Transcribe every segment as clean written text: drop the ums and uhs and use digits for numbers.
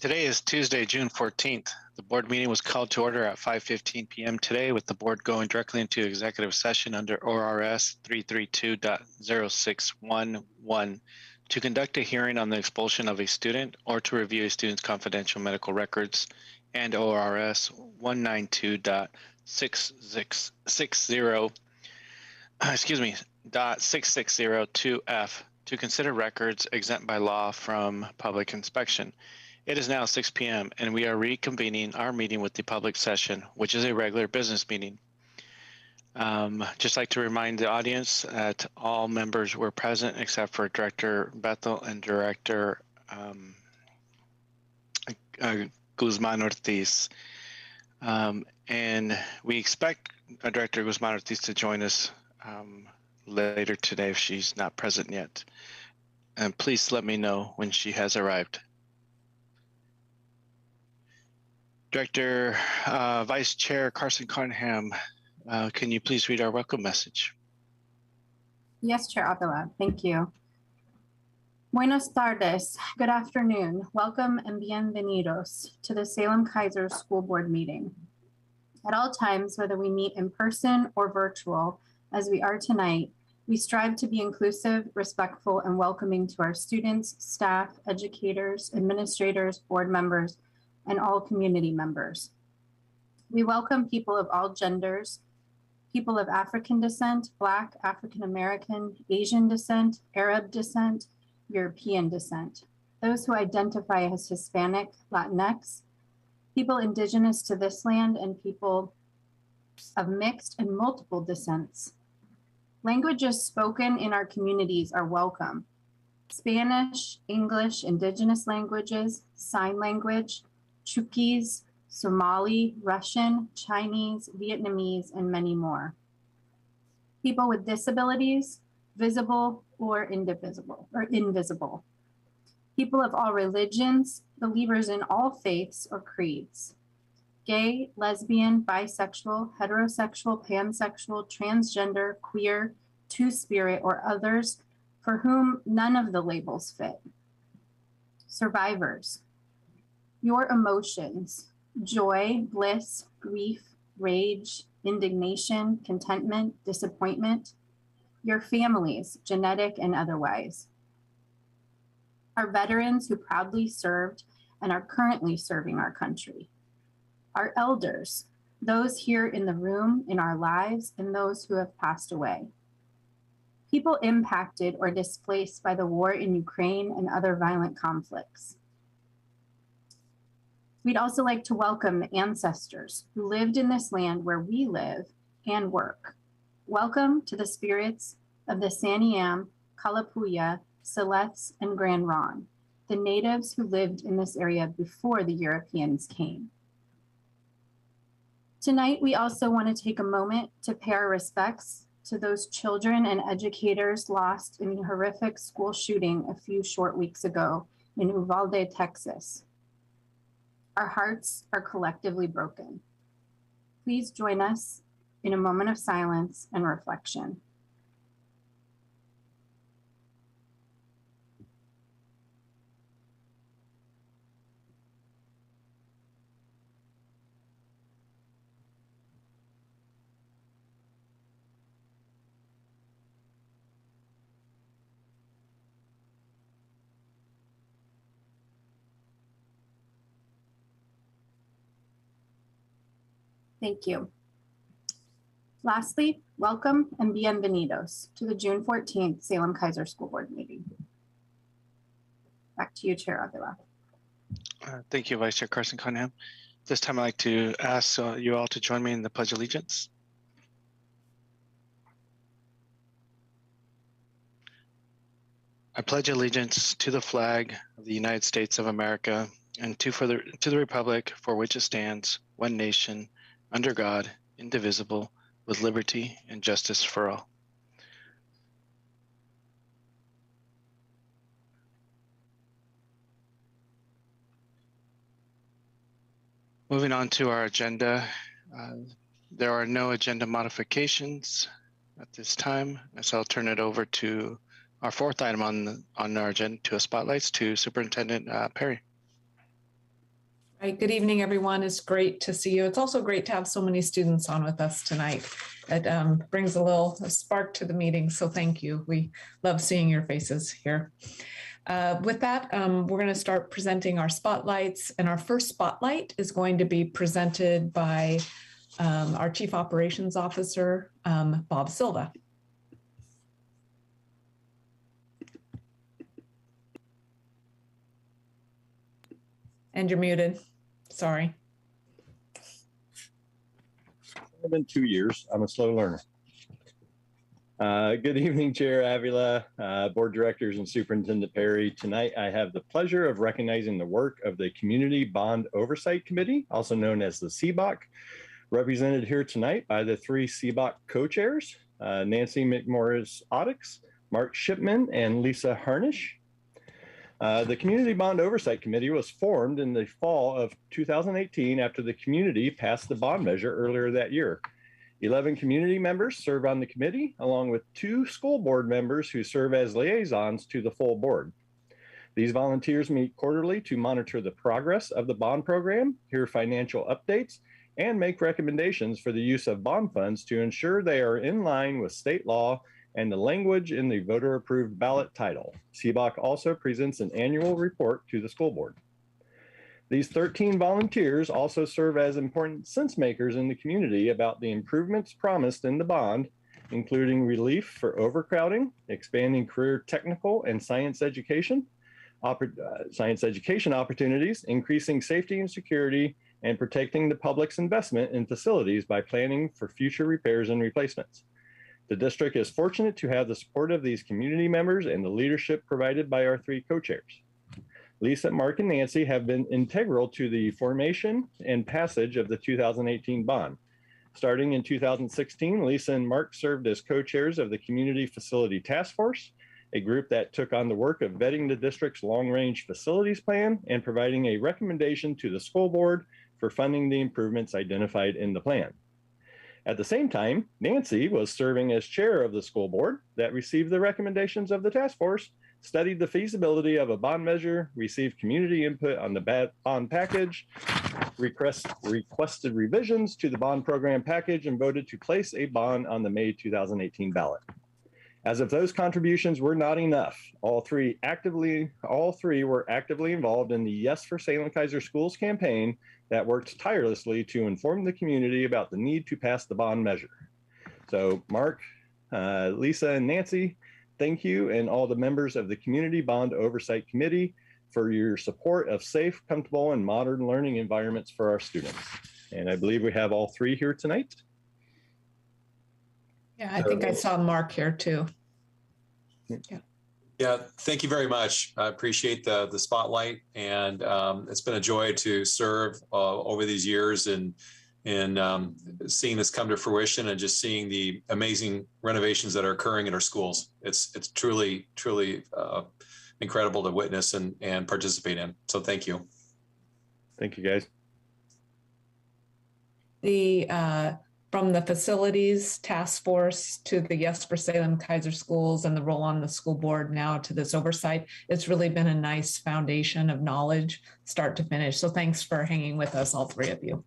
Today is Tuesday, June 14th. The board meeting was called to order at 5:15 p.m. today, with the board going directly into executive session under ORS 332.0611 to conduct a hearing on the expulsion of a student or to review a student's confidential medical records, and ORS 192.6660 .6602F to consider records exempt by law from public inspection. It is now 6 p.m. and we are reconvening our meeting with the public session, which is a regular business meeting. Just like to remind the audience that all members were present except for Director Bethel and Director Guzman Ortiz. And we expect Director Guzman Ortiz to join us later today if she's not present yet. And please let me know when she has arrived. Director, Vice Chair Carson Cunningham, can you please read our welcome message? Yes, Chair Avila, thank you. Buenas tardes, good afternoon. Welcome and bienvenidos to the Salem-Keizer School Board meeting. At all times, whether we meet in person or virtual, as we are tonight, we strive to be inclusive, respectful, and welcoming to our students, staff, educators, administrators, board members, and all community members. We welcome people of all genders, people of African descent, Black, African American, Asian descent, Arab descent, European descent, those who identify as Hispanic, Latinx, people indigenous to this land, and people of mixed and multiple descents. Languages spoken in our communities are welcome. Spanish, English, indigenous languages, sign language, Chuukese, Somali, Russian, Chinese, Vietnamese, and many more. People with disabilities, visible or invisible. People of all religions, believers in all faiths or creeds. Gay, lesbian, bisexual, heterosexual, pansexual, transgender, queer, two-spirit, or others for whom none of the labels fit. Survivors. Your emotions, joy, bliss, grief, rage, indignation, contentment, disappointment. Your families, genetic and otherwise. Our veterans who proudly served and are currently serving our country. Our elders, those here in the room, in our lives, and those who have passed away. People impacted or displaced by the war in Ukraine and other violent conflicts. We'd also like to welcome the ancestors who lived in this land where we live and work. Welcome to the spirits of the Santiam, Kalapuya, Siletz, and Grand Ronde, the natives who lived in this area before the Europeans came. Tonight, we also want to take a moment to pay our respects to those children and educators lost in the horrific school shooting a few short weeks ago in Uvalde, Texas. Our hearts are collectively broken. Please join us in a moment of silence and reflection. Thank you. Lastly, welcome and bienvenidos to the June 14th Salem-Keizer School Board meeting. Back to you, Chair Avila. Thank you, Vice Chair Carson Cunningham. This time I'd like to ask you all to join me in the Pledge of Allegiance. I pledge allegiance to the flag of the United States of America and to the republic for which it stands, one nation, under God, indivisible, with liberty and justice for all. Moving on to our agenda, there are no agenda modifications at this time, so I'll turn it over to our fourth item on our agenda, to spotlights, to Superintendent Perry. Right. Good evening, everyone. It's great to see you. It's also great to have so many students on with us tonight. It brings a spark to the meeting. So thank you. We love seeing your faces here. With that, we're going to start presenting our spotlights. And our first spotlight is going to be presented by our Chief Operations Officer, Bob Silva. And you're muted. Sorry. It's been 2 years. I'm a slow learner. Good evening, Chair Avila, Board Directors, and Superintendent Perry. Tonight, I have the pleasure of recognizing the work of the Community Bond Oversight Committee, also known as the CBOC, represented here tonight by the 3 CBOC co-chairs, Nancy McMorris-Oddix, Mark Shipman, and Lisa Harnish. The Community Bond Oversight Committee was formed in the fall of 2018 after the community passed the bond measure earlier that year. 11 community members serve on the committee, along with 2 school board members who serve as liaisons to the full board. These volunteers meet quarterly to monitor the progress of the bond program, hear financial updates, and make recommendations for the use of bond funds to ensure they are in line with state law and the language in the voter-approved ballot title. CBOC also presents an annual report to the school board. These 13 volunteers also serve as important sense makers in the community about the improvements promised in the bond, including relief for overcrowding, expanding career technical and science education opportunities, increasing safety and security, and protecting the public's investment in facilities by planning for future repairs and replacements. The district is fortunate to have the support of these community members and the leadership provided by our 3 co-chairs. Lisa, Mark, and Nancy have been integral to the formation and passage of the 2018 bond. Starting in 2016, Lisa and Mark served as co-chairs of the Community Facility Task Force, a group that took on the work of vetting the district's long-range facilities plan and providing a recommendation to the school board for funding the improvements identified in the plan. At the same time, Nancy was serving as chair of the school board that received the recommendations of the task force, studied the feasibility of a bond measure, received community input on the bond package, requested revisions to the bond program package, and voted to place a bond on the May 2018 ballot. As if those contributions were not enough, all three were actively involved in the Yes for Salem-Keizer Schools campaign that worked tirelessly to inform the community about the need to pass the bond measure. So Mark, Lisa, and Nancy, thank you, and all the members of the Community Bond Oversight Committee for your support of safe, comfortable, and modern learning environments for our students. And I believe we have all 3 here tonight. Yeah, I think I saw Mark here too. Yeah, thank you very much. I appreciate the spotlight, and it's been a joy to serve over these years and seeing this come to fruition and just seeing the amazing renovations that are occurring in our schools. It's truly incredible to witness and participate in. So thank you. Thank you, guys. From the facilities task force to the Yes for Salem-Keizer Schools and the role on the school board now to this oversight, it's really been a nice foundation of knowledge, start to finish. So thanks for hanging with us, all 3 of you.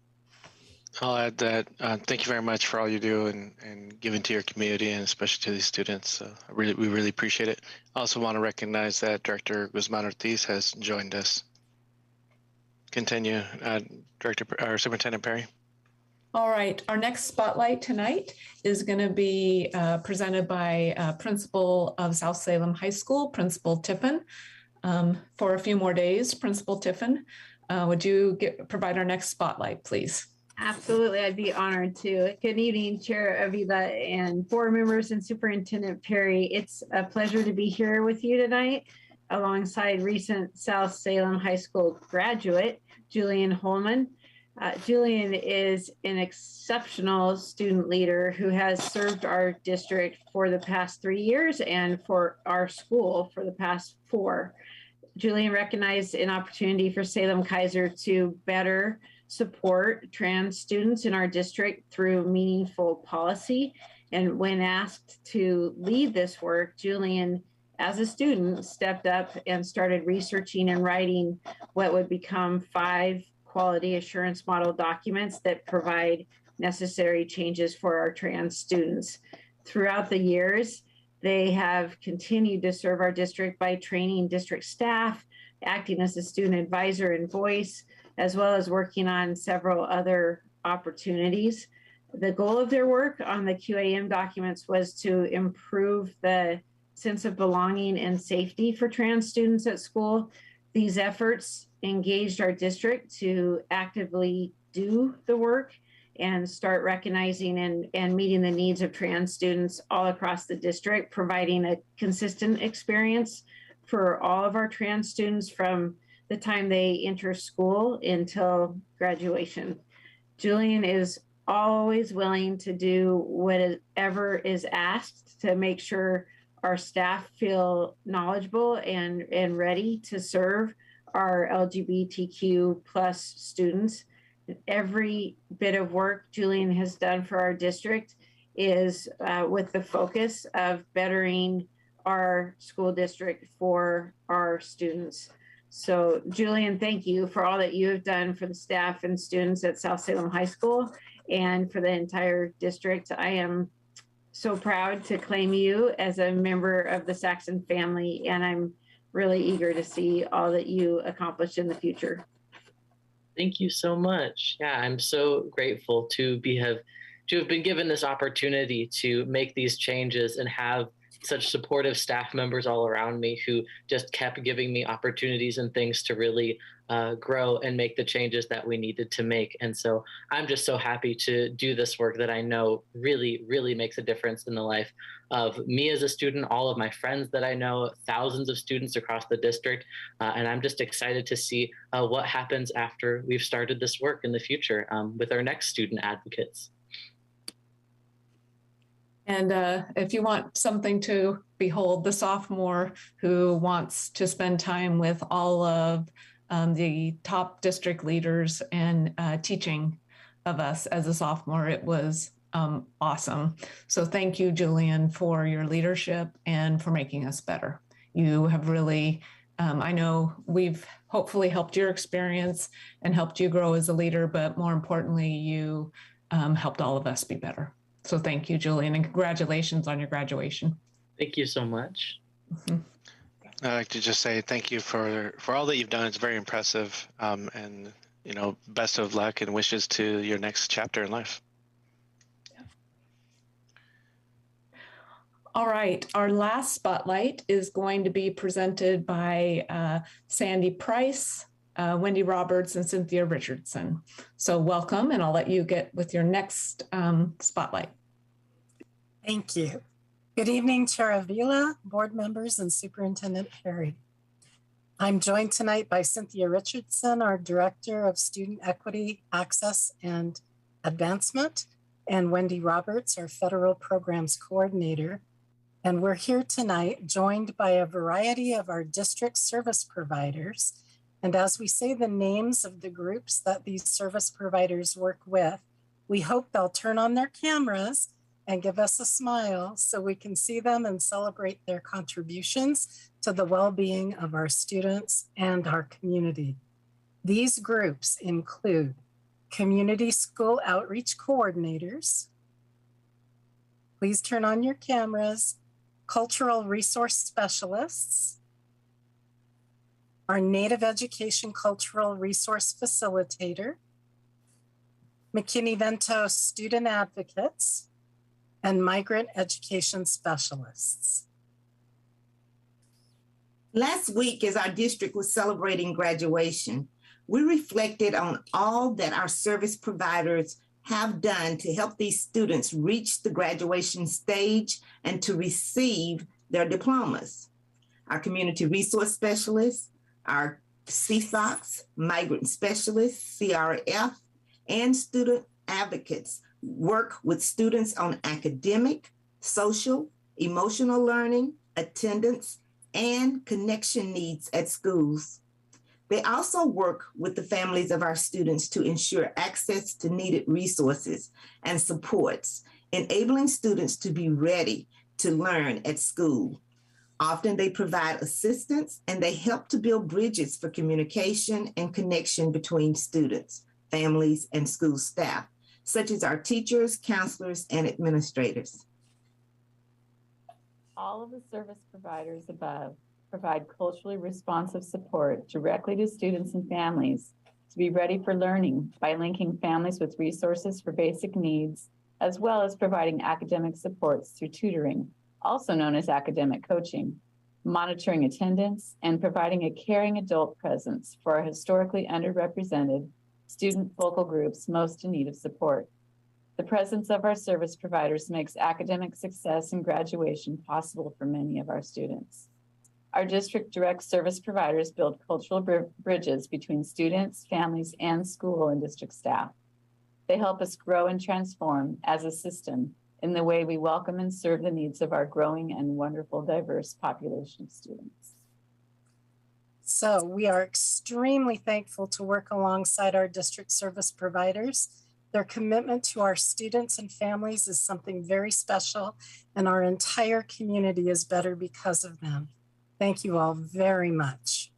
I'll add that thank you very much for all you do and giving to your community and especially to these students. So we really appreciate it. I also want to recognize that Director Guzman-Ortiz has joined us. Continue, Superintendent Perry. All right, our next spotlight tonight is going to be presented by Principal of South Salem High School, Principal Tiffin. For a few more days, Principal Tiffin, would you provide our next spotlight, please? Absolutely, I'd be honored to. Good evening, Chair Avila and board members and Superintendent Perry. It's a pleasure to be here with you tonight alongside recent South Salem High School graduate, Julian Holman. Julian is an exceptional student leader who has served our district for the past 3 years and for our school for the past 4. Julian recognized an opportunity for Salem-Keizer to better support trans students in our district through meaningful policy. And when asked to lead this work, Julian, as a student, stepped up and started researching and writing what would become 5 quality assurance model documents that provide necessary changes for our trans students. Throughout the years, they have continued to serve our district by training district staff, acting as a student advisor and voice, as well as working on several other opportunities. The goal of their work on the QAM documents was to improve the sense of belonging and safety for trans students at school. These efforts engaged our district to actively do the work and start recognizing and meeting the needs of trans students all across the district, providing a consistent experience for all of our trans students from the time they enter school until graduation. Julian is always willing to do whatever is asked to make sure our staff feel knowledgeable and ready to serve our LGBTQ plus students. Every bit of work Julian has done for our district is with the focus of bettering our school district for our students. So Julian, thank you for all that you have done for the staff and students at South Salem High School and for the entire district. I am so proud to claim you as a member of the Saxon family, and I'm really eager to see all that you accomplish in the future. Thank you so much. Yeah, I'm so grateful to have been given this opportunity to make these changes and have such supportive staff members all around me who just kept giving me opportunities and things to really grow and make the changes that we needed to make. And so I'm just so happy to do this work that I know really, really makes a difference in the life of me as a student, all of my friends that I know, thousands of students across the district. And I'm just excited to see what happens after we've started this work in the future with our next student advocates. And if you want something to behold, the sophomore who wants to spend time with all of the top district leaders and teaching of us as a sophomore, it was awesome. So thank you, Julian, for your leadership and for making us better. You have really, I know we've hopefully helped your experience and helped you grow as a leader, but more importantly, you helped all of us be better. So thank you, Julian, and congratulations on your graduation. Thank you so much. Mm-hmm. I'd like to just say thank you for all that you've done. It's very impressive, and best of luck and wishes to your next chapter in life. All right, our last spotlight is going to be presented by Sandy Price, Wendy Roberts, and Cynthia Richardson. So welcome, and I'll let you get with your next spotlight. Thank you. Good evening, Chair Avila, board members, and Superintendent Perry. I'm joined tonight by Cynthia Richardson, our Director of Student Equity, Access, and Advancement, and Wendy Roberts, our Federal Programs Coordinator. And we're here tonight joined by a variety of our district service providers. And as we say the names of the groups that these service providers work with, we hope they'll turn on their cameras and give us a smile so we can see them and celebrate their contributions to the well-being of our students and our community. These groups include community school outreach coordinators. Please turn on your cameras. Cultural resource specialists. Our Native Education Cultural Resource Facilitator, McKinney-Vento Student Advocates, and Migrant Education Specialists. Last week, as our district was celebrating graduation, we reflected on all that our service providers have done to help these students reach the graduation stage and to receive their diplomas. Our community resource specialists, our CSOCs, migrant specialists, CRF, and student advocates work with students on academic, social, emotional learning, attendance, and connection needs at schools. They also work with the families of our students to ensure access to needed resources and supports, enabling students to be ready to learn at school. Often they provide assistance and they help to build bridges for communication and connection between students, families, and school staff, such as our teachers, counselors, and administrators. All of the service providers above provide culturally responsive support directly to students and families to be ready for learning by linking families with resources for basic needs, as well as providing academic supports through tutoring, also known as academic coaching, monitoring attendance, and providing a caring adult presence for our historically underrepresented student focal groups most in need of support. The presence of our service providers makes academic success and graduation possible for many of our students. Our district direct service providers build cultural bridges between students, families, and school and district staff. They help us grow and transform as a system in the way we welcome and serve the needs of our growing and wonderful diverse population of students. So we are extremely thankful to work alongside our district service providers. Their commitment to our students and families is something very special, and our entire community is better because of them. Thank you all very much.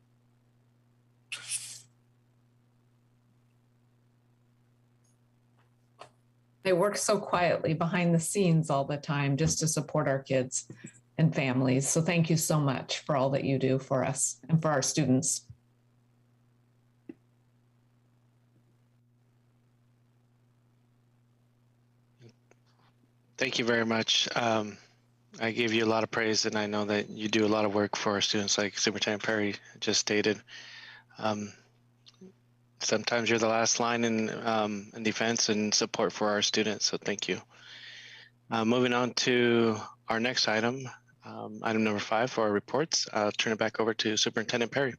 They work so quietly behind the scenes all the time just to support our kids and families. So thank you so much for all that you do for us and for our students. Thank you very much. I gave you a lot of praise, and I know that you do a lot of work for our students, like Superintendent Perry just stated. Sometimes you're the last line in defense and support for our students, so thank you. Moving on to our next item, item number 5 for our reports. I'll turn it back over to Superintendent Perry.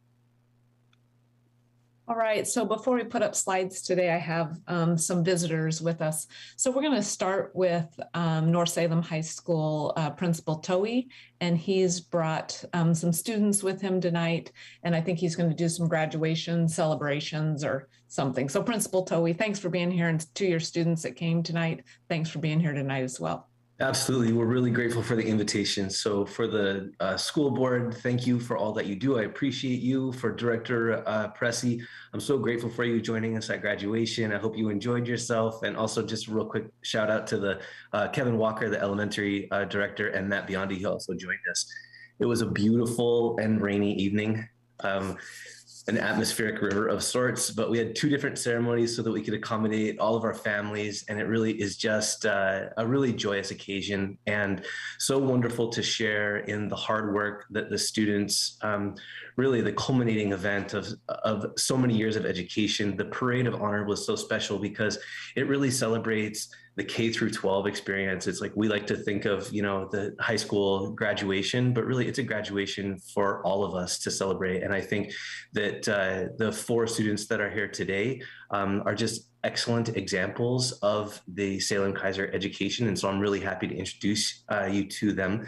All right, so before we put up slides today, I have some visitors with us. So we're going to start with North Salem High School Principal Towie, and he's brought some students with him tonight, and I think he's going to do some graduation celebrations or something. So Principal Towie, thanks for being here, and to your students that came tonight, thanks for being here tonight as well. Absolutely. We're really grateful for the invitation. So for the school board, thank you for all that you do. I appreciate you. For Director Pressey, I'm so grateful for you joining us at graduation. I hope you enjoyed yourself. And also just a real quick shout out to the Kevin Walker, the elementary director, and Matt Biondi, who also joined us. It was a beautiful and rainy evening. An atmospheric river of sorts, but we had 2 different ceremonies so that we could accommodate all of our families. And it really is just a really joyous occasion and so wonderful to share in the hard work that the students, really the culminating event of so many years of education. The Parade of Honor was so special because it really celebrates the K through 12 experience. It's like we like to think of, you know, the high school graduation, but really it's a graduation for all of us to celebrate. And I think that the 4 students that are here today are just excellent examples of the Salem-Keizer education. And so I'm really happy to introduce you to them.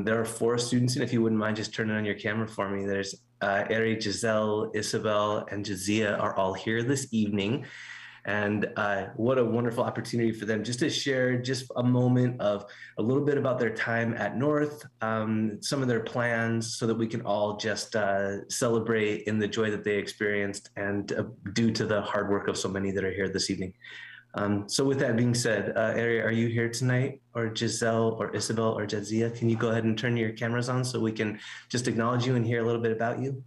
There are 4 students, and if you wouldn't mind just turning on your camera for me, there's Ari, Giselle, Isabel, and Jazia are all here this evening. And what a wonderful opportunity for them just to share just a moment of a little bit about their time at North, some of their plans so that we can all just celebrate in the joy that they experienced and due to the hard work of so many that are here this evening. So with that being said, Ari, are you here tonight, or Giselle or Isabel or Jadzia? Can you go ahead and turn your cameras on so we can just acknowledge you and hear a little bit about you?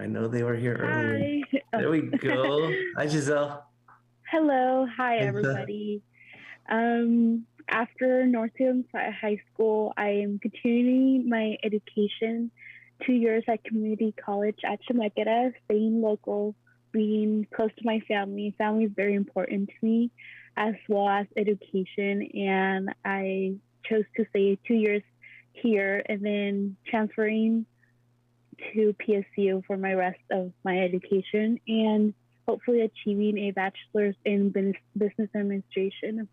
I know they were here earlier. Hi. There we go. Hi, Giselle. Hello. Hi, Hey, everybody. After North Salem High School, I am continuing my education 2 years at community college at Chemeketa, staying local, being close to my family. Family is very important to me, as well as education. And I chose to stay 2 years here and then transferring to PSU for my rest of my education and hopefully achieving a bachelor's in business administration.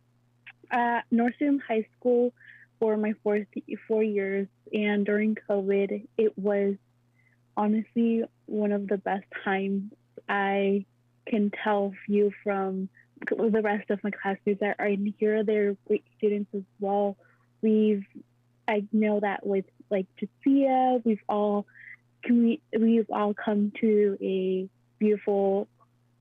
North Salem High School for my 4 years, and during COVID, it was honestly one of the best times. I can tell you from the rest of my classmates that are in here, they're great students as well. I know that with like Jadzia, we've all come to a beautiful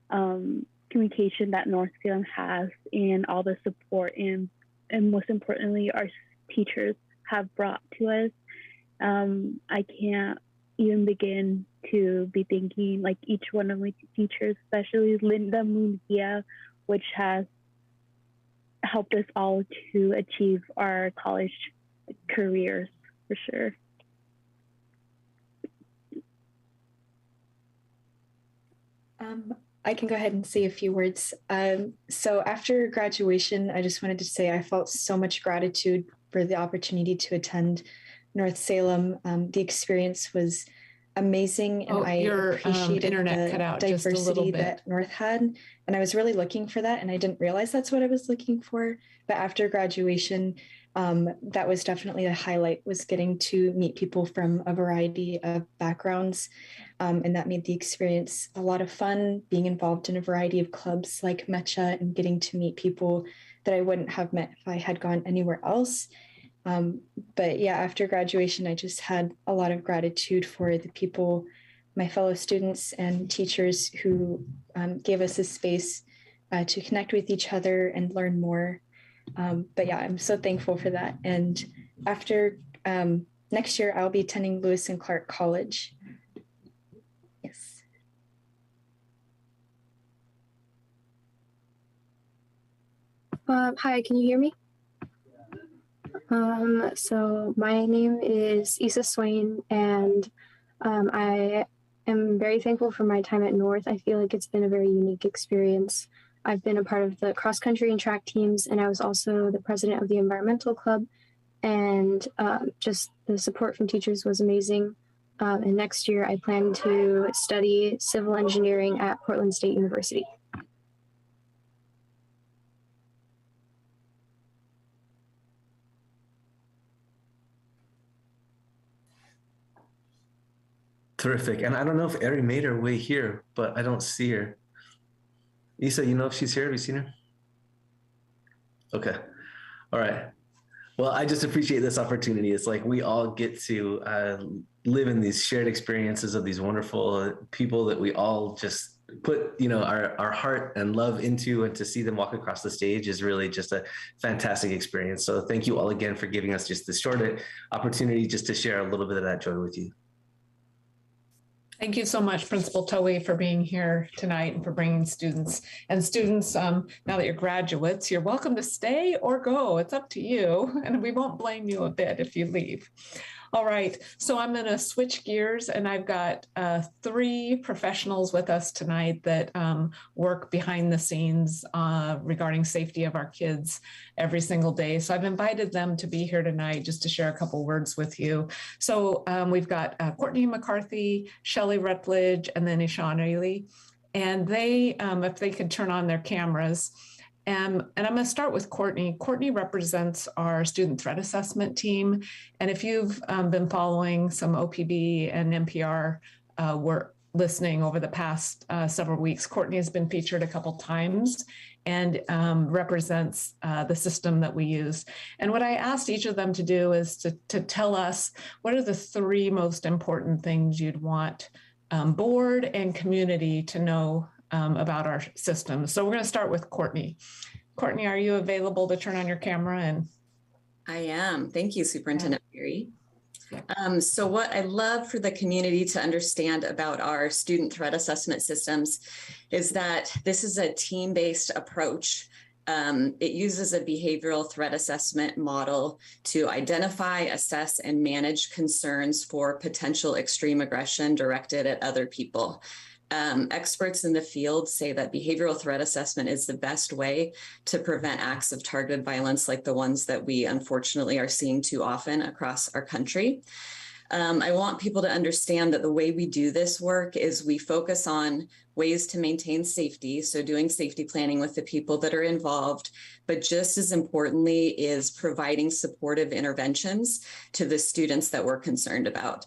communication that North Salem has, and all the support and most importantly, our teachers have brought to us. I can't even begin to be thanking like each one of my teachers, especially Linda Mundia, which has helped us all to achieve our college careers for sure. I can go ahead and say a few words. So after graduation, I just wanted to say I felt so much gratitude for the opportunity to attend North Salem. The experience was amazing, and I appreciated internet cut out the just a little diversity bit. that North had. And I was really looking for that, and I didn't realize that's what I was looking for. But after graduation, that was definitely a highlight, was getting to meet people from a variety of backgrounds. And that made the experience a lot of fun, being involved in a variety of clubs like Mecha and getting to meet people that I wouldn't have met if I had gone anywhere else. But yeah, after graduation, I just had a lot of gratitude for the people, my fellow students and teachers who gave us a space to connect with each other and learn more. But yeah, I'm so thankful for that. And after next year, I'll be attending Lewis and Clark College. Yes. Hi, can you hear me? So my name is Issa Swain, and I am very thankful for my time at North. I feel like it's been a very unique experience. I've been a part of the cross-country and track teams, and I was also the president of the environmental club, and just the support from teachers was amazing. And next year I plan to study civil engineering at Portland State University. Terrific. And I don't know if Ari made her way here, but I don't see her. Issa, you know if she's here? Have you seen her? Okay. All right. Well, I just appreciate this opportunity. It's like we all get to live in these shared experiences of these wonderful people that we all just put, our heart and love into, and to see them walk across the stage is really just a fantastic experience. So thank you all again for giving us just this short opportunity just to share a little bit of that joy with you. Thank you so much, Principal Towie, for being here tonight and for bringing students. And students, now that you're graduates, you're welcome to stay or go. It's up to you, and we won't blame you a bit if you leave. All right, so I'm going to switch gears, and I've got 3 professionals with us tonight that work behind the scenes regarding safety of our kids every single day. So I've invited them to be here tonight just to share a couple words with you. So we've got Courtney McCarthy, Shelley Rutledge, and then Ishan Ailey. And they, if they could turn on their cameras. And I'm going to start with Courtney. Courtney represents our student threat assessment team. And if you've been following some OPB and NPR work listening over the past several weeks, Courtney has been featured a couple times and represents the system that we use. And what I asked each of them to do is to tell us what are the 3 most important things you'd want board and community to know about our system. So we're going to start with Courtney. Courtney, are you available to turn on your camera? And I am. Thank you, Superintendent Perry. So what I love for the community to understand about our student threat assessment systems is that this is a team-based approach. It uses a behavioral threat assessment model to identify, assess, and manage concerns for potential extreme aggression directed at other people. Experts in the field say that behavioral threat assessment is the best way to prevent acts of targeted violence like the ones that we unfortunately are seeing too often across our country. I want people to understand that the way we do this work is we focus on ways to maintain safety, so doing safety planning with the people that are involved, but just as importantly is providing supportive interventions to the students that we're concerned about.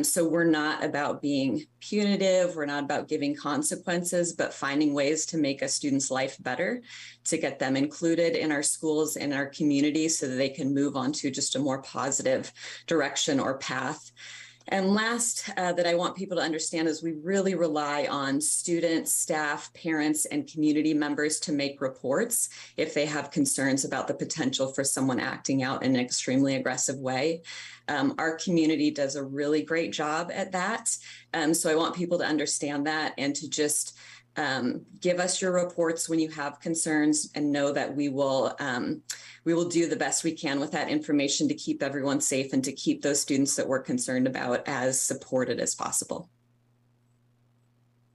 So we're not about being punitive, we're not about giving consequences, but finding ways to make a student's life better, to get them included in our schools and our community so that they can move on to just a more positive direction or path. And last, that I want people to understand is we really rely on students, staff, parents, and community members to make reports if they have concerns about the potential for someone acting out in an extremely aggressive way. Our community does a really great job at that. So I want people to understand that and to just give us your reports when you have concerns, and know that we will do the best we can with that information to keep everyone safe and to keep those students that we're concerned about as supported as possible.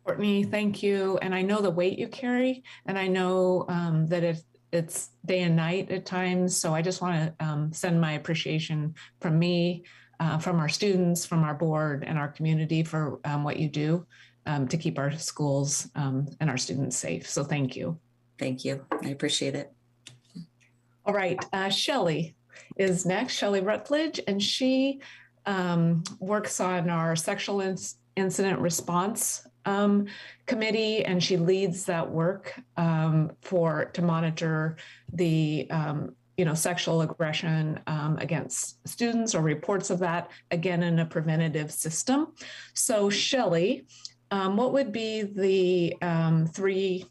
Courtney, thank you. And I know the weight you carry, and I know that it's day and night at times. So I just want to send my appreciation from me, from our students, from our board and our community for what you do to keep our schools and our students safe. So thank you. Thank you. I appreciate it. All right, Shelley is next, Shelley Rutledge, and she works on our sexual incident response committee, and she leads that work to monitor the sexual aggression against students or reports of that, again, in a preventative system. So Shelley, what would be the three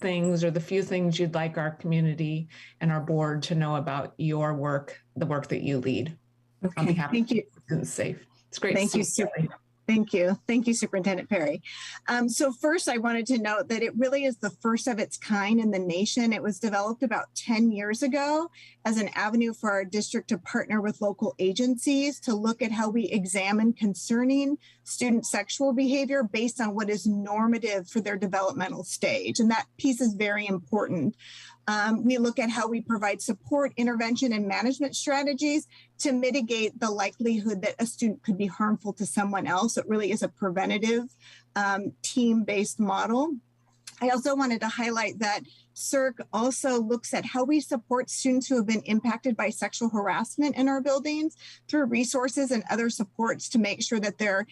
things or the few things you'd like our community and our board to know about your work, the work that you lead? Okay, on behalf thank you. of students safe. It's great. Thank you, Thank you. Thank you, Superintendent Perry. So first, I wanted to note that it really is the first of its kind in the nation. It was developed about 10 years ago as an avenue for our district to partner with local agencies to look at how we examine concerning student sexual behavior based on what is normative for their developmental stage. And that piece is very important. We look at how we provide support, intervention, and management strategies to mitigate the likelihood that a student could be harmful to someone else. It really is a preventative, team-based model. I also wanted to highlight that CIRC also looks at how we support students who have been impacted by sexual harassment in our buildings through resources and other supports to make sure that they're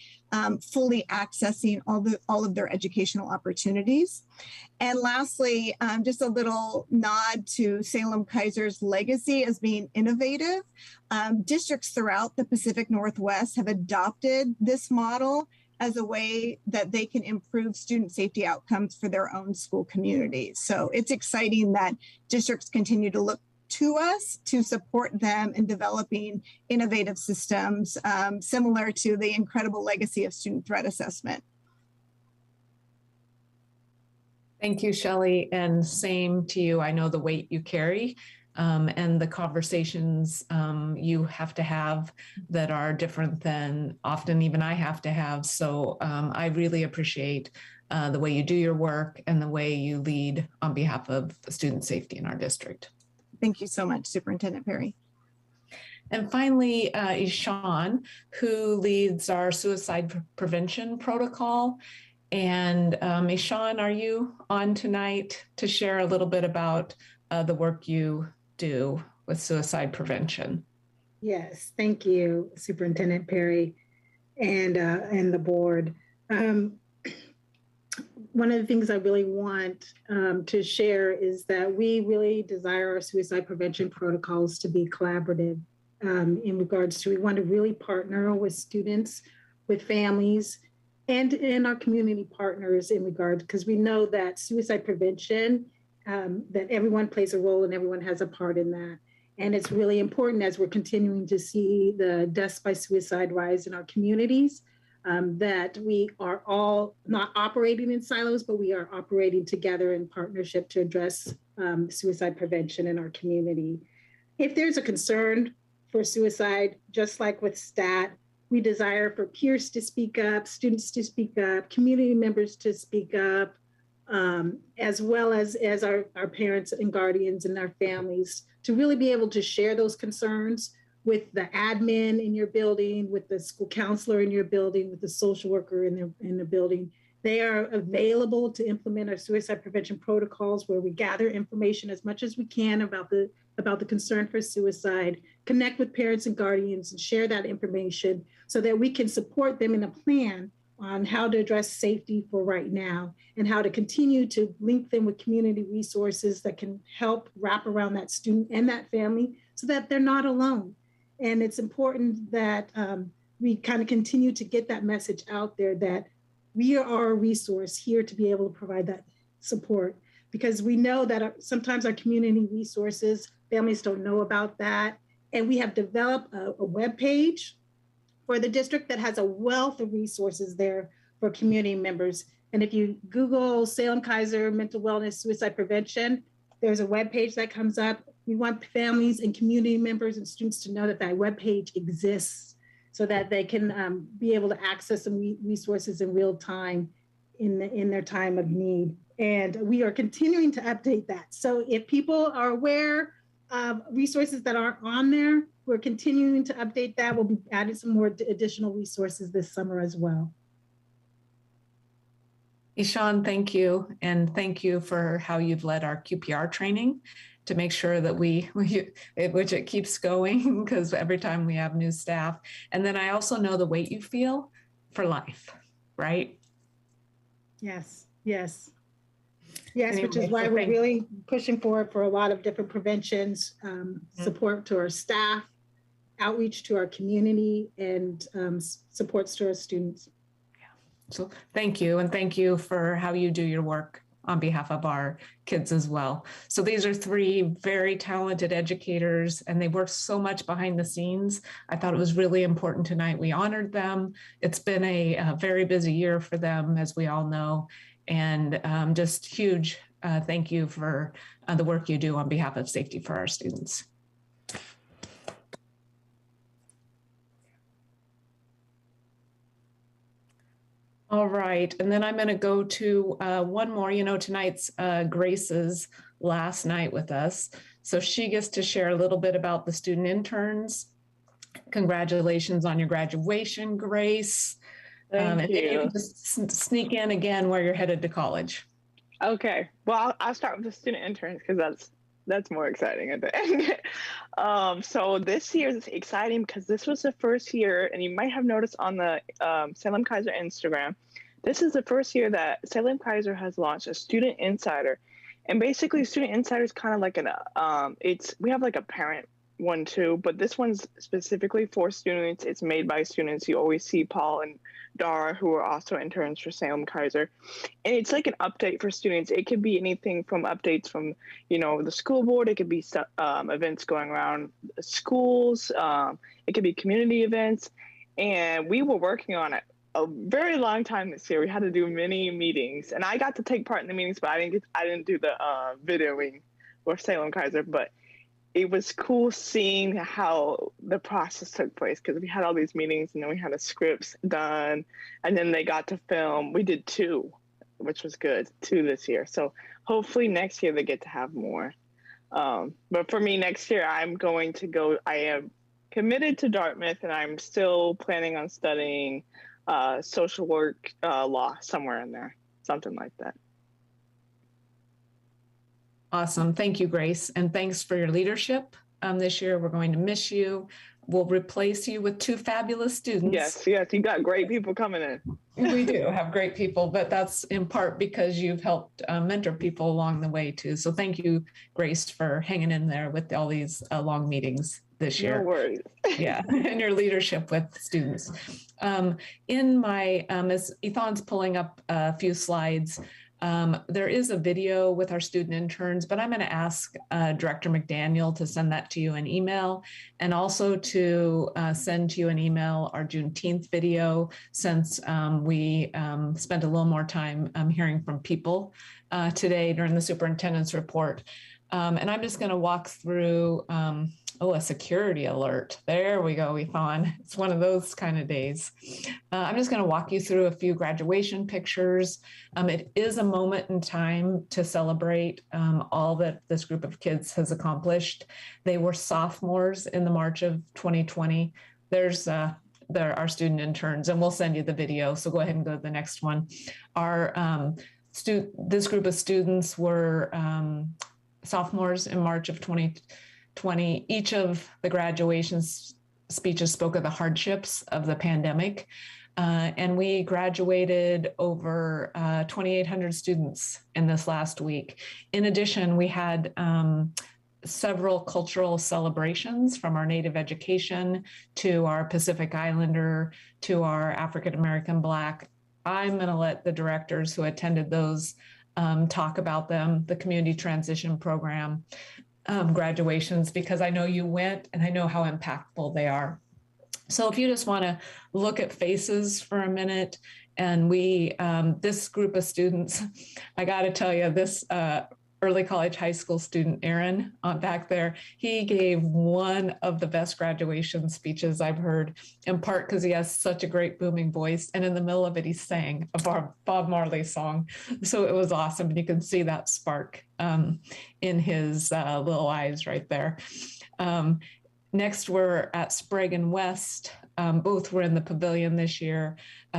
fully accessing all of their educational opportunities. And lastly, just a little nod to Salem-Keizer's legacy as being innovative. Districts throughout the Pacific Northwest have adopted this model as a way that they can improve student safety outcomes for their own school communities. So it's exciting that districts continue to look to us to support them in developing innovative systems similar to the incredible legacy of student threat assessment. Thank you, Shelley, and same to you. I know the weight you carry and the conversations you have to have that are different than often even I have to have. So I really appreciate the way you do your work and the way you lead on behalf of student safety in our district. Thank you so much, Superintendent Perry. And finally, Ishan, who leads our suicide prevention protocol. And Ishan, are you on tonight to share a little bit about the work you do with suicide prevention? Yes, thank you, Superintendent Perry and the board. One of the things I really want to share is that we really desire our suicide prevention protocols to be collaborative in regards to, we want to really partner with students, with families, and our community partners in regards, because we know that suicide prevention, that everyone plays a role and everyone has a part in that. And it's really important as we're continuing to see the deaths by suicide rise in our communities, that we are all not operating in silos, but we are operating together in partnership to address suicide prevention in our community. If there's a concern for suicide, just like with STAT, we desire for peers to speak up, students to speak up, community members to speak up, as well as our parents and guardians and our families to really be able to share those concerns with the admin in your building, with the school counselor in your building, with the social worker in the building, They are available to implement our suicide prevention protocols, where we gather information as much as we can about the concern for suicide, connect with parents and guardians, and share that information so that we can support them in a plan on how to address safety for right now, and how to continue to link them with community resources that can help wrap around that student and that family so that they're not alone. And it's important that we kind of continue to get that message out there that we are a resource here to be able to provide that support, because we know that sometimes our community resources, families don't know about that. And we have developed a web page for the district that has a wealth of resources there for community members. And if you Google Salem-Keizer mental wellness suicide prevention, there's a web page that comes up. We want families and community members and students to know that that web page exists, so that they can be able to access some resources in real time in their time of need. And we are continuing to update that. So if people are aware of resources that aren't on there, we're continuing to update that. We'll be adding some more additional resources this summer as well. Ishan, thank you. And thank you for how you've led our QPR training to make sure that which it keeps going, because every time we have new staff. And then I also know the weight you feel for life, right? Yes, yes. Yes, which is why we're really pushing forward for a lot of different preventions, support to our staff, outreach to our community, and supports to our students. Yeah. So thank you. And thank you for how you do your work on behalf of our kids as well. So these are three very talented educators, and they work so much behind the scenes. I thought it was really important tonight. We honored them. It's been a very busy year for them, as we all know. And just huge thank you for the work you do on behalf of safety for our students. All right, and then I'm going to go to one more. You know, tonight's Grace's last night with us. So she gets to share a little bit about the student interns. Congratulations on your graduation, Grace. Thank you. You can just sneak in again where you're headed to college. Okay, well, I'll start with the student interns because that's more exciting at the end. So this year is exciting because this was the first year, and you might have noticed on the Salem-Keizer Instagram, this is the first year that Salem-Keizer has launched a student insider. And basically student insider is kind of like we have like a parent one too, but this one's specifically for students. It's made by students. You always see Paul and Dara, who are also interns for Salem-Keizer. And it's like an update for students. It could be anything from updates from, the school board. It could be events going around schools. It could be community events. And we were working on it a very long time this year. We had to do many meetings, and I got to take part in the meetings, but I didn't do the videoing for Salem-Keizer, but it was cool seeing how the process took place, because we had all these meetings and then we had the scripts done, and then they got to film. We did 2, which was good, 2 this year. So hopefully next year they get to have more. But for me next year, I am committed to Dartmouth, and I'm still planning on studying social work law somewhere in there, something like that. Awesome. Thank you, Grace. And thanks for your leadership. This year, we're going to miss you. We'll replace you with 2 fabulous students. Yes. You got great people coming in. We do have great people, but that's in part because you've helped mentor people along the way too. So thank you, Grace, for hanging in there with all these long meetings this year. No worries. Yeah, and your leadership with students. In my, as Ethan's pulling up a few slides, there is a video with our student interns, but I'm going to ask Director McDaniel to send that to you in email, and also to send to you an email our Juneteenth video, since we spent a little more time hearing from people today during the superintendent's report. And I'm just going to walk through, a security alert. There we go, Ethan. It's one of those kind of days. I'm just going to walk you through a few graduation pictures. It is a moment in time to celebrate all that this group of kids has accomplished. They were sophomores in the March of 2020. There's our student interns, and we'll send you the video. So go ahead and go to the next one. This group of students were sophomores in March of 2020. Each of the graduation speeches spoke of the hardships of the pandemic. And we graduated over 2,800 students in this last week. In addition, we had several cultural celebrations, from our Native education to our Pacific Islander to our African American Black. I'm going to let the directors who attended those talk about them, the community transition program graduations, because I know you went and I know how impactful they are. So if you just want to look at faces for a minute, and this group of students, I got to tell you, this early college high school student, Aaron, back there, he gave one of the best graduation speeches I've heard, in part because he has such a great booming voice. And in the middle of it, he sang a Bob Marley song. So it was awesome. And you can see that spark in his little eyes right there. Next, we're at Sprague and West. Both were in the pavilion this year.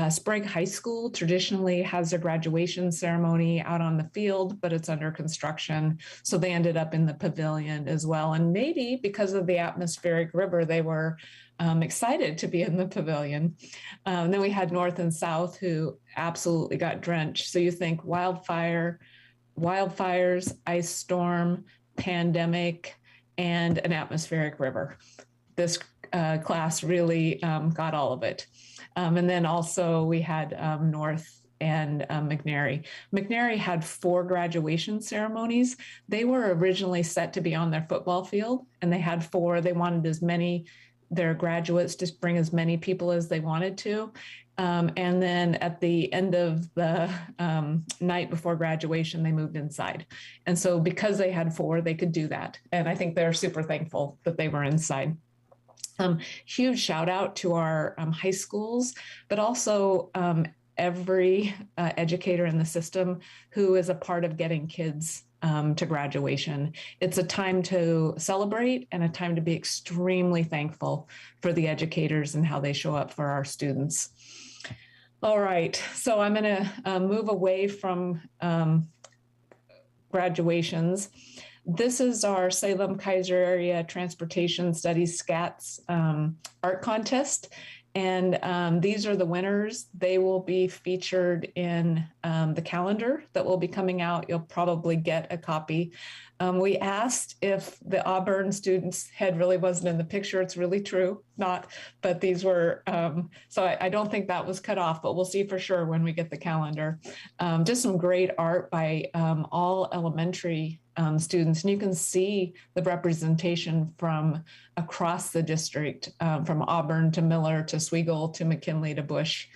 Sprague High School traditionally has their graduation ceremony out on the field, but it's under construction. So they ended up in the pavilion as well. And maybe because of the atmospheric river, they were excited to be in the pavilion. Then we had North and South, who absolutely got drenched. So you think wildfires, ice storm, pandemic, and an atmospheric river. This class really got all of it. And then also we had North and McNary. McNary had 4 graduation ceremonies. They were originally set to be on their football field, and they had 4. They wanted their graduates to bring as many people as they wanted to. And then at the end of the night before graduation, they moved inside. And so because they had 4, they could do that. And I think they're super thankful that they were inside. Huge shout out to our high schools, but also every educator in the system who is a part of getting kids to graduation. It's a time to celebrate and a time to be extremely thankful for the educators and how they show up for our students. All right, so I'm going to move away from graduations. This is our Salem-Keizer Area Transportation Studies Scats art contest. And these are the winners. They will be featured in the calendar that will be coming out. You'll probably get a copy. We asked if the Auburn students' head really wasn't in the picture. It's really true, not, but these were, so I don't think that was cut off, but we'll see for sure when we get the calendar. Just some great art by all elementary students. And you can see the representation from across the district, from Auburn to Miller to Swigel to McKinley to Bush.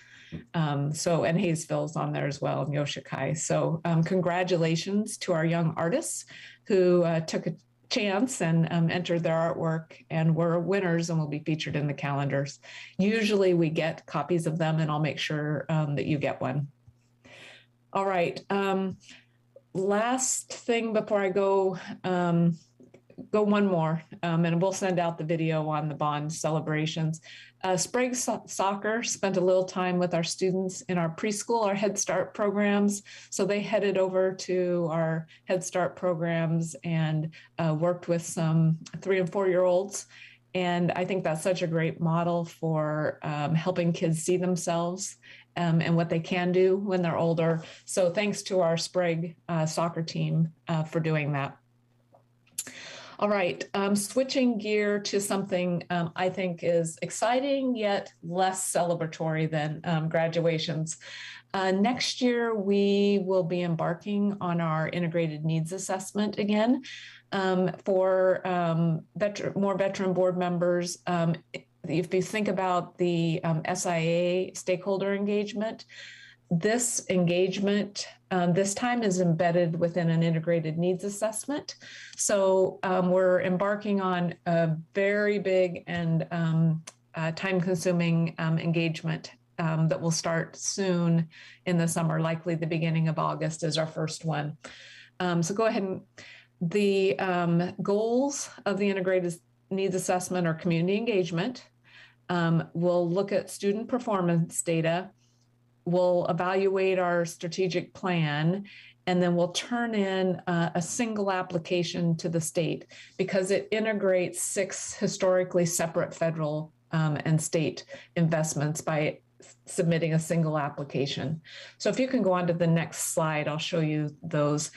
And Hayesville's on there as well, and Yoshikai. So congratulations to our young artists who took a chance and entered their artwork and were winners and will be featured in the calendars. Usually we get copies of them, and I'll make sure that you get one. All right. Last thing before I go one more, and we'll send out the video on the bond celebrations. Sprague Soccer spent a little time with our students in our preschool, our Head Start programs. So they headed over to our Head Start programs and worked with some 3- and 4-year-olds. And I think that's such a great model for helping kids see themselves and what they can do when they're older. So thanks to our Sprague soccer team for doing that. All right, switching gear to something I think is exciting yet less celebratory than graduations. Next year, we will be embarking on our integrated needs assessment again for more veteran board members. If you think about the SIA stakeholder engagement, this engagement this time is embedded within an integrated needs assessment. So we're embarking on a very big and time-consuming engagement that will start soon in the summer, likely the beginning of August is our first one. So go ahead and the goals of the integrated needs assessment are community engagement, We'll look at student performance data. We'll evaluate our strategic plan, and then we'll turn in a single application to the state because it integrates 6 historically separate federal and state investments by submitting a single application. So if you can go on to the next slide, I'll show you those.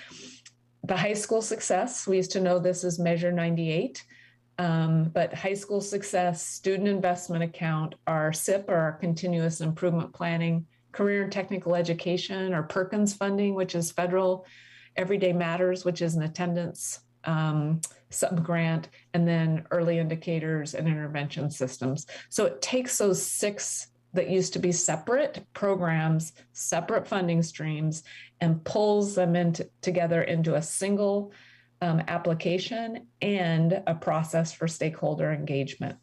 The high school success, we used to know this as Measure 98, but high school success, student investment account, our SIP, or our continuous improvement planning, career and technical education, or Perkins funding, which is federal, Everyday Matters, which is an attendance sub-grant, and then early indicators and intervention systems. So it takes those 6 that used to be separate programs, separate funding streams, and pulls them together into a single application and a process for stakeholder engagement.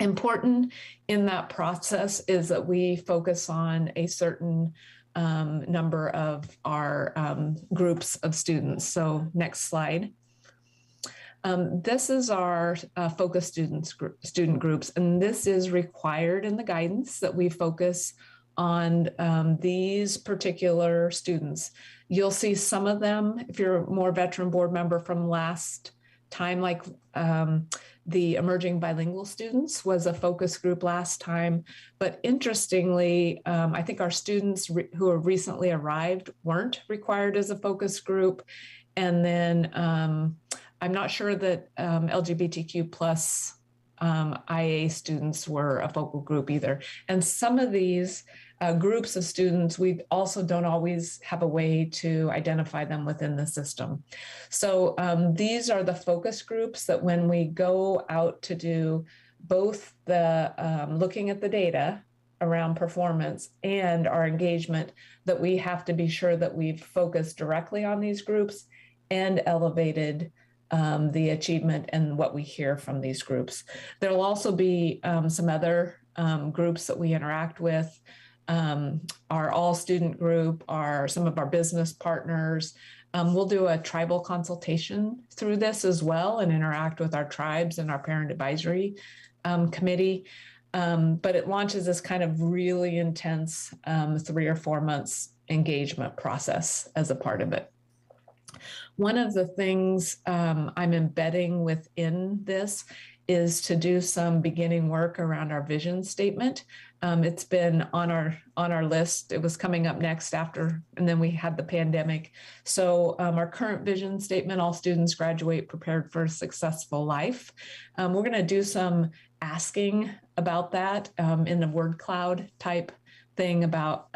Important in that process is that we focus on a certain number of our groups of students. So next slide. This is our focus student groups, and this is required in the guidance that we focus on these particular students. You'll see some of them, if you're a more veteran board member from last time, like the emerging bilingual students was a focus group last time. But interestingly, I think our students who have recently arrived weren't required as a focus group. And then I'm not sure that LGBTQ plus IA students were a focal group either. And some of these groups of students, we also don't always have a way to identify them within the system. So these are the focus groups that when we go out to do both the looking at the data around performance and our engagement, that we have to be sure that we've focused directly on these groups and elevated the achievement and what we hear from these groups. There'll also be some other groups that we interact with. Our all student group, some of our business partners. We'll do a tribal consultation through this as well and interact with our tribes and our parent advisory committee. But it launches this kind of really intense 3 or 4 months engagement process as a part of it. One of the things I'm embedding within this is to do some beginning work around our vision statement. It's been on our list. It was coming up next after, and then we had the pandemic. So our current vision statement, all students graduate prepared for a successful life. We're going to do some asking about that in the word cloud type thing about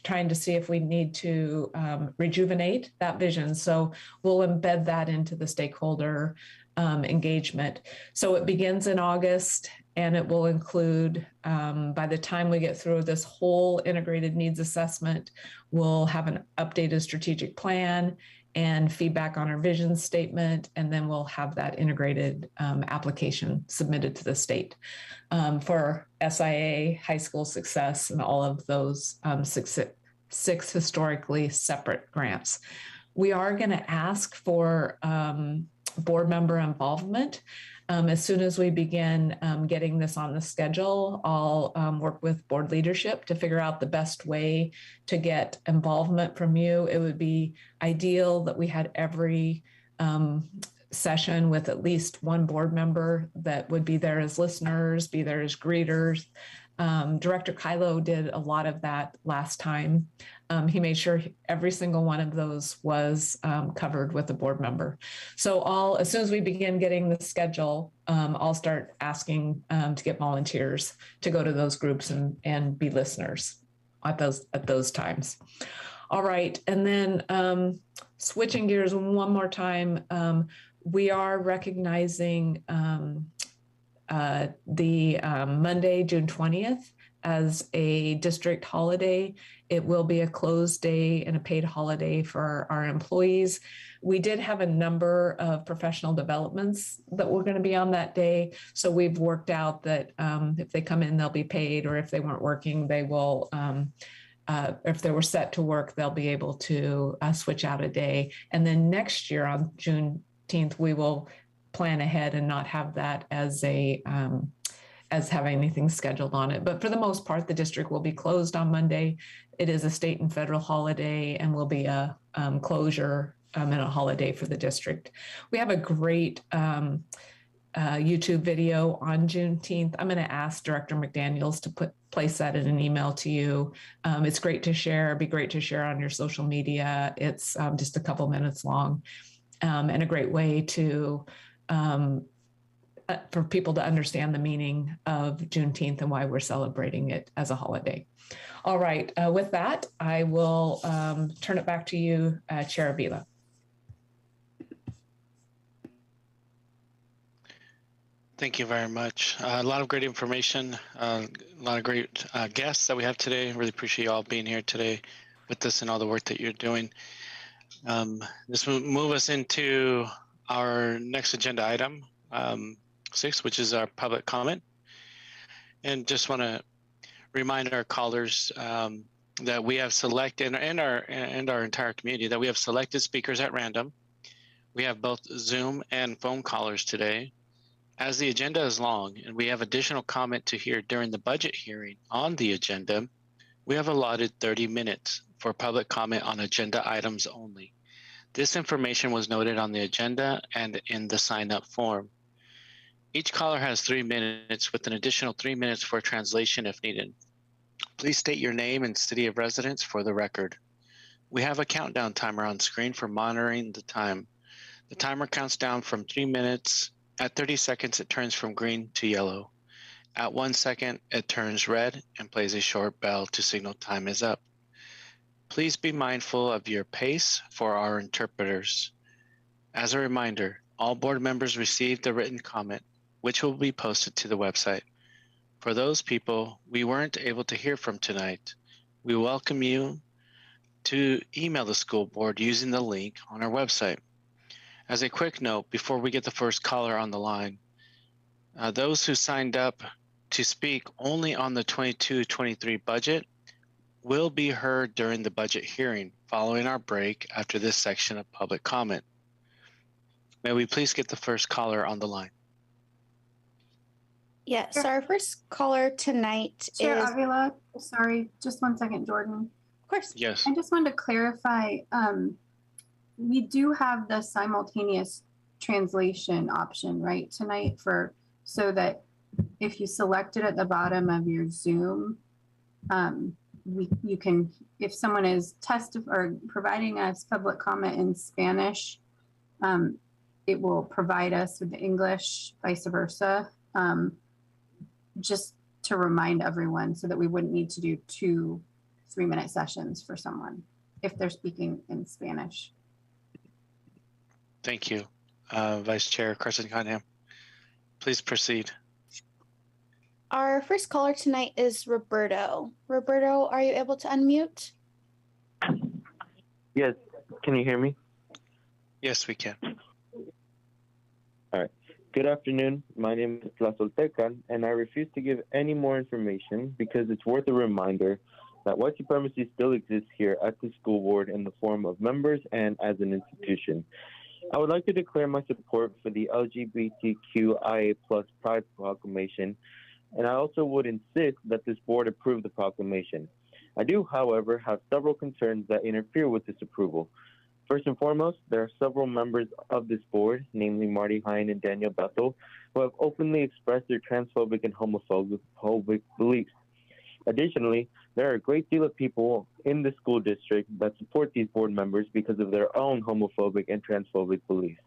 trying to see if we need to rejuvenate that vision. So we'll embed that into the stakeholder engagement. So it begins in August, and it will include, by the time we get through this whole integrated needs assessment, we'll have an updated strategic plan and feedback on our vision statement, and then we'll have that integrated application submitted to the state for SIA, high school success, and all of those six historically separate grants. We are going to ask for board member involvement. As soon as we begin getting this on the schedule, I'll work with board leadership to figure out the best way to get involvement from you. It would be ideal that we had every session with at least one board member that would be there as listeners, be there as greeters. Director Kylo did a lot of that last time. He made sure every single one of those was covered with a board member. So as soon as we begin getting the schedule, I'll start asking to get volunteers to go to those groups and be listeners at those times. All right, and then switching gears one more time, we are recognizing the Monday, June 20th as a district holiday. It will be a closed day and a paid holiday for our employees. We did have a number of professional developments that were going to be on that day. So we've worked out that if they come in, they'll be paid, or if they weren't working, they will, if they were set to work, they'll be able to switch out a day. And then next year on Juneteenth, we will plan ahead and not have that as as having anything scheduled on it. But for the most part, the district will be closed on Monday. It is a state and federal holiday and will be a closure and a holiday for the district. We have a great YouTube video on Juneteenth. I'm going to ask Director McDaniels to place that in an email to you. It's great to share. It'd be great to share on your social media. It's just a couple minutes long, and a great way to for people to understand the meaning of Juneteenth and why we're celebrating it as a holiday. All right, with that, I will turn it back to you, Chair Avila. Thank you very much. A lot of great information, a lot of great guests that we have today. Really appreciate you all being here today with us and all the work that you're doing. This will move us into our next agenda item, 6, which is our public comment. And just want to remind our callers that we have selected, and our entire community, that we have selected speakers at random. We have both Zoom and phone callers today. As the agenda is long and we have additional comment to hear during the budget hearing on the agenda, we have allotted 30 minutes for public comment on agenda items only. This information was noted on the agenda and in the sign-up form. Each caller has 3 minutes with an additional 3 minutes for translation if needed. Please state your name and city of residence for the record. We have a countdown timer on screen for monitoring the time. The timer counts down from 3 minutes. At 30 seconds, it turns from green to yellow. At 1 second, it turns red and plays a short bell to signal time is up. Please be mindful of your pace for our interpreters. As a reminder, all board members received the written comment, which will be posted to the website. For those people we weren't able to hear from tonight, we welcome you to email the school board using the link on our website. As a quick note, before we get the first caller on the line, those who signed up to speak only on the 22-23 budget will be heard during the budget hearing following our break after this section of public comment. May we please get the first caller on the line? Yes, so our first caller tonight Chair is... Avila, sorry, just 1 second, Jordan. Of course. Yes. I just wanted to clarify, we do have the simultaneous translation option, right, tonight, so that if you select it at the bottom of your Zoom, you can, if someone is providing us public comment in Spanish, it will provide us with the English, vice versa, just to remind everyone so that we wouldn't need to do 2 3-minute sessions for someone if they're speaking in Spanish. Thank you. Vice Chair Carson Cunningham, please proceed. Our first caller tonight is Roberto. Roberto, are you able to unmute? Yes, can you hear me? Yes, we can. All right. Good afternoon. My name is La Solteca, and I refuse to give any more information because it's worth a reminder that white supremacy still exists here at the school board in the form of members and as an institution. I would like to declare my support for the LGBTQIA+ Pride Proclamation, and I also would insist that this board approve the proclamation. I do, however, have several concerns that interfere with this approval. First and foremost, there are several members of this board, namely Marty Hine and Daniel Bethel, who have openly expressed their transphobic and homophobic beliefs. Additionally, there are a great deal of people in the school district that support these board members because of their own homophobic and transphobic beliefs.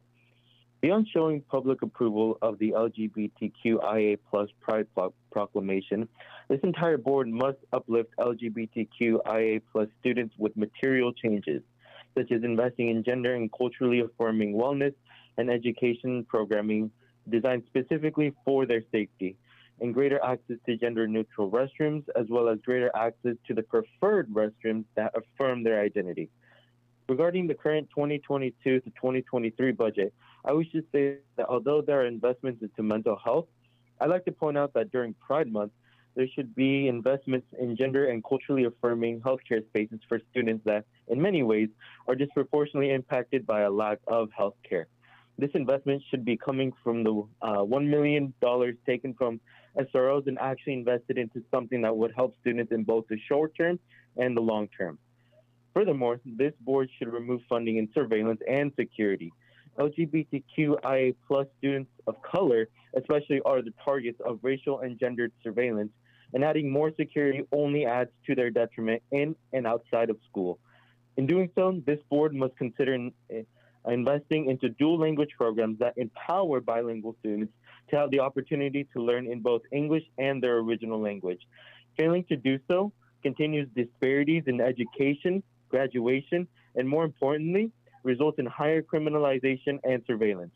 Beyond showing public approval of the LGBTQIA+ Pride Proclamation, this entire board must uplift LGBTQIA+ students with material changes, such as investing in gender and culturally affirming wellness and education programming designed specifically for their safety, and greater access to gender-neutral restrooms, as well as greater access to the preferred restrooms that affirm their identity. Regarding the current 2022 to 2023 budget, I wish to say that although there are investments into mental health, I'd like to point out that during Pride Month, there should be investments in gender and culturally affirming healthcare spaces for students that, in many ways, are disproportionately impacted by a lack of healthcare. This investment should be coming from the $1 million taken from SROs and actually invested into something that would help students in both the short term and the long term. Furthermore, this board should remove funding in surveillance and security. LGBTQIA+ students of color especially are the targets of racial and gendered surveillance, and adding more security only adds to their detriment in and outside of school. In doing so, this board must consider investing into dual language programs that empower bilingual students to have the opportunity to learn in both English and their original language. Failing to do so continues disparities in education, graduation, and more importantly, results in higher criminalization and surveillance.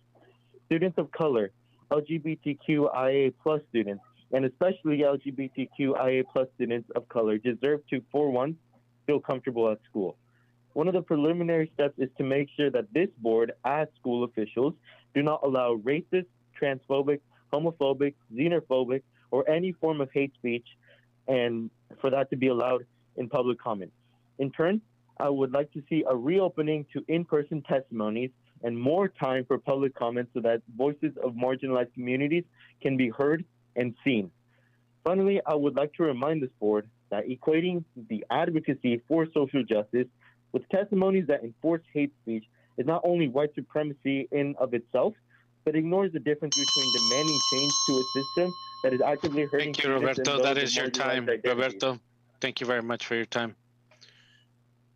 Students of color, LGBTQIA+ students, and especially LGBTQIA+ students of color deserve to, for one, feel comfortable at school. One of the preliminary steps is to make sure that this board, as school officials, do not allow racist, transphobic, homophobic, xenophobic, or any form of hate speech, and for that to be allowed in public comment. In turn, I would like to see a reopening to in-person testimonies and more time for public comment so that voices of marginalized communities can be heard and seen. Finally, I would like to remind this board that equating the advocacy for social justice with testimonies that enforce hate speech is not only white supremacy in of itself, but ignores the difference between demanding change to a system that is actively hurting. Thank you, Roberto. That is your time. Roberto, thank you very much for your time.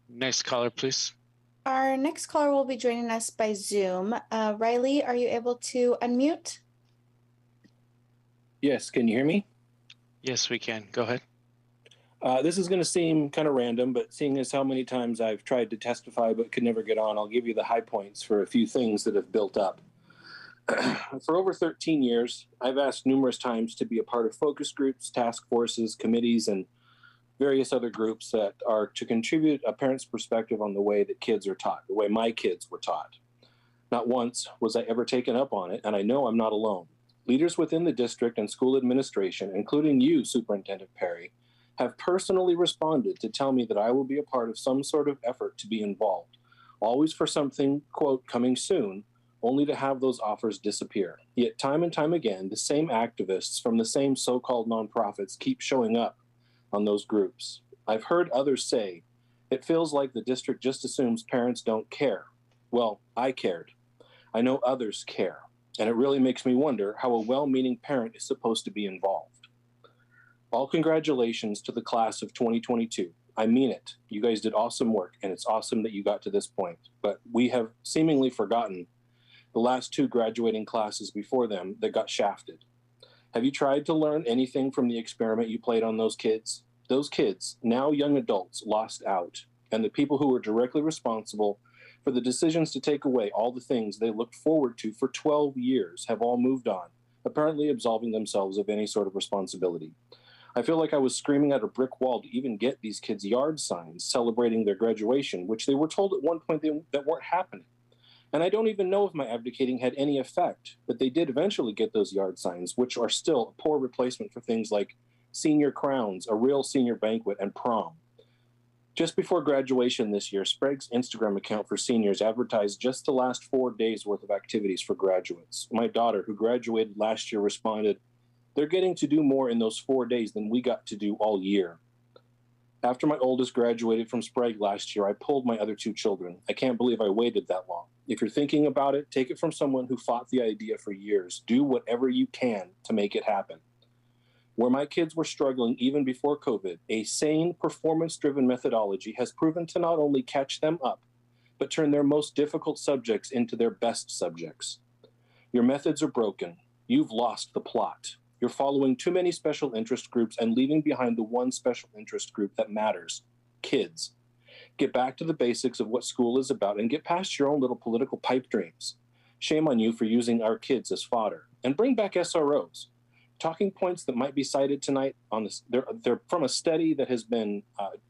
Next caller, please. Our next caller will be joining us by Zoom. Riley, are you able to unmute? Yes, can you hear me? Yes, we can. Go ahead. This is going to seem kind of random, but seeing as how many times I've tried to testify but could never get on, I'll give you the high points for a few things that have built up. For over 13 years, I've asked numerous times to be a part of focus groups, task forces, committees, and various other groups that are to contribute a parent's perspective on the way that kids are taught, the way my kids were taught. Not once was I ever taken up on it, and I know I'm not alone. Leaders within the district and school administration, including you, Superintendent Perry, have personally responded to tell me that I will be a part of some sort of effort to be involved, always for something, quote, coming soon, only to have those offers disappear. Yet time and time again, the same activists from the same so-called nonprofits keep showing up on those groups. I've heard others say, it feels like the district just assumes parents don't care. Well, I cared. I know others care. And it really makes me wonder how a well-meaning parent is supposed to be involved. All congratulations to the class of 2022. I mean it. You guys did awesome work, and it's awesome that you got to this point. But we have seemingly forgotten the last two graduating classes before them that got shafted. Have you tried to learn anything from the experiment you played on those kids? Those kids, now young adults, lost out, and the people who were directly responsible for the decisions to take away all the things they looked forward to for 12 years have all moved on, apparently absolving themselves of any sort of responsibility. I feel like I was screaming at a brick wall to even get these kids yard signs celebrating their graduation, which they were told at one point that weren't happening. And I don't even know if my abdicating had any effect, but they did eventually get those yard signs, which are still a poor replacement for things like senior crowns, a real senior banquet, and prom. Just before graduation this year, Sprague's Instagram account for seniors advertised just the last 4 days worth of activities for graduates. My daughter, who graduated last year, responded, "They're getting to do more in those 4 days than we got to do all year." After my oldest graduated from Sprague last year, I pulled my other two children. I can't believe I waited that long. If you're thinking about it, take it from someone who fought the idea for years. Do whatever you can to make it happen. Where my kids were struggling even before COVID, a sane, performance-driven methodology has proven to not only catch them up, but turn their most difficult subjects into their best subjects. Your methods are broken. You've lost the plot. You're following too many special interest groups and leaving behind the one special interest group that matters, kids. Get back to the basics of what school is about and get past your own little political pipe dreams. Shame on you for using our kids as fodder. And bring back SROs. Talking points that might be cited tonight on this, they're from a study that has been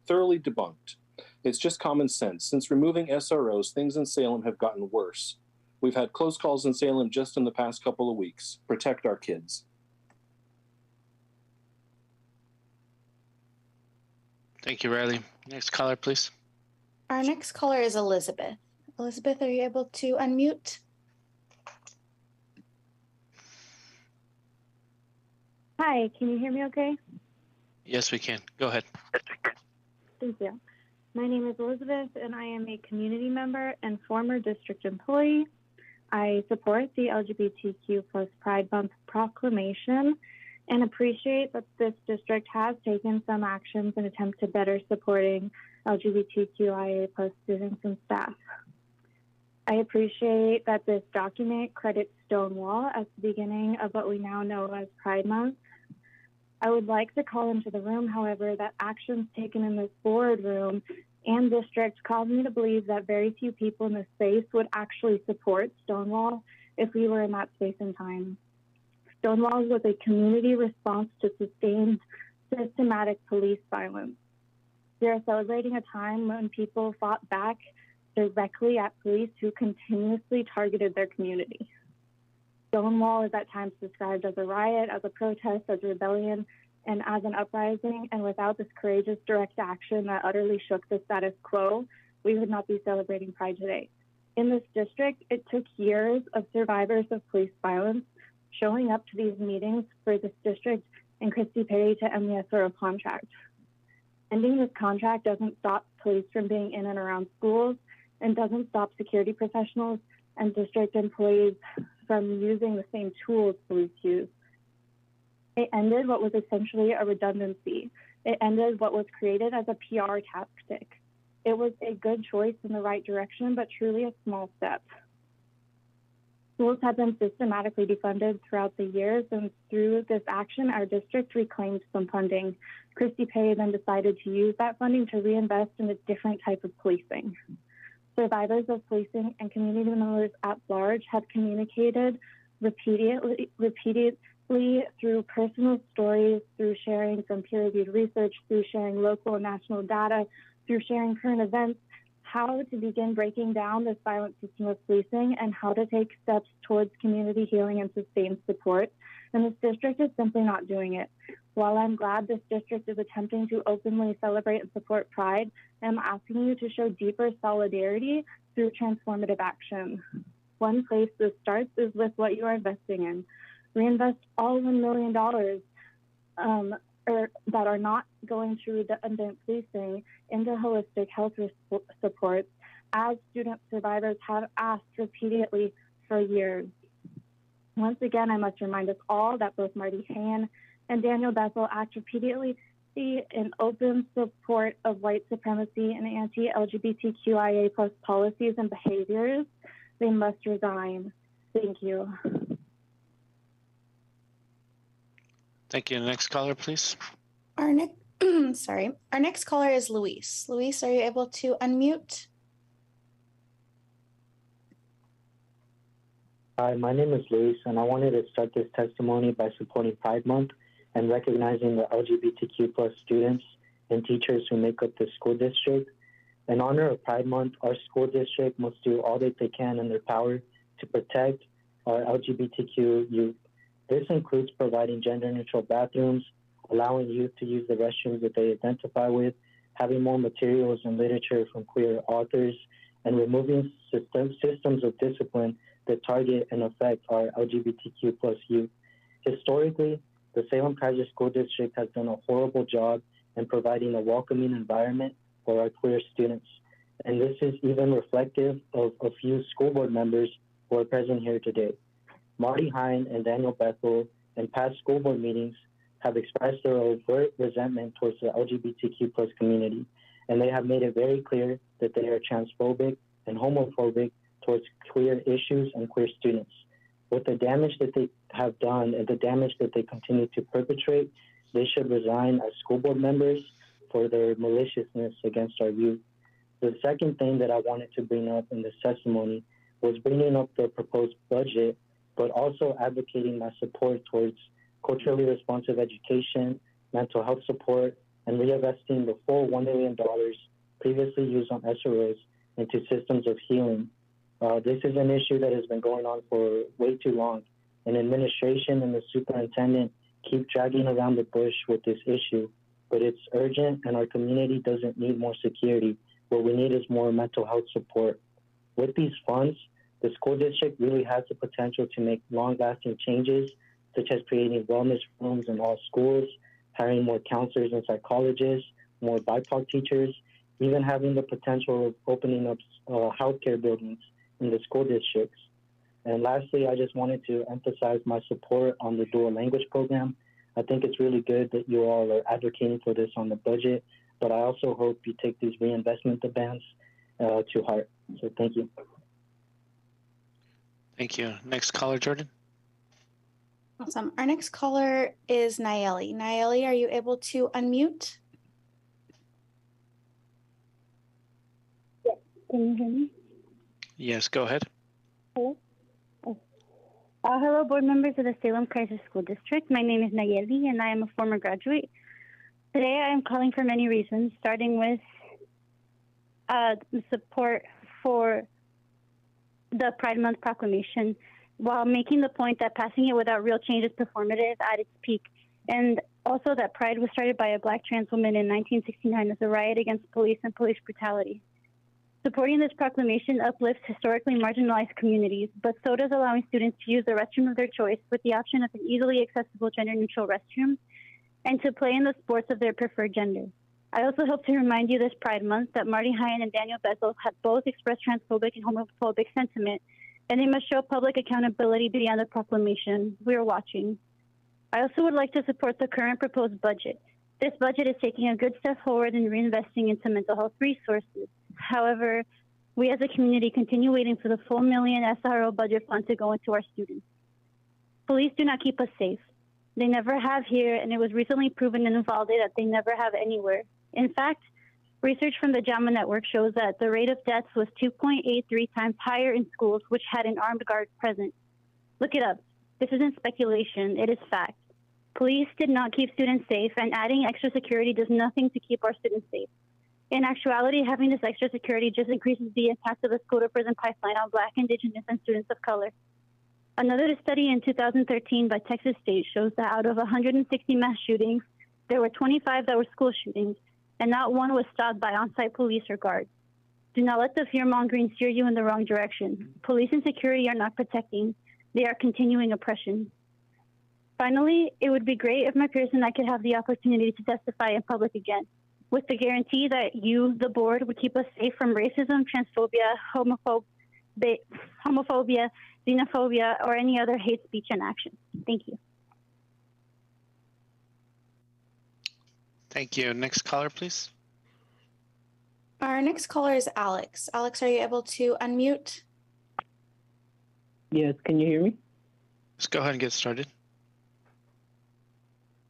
thoroughly debunked. It's just common sense. Since removing SROs, things in Salem have gotten worse. We've had close calls in Salem just in the past couple of weeks. Protect our kids. Thank you, Riley. Next caller, please. Our next caller is Elizabeth. Elizabeth, are you able to unmute? Hi, can you hear me okay? Yes, we can. Go ahead. Thank you. My name is Elizabeth, and I am a community member and former district employee. I support the LGBTQ plus Pride Month proclamation and appreciate that this district has taken some actions in attempt to better supporting LGBTQIA plus students and staff. I appreciate that this document credits Stonewall at the beginning of what we now know as Pride Month. I would like to call into the room, however, that actions taken in this boardroom and district cause me to believe that very few people in this space would actually support Stonewall if we were in that space and time. Stonewall was a community response to sustained systematic police violence. We are celebrating a time when people fought back directly at police who continuously targeted their community. Stonewall is at times described as a riot, as a protest, as a rebellion, and as an uprising, and without this courageous direct action that utterly shook the status quo, we would not be celebrating Pride today. In this district, it took years of survivors of police violence showing up to these meetings for this district and Christy Perry to end the SRO contract. Ending this contract doesn't stop police from being in and around schools and doesn't stop security professionals and district employees from using the same tools police use. It ended what was essentially a redundancy. It ended what was created as a PR tactic. It was a good choice in the right direction, but truly a small step. Schools have been systematically defunded throughout the years, and through this action, our district reclaimed some funding. Christy Perry then decided to use that funding to reinvest in a different type of policing. Survivors of policing and community members at large have communicated repeatedly through personal stories, through sharing from peer-reviewed research, through sharing local and national data, through sharing current events, how to begin breaking down this violent system of policing and how to take steps towards community healing and sustained support. And this district is simply not doing it. While I'm glad this district is attempting to openly celebrate and support Pride, I'm asking you to show deeper solidarity through transformative action. One place this starts is with what you are investing in. Reinvest all $1 million that are not going to redundant policing into holistic health supports, as student survivors have asked repeatedly for years. Once again, I must remind us all that both Marty Hayen and Daniel Bethel act repeatedly in open support of white supremacy and anti-LGBTQIA plus policies and behaviors. They must resign. Thank you. Thank you. Next caller, please. Our next caller is Luis. Luis, are you able to unmute? Hi, my name is Luis, and I wanted to start this testimony by supporting Pride Month and recognizing the LGBTQ plus students and teachers who make up the school district. In honor of Pride Month, our school district must do all that they can in their power to protect our LGBTQ youth. This includes providing gender-neutral bathrooms, allowing youth to use the restrooms that they identify with, having more materials and literature from queer authors, and removing systems of discipline that target and affect our LGBTQ plus youth. Historically, the Salem-Keizer School District has done a horrible job in providing a welcoming environment for our queer students. And this is even reflective of a few school board members who are present here today. Marty Hayen and Daniel Bethel in past school board meetings have expressed their overt resentment towards the LGBTQ plus community, and they have made it very clear that they are transphobic and homophobic towards queer issues and queer students. With the damage that they have done and the damage that they continue to perpetrate, they should resign as school board members for their maliciousness against our youth. The second thing that I wanted to bring up in this testimony was bringing up the proposed budget, but also advocating my support towards culturally responsive education, mental health support, and reinvesting the full $1 million previously used on SROs into systems of healing. This is an issue that has been going on for way too long, and administration and the superintendent keep dragging around the bush with this issue, but it's urgent and our community doesn't need more security. What we need is more mental health support. With these funds, the school district really has the potential to make long-lasting changes such as creating wellness rooms in all schools, hiring more counselors and psychologists, more BIPOC teachers, even having the potential of opening up healthcare buildings in the school districts. And lastly, I just wanted to emphasize my support on the dual language program. I think it's really good that you all are advocating for this on the budget, but I also hope you take these reinvestment demands to heart. So thank you. Thank you. Next caller, Jordan. Awesome. Our next caller is Nayeli. Nayeli, are you able to unmute? Yes. Can you hear me? Yes, go ahead. Hello. Hello, board members of the Salem-Keizer School District. My name is Nayeli, and I am a former graduate. Today, I am calling for many reasons, starting with support for the Pride Month proclamation, while making the point that passing it without real change is performative at its peak, and also that Pride was started by a Black trans woman in 1969 as a riot against police and police brutality. Supporting this proclamation uplifts historically marginalized communities, but so does allowing students to use the restroom of their choice with the option of an easily accessible gender-neutral restroom and to play in the sports of their preferred gender. I also hope to remind you this Pride Month that Marty Hine and Daniel Bezos have both expressed transphobic and homophobic sentiment, and they must show public accountability beyond the proclamation. We are watching. I also would like to support the current proposed budget. This budget is taking a good step forward in reinvesting into mental health resources. However, we as a community continue waiting for the full $1 million SRO budget fund to go into our students. Police do not keep us safe. They never have here, and it was recently proven in Uvalde that they never have anywhere. In fact, research from the JAMA network shows that the rate of deaths was 2.83 times higher in schools which had an armed guard present. Look it up. This isn't speculation, it is fact. Police did not keep students safe, and adding extra security does nothing to keep our students safe. In actuality, having this extra security just increases the impact of the school-to-prison pipeline on Black, Indigenous, and students of color. Another study in 2013 by Texas State shows that out of 160 mass shootings, there were 25 that were school shootings, and not one was stopped by on-site police or guards. Do not let the fear-mongering steer you in the wrong direction. Police and security are not protecting. They are continuing oppression. Finally, it would be great if my peers and I could have the opportunity to testify in public again, with the guarantee that you, the board, would keep us safe from racism, transphobia, homophobia, xenophobia, or any other hate speech and action. Thank you. Thank you. Next caller, please. Our next caller is Alex. Alex, are you able to unmute? Yes, can you hear me? Let's go ahead and get started.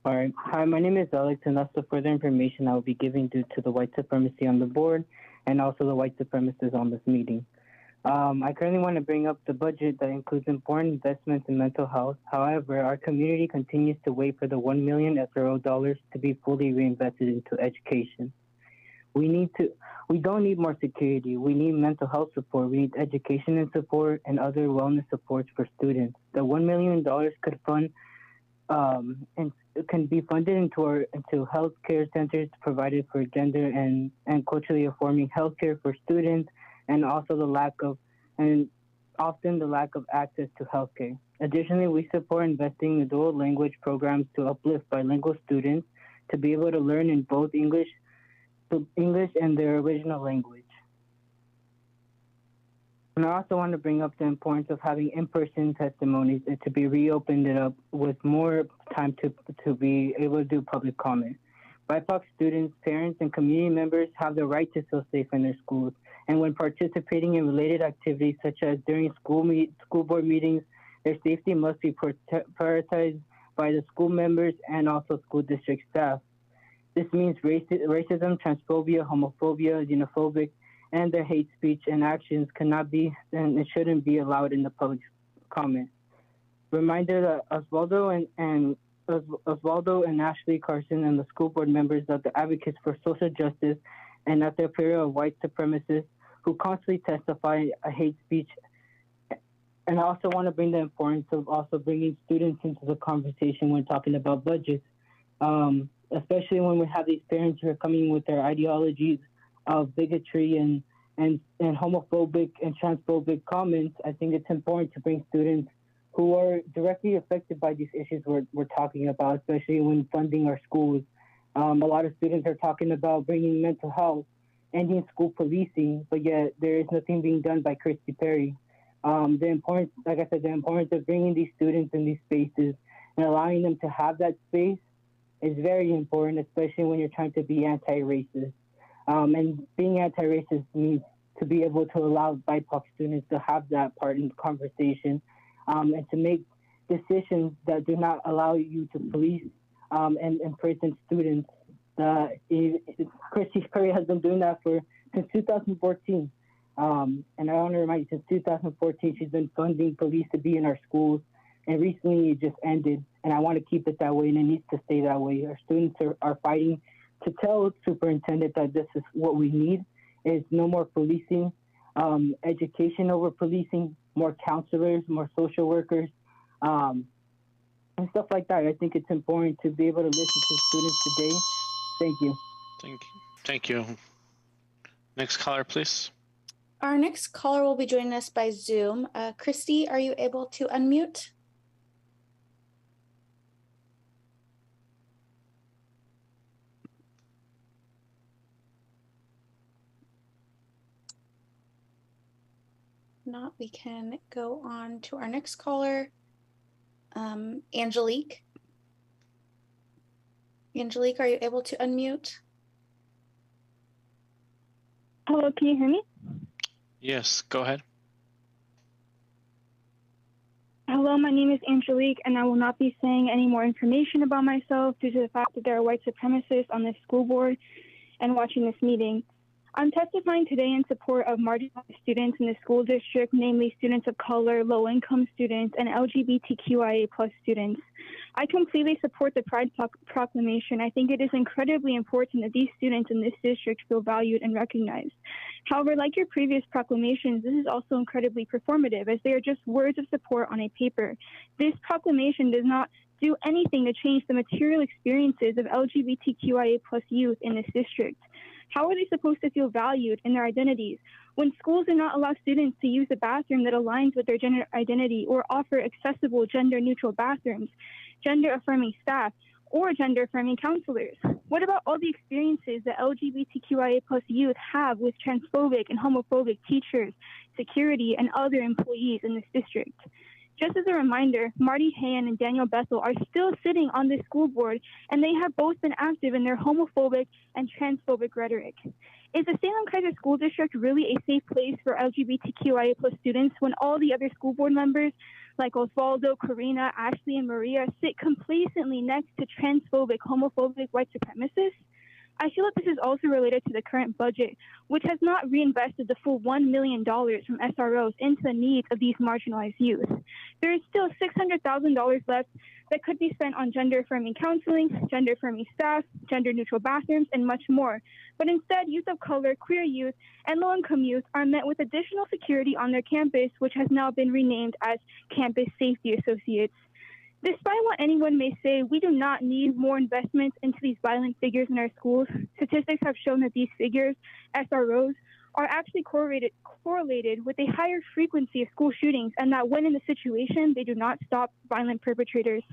All right. Hi, my name is Alex, and that's the further information I will be giving due to the white supremacy on the board and also the white supremacists on this meeting. I currently want to bring up the budget that includes important investments in mental health. However, our community continues to wait for the $1 million SRO dollars to be fully reinvested into education. We don't need more security. We need mental health support. We need education and support and other wellness supports for students. The $1 million could fund and can be funded into healthcare centers provided for gender and culturally affirming healthcare for students, and also often the lack of access to healthcare. Additionally, we support investing in dual language programs to uplift bilingual students to be able to learn in both English and their original language. And I also want to bring up the importance of having in-person testimonies and to be reopened it up with more time to be able to do public comment. BIPOC students, parents, and community members have the right to feel safe in their schools, and when participating in related activities such as during school board meetings, their safety must be prioritized by the school members and also school district staff. This means racism, transphobia, homophobia, xenophobic, and their hate speech and actions cannot be and it shouldn't be allowed in the public comment. Reminder that Osvaldo and Ashley Carson and the school board members are the advocates for social justice and that they're period of white supremacists who constantly testify a hate speech. And I also want to bring the importance of also bringing students into the conversation when talking about budgets, especially when we have these parents who are coming with their ideologies of bigotry and homophobic and transphobic comments. I think it's important to bring students who are directly affected by these issues we're talking about, especially when funding our schools. A lot of students are talking about bringing mental health, ending school policing, but yet there is nothing being done by Christy Perry. The importance, like I said, the importance of bringing these students in these spaces and allowing them to have that space is very important, especially when you're trying to be anti-racist. And being anti-racist means to be able to allow BIPOC students to have that part in the conversation, and to make decisions that do not allow you to police and imprison students. Christy Perry has been doing that since 2014. And I want to remind you, since 2014, she's been funding police to be in our schools. And recently it just ended. And I want to keep it that way, and it needs to stay that way. Our students are fighting to tell Superintendent that this is what we need, is no more policing, education over policing, more counselors, more social workers, and stuff like that. I think it's important to be able to listen to students today. Thank you. Thank you. Next caller, please. Our next caller will be joining us by Zoom. Christy, are you able to unmute? If not, we can go on to our next caller, Angelique. Angelique, are you able to unmute? Hello, can you hear me? Yes, go ahead. Hello, my name is Angelique, and I will not be saying any more information about myself due to the fact that there are white supremacists on this school board and watching this meeting. I'm testifying today in support of marginalized students in the school district, namely students of color, low-income students, and LGBTQIA+ students. I completely support the Pride Proclamation. I think it is incredibly important that these students in this district feel valued and recognized. However, like your previous proclamations, this is also incredibly performative, as they are just words of support on a paper. This proclamation does not do anything to change the material experiences of LGBTQIA+ youth in this district. How are they supposed to feel valued in their identities when schools do not allow students to use a bathroom that aligns with their gender identity or offer accessible gender-neutral bathrooms, gender-affirming staff, or gender-affirming counselors? What about all the experiences that LGBTQIA+ youth have with transphobic and homophobic teachers, security, and other employees in this district? Just as a reminder, Marty Hayen and Daniel Bethel are still sitting on this school board, and they have both been active in their homophobic and transphobic rhetoric. Is the Salem-Keizer School District really a safe place for LGBTQIA+ students when all the other school board members, like Osvaldo, Karina, Ashley, and Maria, sit complacently next to transphobic, homophobic white supremacists? I feel that this is also related to the current budget, which has not reinvested the full $1 million from SROs into the needs of these marginalized youth. There is still $600,000 left that could be spent on gender-affirming counseling, gender-affirming staff, gender-neutral bathrooms, and much more. But instead, youth of color, queer youth, and low-income youth are met with additional security on their campus, which has now been renamed as Campus Safety Associates. Despite what anyone may say, we do not need more investments into these violent figures in our schools. Statistics have shown that these figures, SROs, are actually correlated with a higher frequency of school shootings, and that when in the situation, they do not stop violent perpetrators.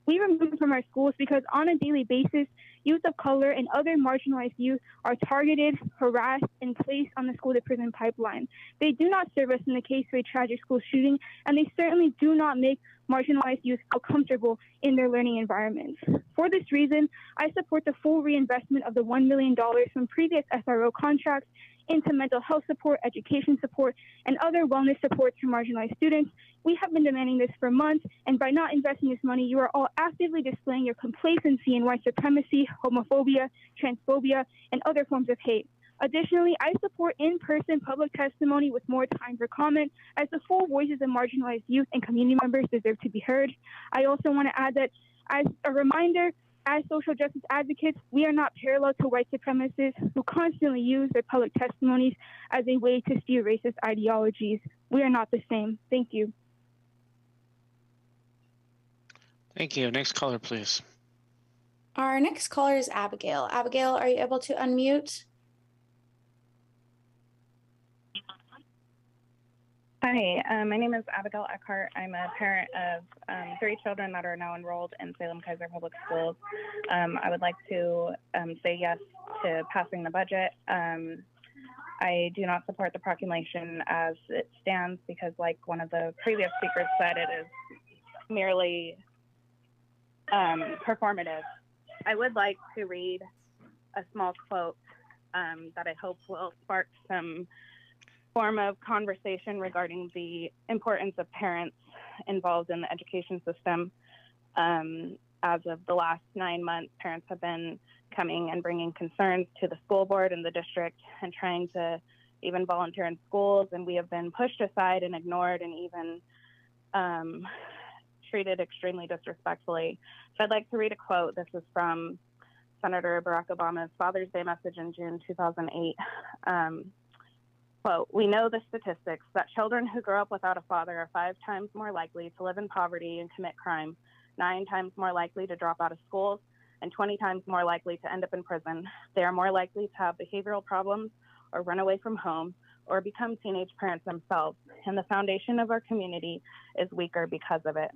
We remove them from our schools because on a daily basis, youth of color and other marginalized youth are targeted, harassed, and placed on the school-to-prison pipeline. They do not serve us in the case of a tragic school shooting, and they certainly do not make marginalized youth feel comfortable in their learning environments. For this reason, I support the full reinvestment of the $1 million from previous SRO contracts into mental health support, education support, and other wellness supports for marginalized students. We have been demanding this for months, and by not investing this money, you are all actively displaying your complacency in white supremacy, homophobia, transphobia, and other forms of hate. Additionally, I support in-person public testimony with more time for comment, as the full voices of marginalized youth and community members deserve to be heard. I also want to add that, as a reminder, as social justice advocates, we are not parallel to white supremacists who constantly use their public testimonies as a way to steer racist ideologies. We are not the same. Thank you. Thank you. Next caller, please. Our next caller is Abigail. Abigail, are you able to unmute? Hi, my name is Abigail Eckhart. I'm a parent of 3 children that are now enrolled in Salem-Keizer Public Schools. I would like to say yes to passing the budget. I do not support the proclamation as it stands because, like one of the previous speakers said, it is merely performative. I would like to read a small quote that I hope will spark some form of conversation regarding the importance of parents involved in the education system. As of the last 9 months, parents have been coming and bringing concerns to the school board and the district and trying to even volunteer in schools, and we have been pushed aside and ignored and even treated extremely disrespectfully. So I'd like to read a quote. This is from Senator Barack Obama's Father's Day message in June 2008. Quote, "We know the statistics that children who grow up without a father are 5 times more likely to live in poverty and commit crime, 9 times more likely to drop out of schools, and 20 times more likely to end up in prison. They are more likely to have behavioral problems or run away from home or become teenage parents themselves, and the foundation of our community is weaker because of it."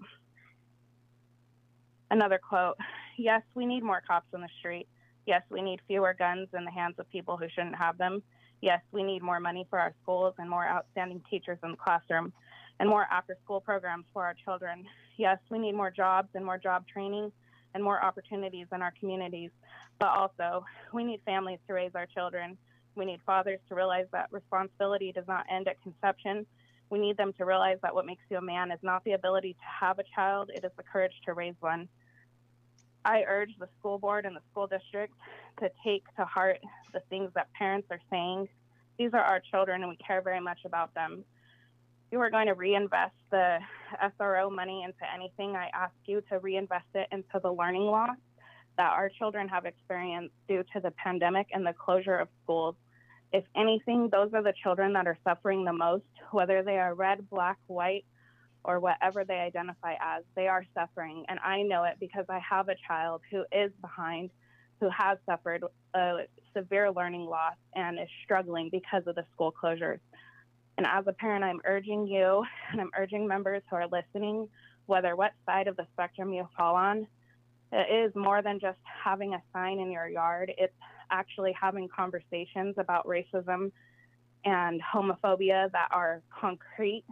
Another quote, "Yes, we need more cops on the street. Yes, we need fewer guns in the hands of people who shouldn't have them. Yes, we need more money for our schools and more outstanding teachers in the classroom and more after-school programs for our children. Yes, we need more jobs and more job training and more opportunities in our communities. But also, we need families to raise our children. We need fathers to realize that responsibility does not end at conception. We need them to realize that what makes you a man is not the ability to have a child, it is the courage to raise one. I urge the school board and the school district to take to heart the things that parents are saying. These are our children and we care very much about them. If you are going to reinvest the SRO money into anything, I ask you to reinvest it into the learning loss that our children have experienced due to the pandemic and the closure of schools. If anything, those are the children that are suffering the most, whether they are red, black, white, or whatever they identify as. They are suffering, and I know it because I have a child who is behind, who has suffered a severe learning loss and is struggling because of the school closures. And as a parent, I'm urging you, and I'm urging members who are listening, whether what side of the spectrum you fall on, it is more than just having a sign in your yard. It's actually having conversations about racism and homophobia that are concrete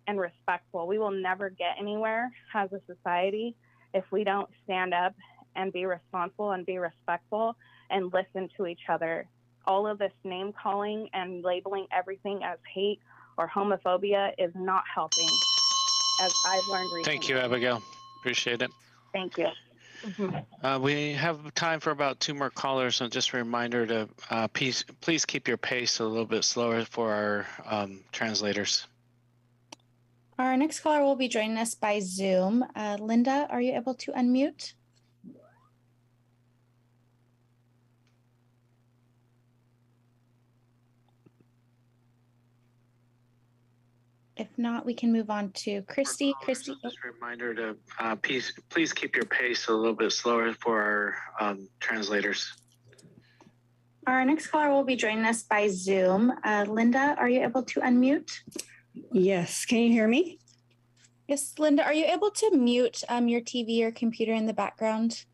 and respectful. We will never get anywhere as a society if we don't stand up and be responsible and be respectful and listen to each other. All of this name calling and labeling everything as hate or homophobia is not helping, as I've learned recently. Thank you, Abigail. Appreciate it. Thank you. We have time for about 2 more callers, so just a reminder to please keep your pace a little bit slower for our translators. Our next caller will be joining us by Zoom. Linda, are you able to unmute? If not, we can move on to Christy. Christy, just a reminder to please keep your pace a little bit slower for our translators. Our next caller will be joining us by Zoom. Linda, are you able to unmute? Yes, can you hear me? Yes, Linda, are you able to mute your TV or computer in the background?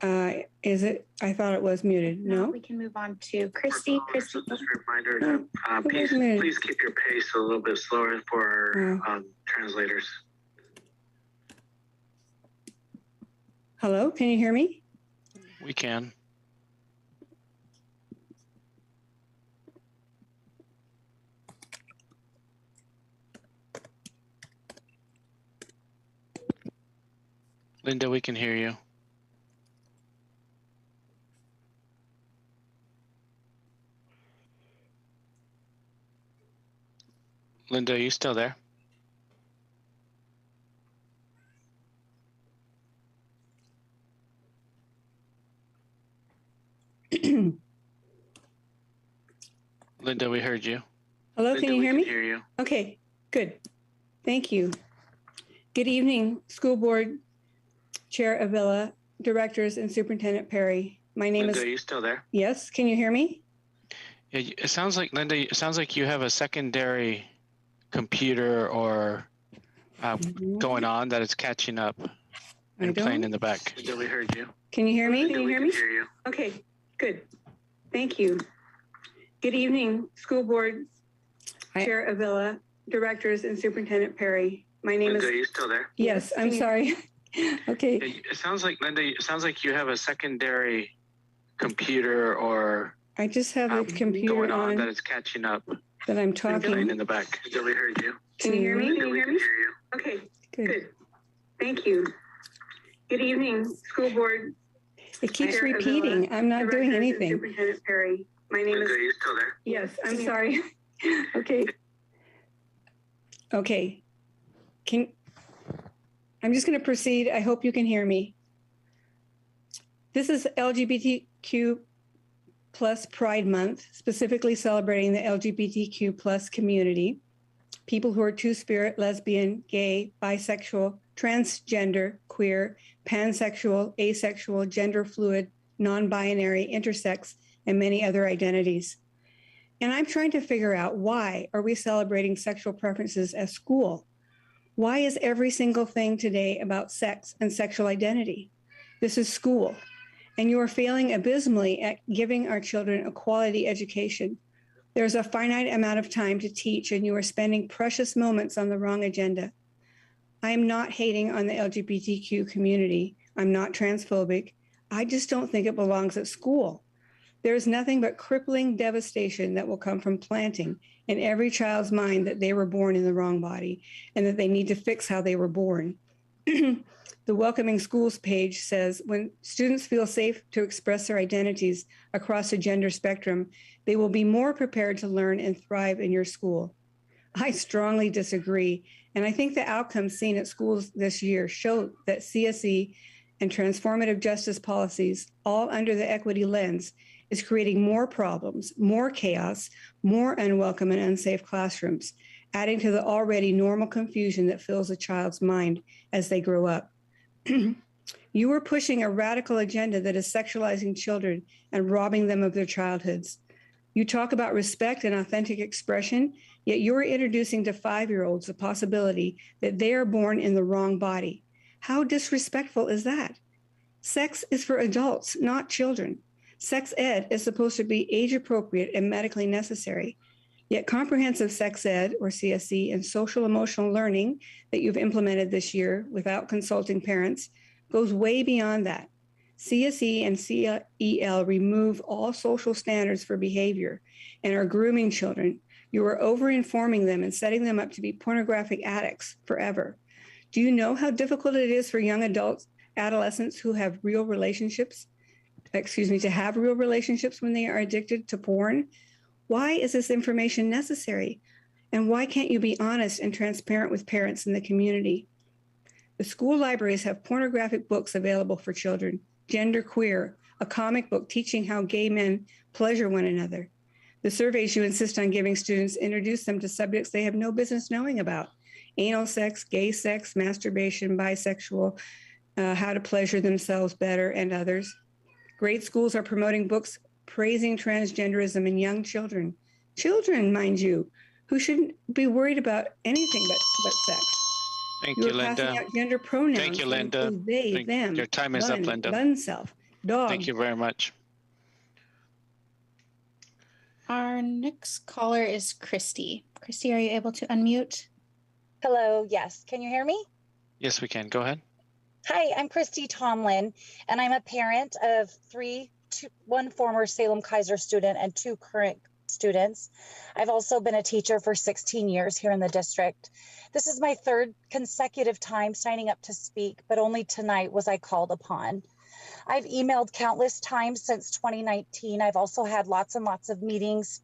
Is it? I thought it was muted. No. We can move on to Christy. Christy, just a reminder to please keep your pace a little bit slower for our translators. Hello, can you hear me? We can. Linda, we can hear you. Linda, are you still there? Linda, we heard you. Hello, Linda, can you hear me? Hear you. Okay, good. Thank you. Good evening, School Board Chair Avila, Directors, and Superintendent Perry. My name Linda, is... are you still there? Yes, can you hear me? Yeah, it sounds like, Linda, it sounds like you have a secondary computer or going on that it's catching up and playing in the back. We heard you. Can you hear me? Can you hear me? Hear you. Okay, good. Thank you. Good evening, School Board Chair Avila, Directors, and Superintendent Perry. My name is. Linda, are you still there? Yes, I'm sorry. Okay. It sounds like, Linda, it sounds like you have a secondary computer or. I just have a computer going on that on it's catching up. that I'm And playing talking. in the back. We heard you. Can you hear me? Can you hear me? Hear you. Okay, good. Thank you. Good evening, School Board. It keeps Chair repeating. Avila, I'm not doing Directors, and anything. Superintendent Perry. My name Linda, is. are you still there? Yes, I'm sorry. Okay. Okay. I'm just going to proceed. I hope you can hear me. This is LGBTQ plus Pride Month, specifically celebrating the LGBTQ plus community. People who are two-spirit, lesbian, gay, bisexual, transgender, queer, pansexual, asexual, gender fluid, non-binary, intersex, and many other identities. And I'm trying to figure out, why are we celebrating sexual preferences at school? Why is every single thing today about sex and sexual identity? This is school, and you are failing abysmally at giving our children a quality education. There's a finite amount of time to teach, and you are spending precious moments on the wrong agenda. I am not hating on the LGBTQ community. I'm not transphobic. I just don't think it belongs at school. There is nothing but crippling devastation that will come from planting in every child's mind that they were born in the wrong body and that they need to fix how they were born. The Welcoming Schools page says, when students feel safe to express their identities across the gender spectrum, they will be more prepared to learn and thrive in your school. I strongly disagree, and I think the outcomes seen at schools this year show that CSE and transformative justice policies, all under the equity lens, is creating more problems, more chaos, more unwelcome and unsafe classrooms, adding to the already normal confusion that fills a child's mind as they grow up. You are pushing a radical agenda that is sexualizing children and robbing them of their childhoods. You talk about respect and authentic expression, yet you're introducing to 5-year-olds the possibility that they are born in the wrong body. How disrespectful is that? Sex is for adults, not children. Sex ed is supposed to be age appropriate and medically necessary. Yet comprehensive sex ed, or CSE, and social emotional learning that you've implemented this year without consulting parents goes way beyond that. CSE and CEL remove all social standards for behavior and are grooming children. You are over-informing them and setting them up to be pornographic addicts forever. Do you know how difficult it is for young adults, adolescents who have real relationships, to have real relationships when they are addicted to porn? Why is this information necessary? And why can't you be honest and transparent with parents in the community? The school libraries have pornographic books available for children, genderqueer, a comic book teaching how gay men pleasure one another. The surveys you insist on giving students introduce them to subjects they have no business knowing about: anal sex, gay sex, masturbation, bisexual, how to pleasure themselves better, and others. Great schools are promoting books praising transgenderism in young children. Children, mind you, who shouldn't be worried about anything but sex. Thank you, Linda. Passing out gender pronouns. Thank you, Linda. They, them. Your time is up, Linda. Bun self. Dog. Thank you very much. Our next caller is Christy. Christy, are you able to unmute? Hello, yes. Can you hear me? Yes, we can. Go ahead. Hi, I'm Christy Tomlin, and I'm a parent of one former Salem-Keizer student and 2 current students. I've also been a teacher for 16 years here in the district. This is my 3rd consecutive time signing up to speak, but only tonight was I called upon. I've emailed countless times since 2019. I've also had lots and lots of meetings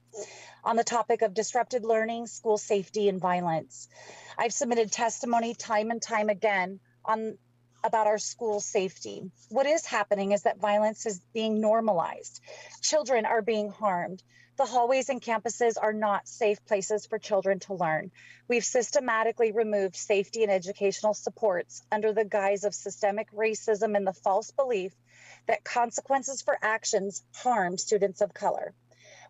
on the topic of disrupted learning, school safety, and violence. I've submitted testimony time and time again about our school safety. What is happening is that violence is being normalized. Children are being harmed. The hallways and campuses are not safe places for children to learn. We've systematically removed safety and educational supports under the guise of systemic racism and the false belief that consequences for actions harm students of color.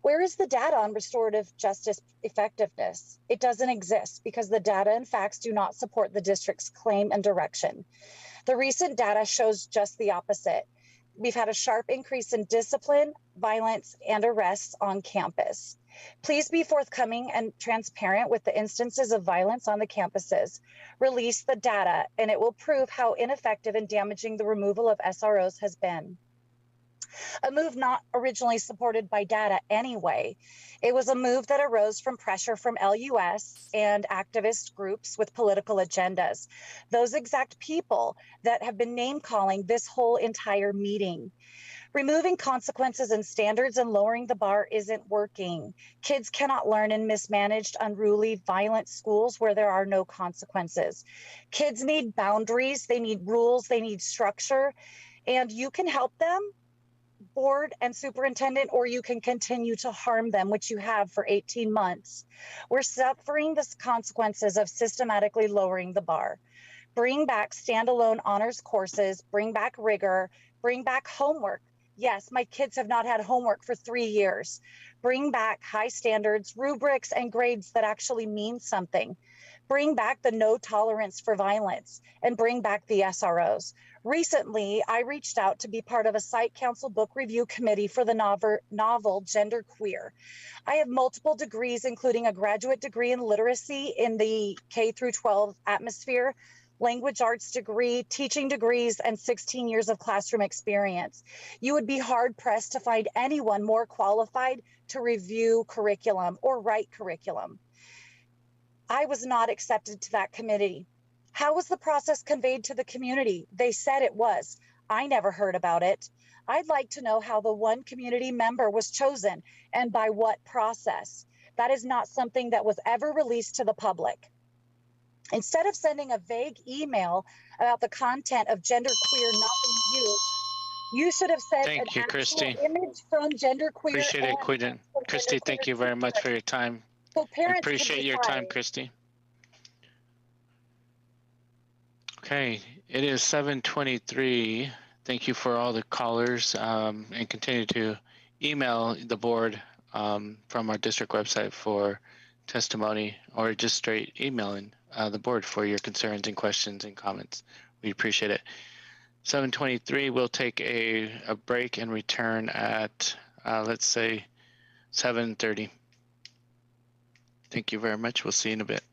Where is the data on restorative justice effectiveness? It doesn't exist because the data and facts do not support the district's claim and direction. The recent data shows just the opposite. We've had a sharp increase in discipline, violence, and arrests on campus. Please be forthcoming and transparent with the instances of violence on the campuses. Release the data, and it will prove how ineffective and damaging the removal of SROs has been. A move not originally supported by data anyway. It was a move that arose from pressure from LUS and activist groups with political agendas. Those exact people that have been name calling this whole entire meeting. Removing consequences and standards and lowering the bar isn't working. Kids cannot learn in mismanaged, unruly, violent schools where there are no consequences. Kids need boundaries, they need rules, they need structure, and you can help them, board and superintendent, or you can continue to harm them, which you have for 18 months. We're suffering the consequences of systematically lowering the bar. Bring back standalone honors courses, bring back rigor, bring back homework. Yes, my kids have not had homework for 3 years. Bring back high standards, rubrics, and grades that actually mean something. Bring back the no tolerance for violence, and bring back the SROs. Recently, I reached out to be part of a site council book review committee for the novel Gender Queer. I have multiple degrees, including a graduate degree in literacy in the K through 12 atmosphere, language arts degree, teaching degrees, and 16 years of classroom experience. You would be hard pressed to find anyone more qualified to review curriculum or write curriculum. I was not accepted to that committee. How was the process conveyed to the community? They said it was. I never heard about it. I'd like to know how the one community member was chosen and by what process. That is not something that was ever released to the public. Instead of sending a vague email about the content of Gender Queer not being used, you should have sent Thank you, Christy. image from Gender Queer. Appreciate it, Quinn. Christy, thank you very much for your time. So parents Appreciate your time, Christy. Okay, it is 7:23. Thank you for all the callers, and continue to email the board from our district website for testimony, or just straight emailing the board for your concerns and questions and comments. We appreciate it. 7:23, we'll take a break and return at, let's say, 7:30. Thank you very much. We'll see you in a bit.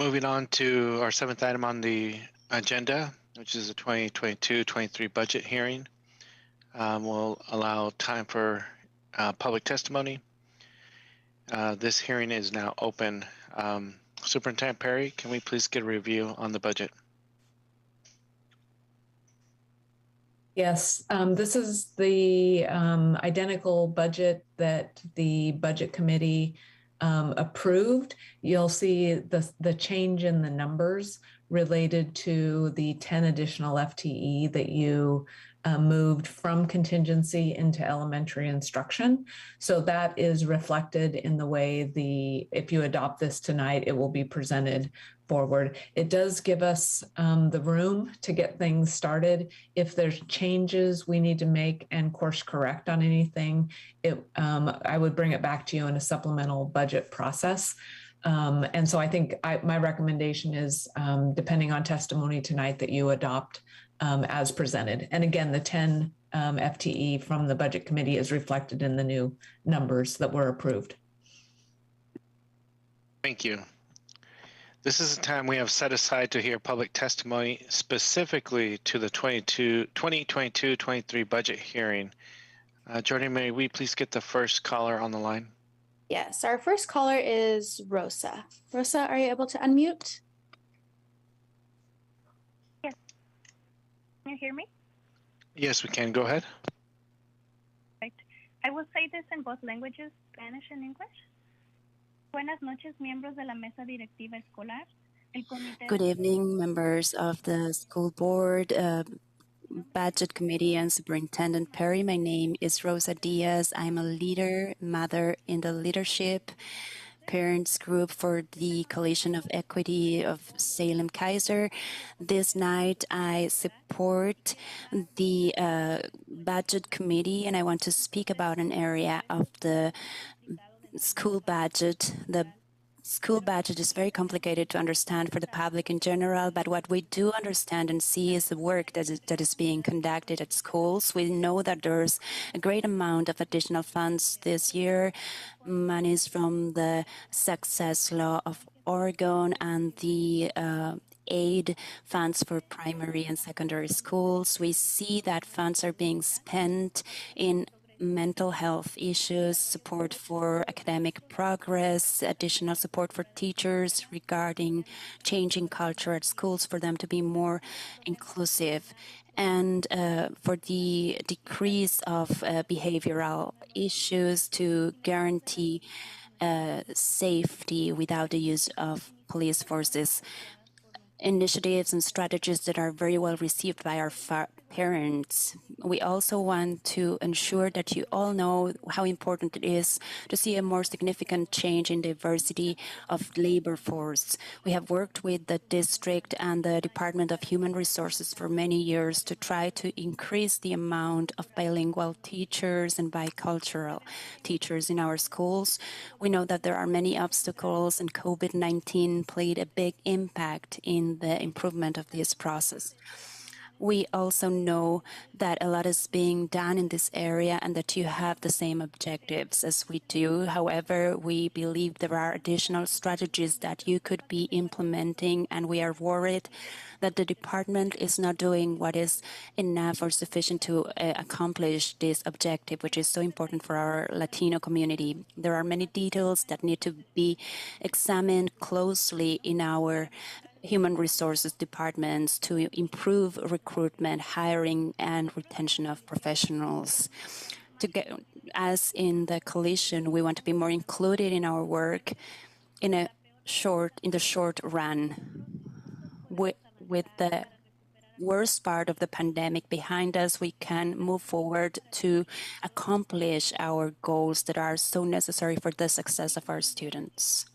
Moving on to our seventh item on the agenda, which is the 2022-23 budget hearing. We'll allow time for public testimony. This hearing is now open. Superintendent Perry, can we please get a review on the budget? Yes, this is the identical budget that the budget committee approved. You'll see the change in the numbers related to the 10 additional FTE that you moved from contingency into elementary instruction. So that is reflected in the way if you adopt this tonight, it will be presented forward. It does give us the room to get things started. If there's changes we need to make and course correct on anything, I would bring it back to you in a supplemental budget process. And so I think my recommendation is, depending on testimony tonight, that you adopt as presented. And again, the 10 FTE from the budget committee is reflected in the new numbers that were approved. Thank you. This is the time we have set aside to hear public testimony specifically to the 2022-23 budget hearing. Jordan, may we please get the first caller on the line? Yes, our first caller is Rosa. Rosa, are you able to unmute? Yes. Can you hear me? Yes, we can. Go ahead. Right. I will say this in both languages, Spanish and English. Buenas noches, miembros de la mesa directiva escolar. Good evening, members of the school board, budget committee, and Superintendent Perry. My name is Rosa Diaz. I'm a leader, mother in the leadership parents group for the Coalition of Equity of Salem-Keizer. This night, I support the budget committee, and I want to speak about an area of the school budget. The school budget is very complicated to understand for the public in general, but what we do understand and see is the work that is being conducted at schools. We know that there's a great amount of additional funds this year, monies from the Success Law of Oregon and the aid funds for primary and secondary schools. We see that funds are being spent in mental health issues, support for academic progress, additional support for teachers regarding changing culture at schools for them to be more inclusive, and for the decrease of behavioral issues to guarantee safety without the use of police forces. Initiatives and strategies that are very well received by our parents. We also want to ensure that you all know how important it is to see a more significant change in diversity of labor force. We have worked with the district and the Department of Human Resources for many years to try to increase the amount of bilingual teachers and bicultural teachers in our schools. We know that there are many obstacles, and COVID-19 played a big impact in the improvement of this process. We also know that a lot is being done in this area and that you have the same objectives as we do. However, we believe there are additional strategies that you could be implementing, and we are worried that the department is not doing what is enough or sufficient to accomplish this objective, which is so important for our Latino community. There are many details that need to be examined closely in our human resources departments to improve recruitment, hiring, and retention of professionals. As in the coalition, we want to be more included in our work in the short run. With the worst part of the pandemic behind us, we can move forward to accomplish our goals that are so necessary for the success of our students.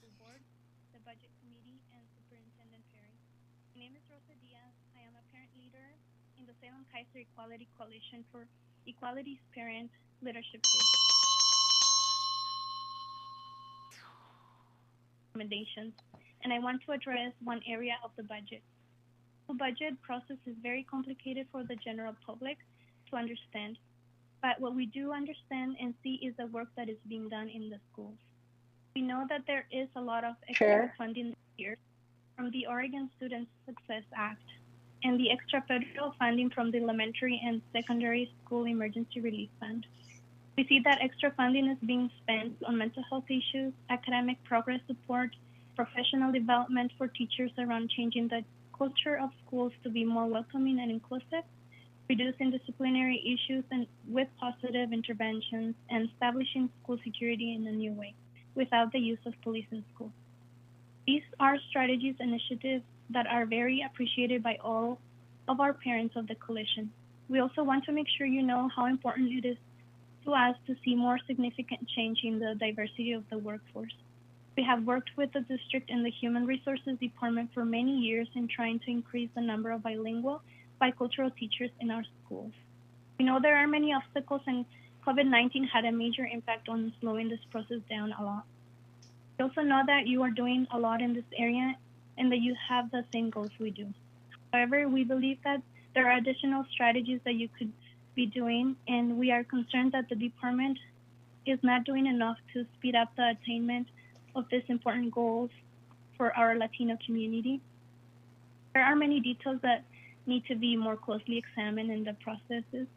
Kaiser Equality Coalition for Equality's Parent Leadership recommendations, and I want to address one area of the budget. The budget process is very complicated for the general public to understand, but what we do understand and see is the work that is being done in the schools. We know that there is a lot of extra funding this year, from the Oregon Student Success Act and the extra federal funding from the Elementary and Secondary School Emergency Relief Fund. We see that extra funding is being spent on mental health issues, academic progress support, professional development for teachers around changing the culture of schools to be more welcoming and inclusive, reducing disciplinary issues and with positive interventions, and establishing school security in a new way without the use of police in schools. These are strategies and initiatives that are very appreciated by all of our parents of the coalition. We also want to make sure you know how important it is to us to see more significant change in the diversity of the workforce. We have worked with the district and the Human Resources Department for many years in trying to increase the number of bilingual, bicultural teachers in our schools. We know there are many obstacles, and COVID-19 had a major impact on slowing this process down a lot. We also know that you are doing a lot in this area and that you have the same goals we do. However, we believe that there are additional strategies that you could be doing, and we are concerned that the department is not doing enough to speed up the attainment of these important goals for our Latino community. There are many details that need to be more closely examined in the processes,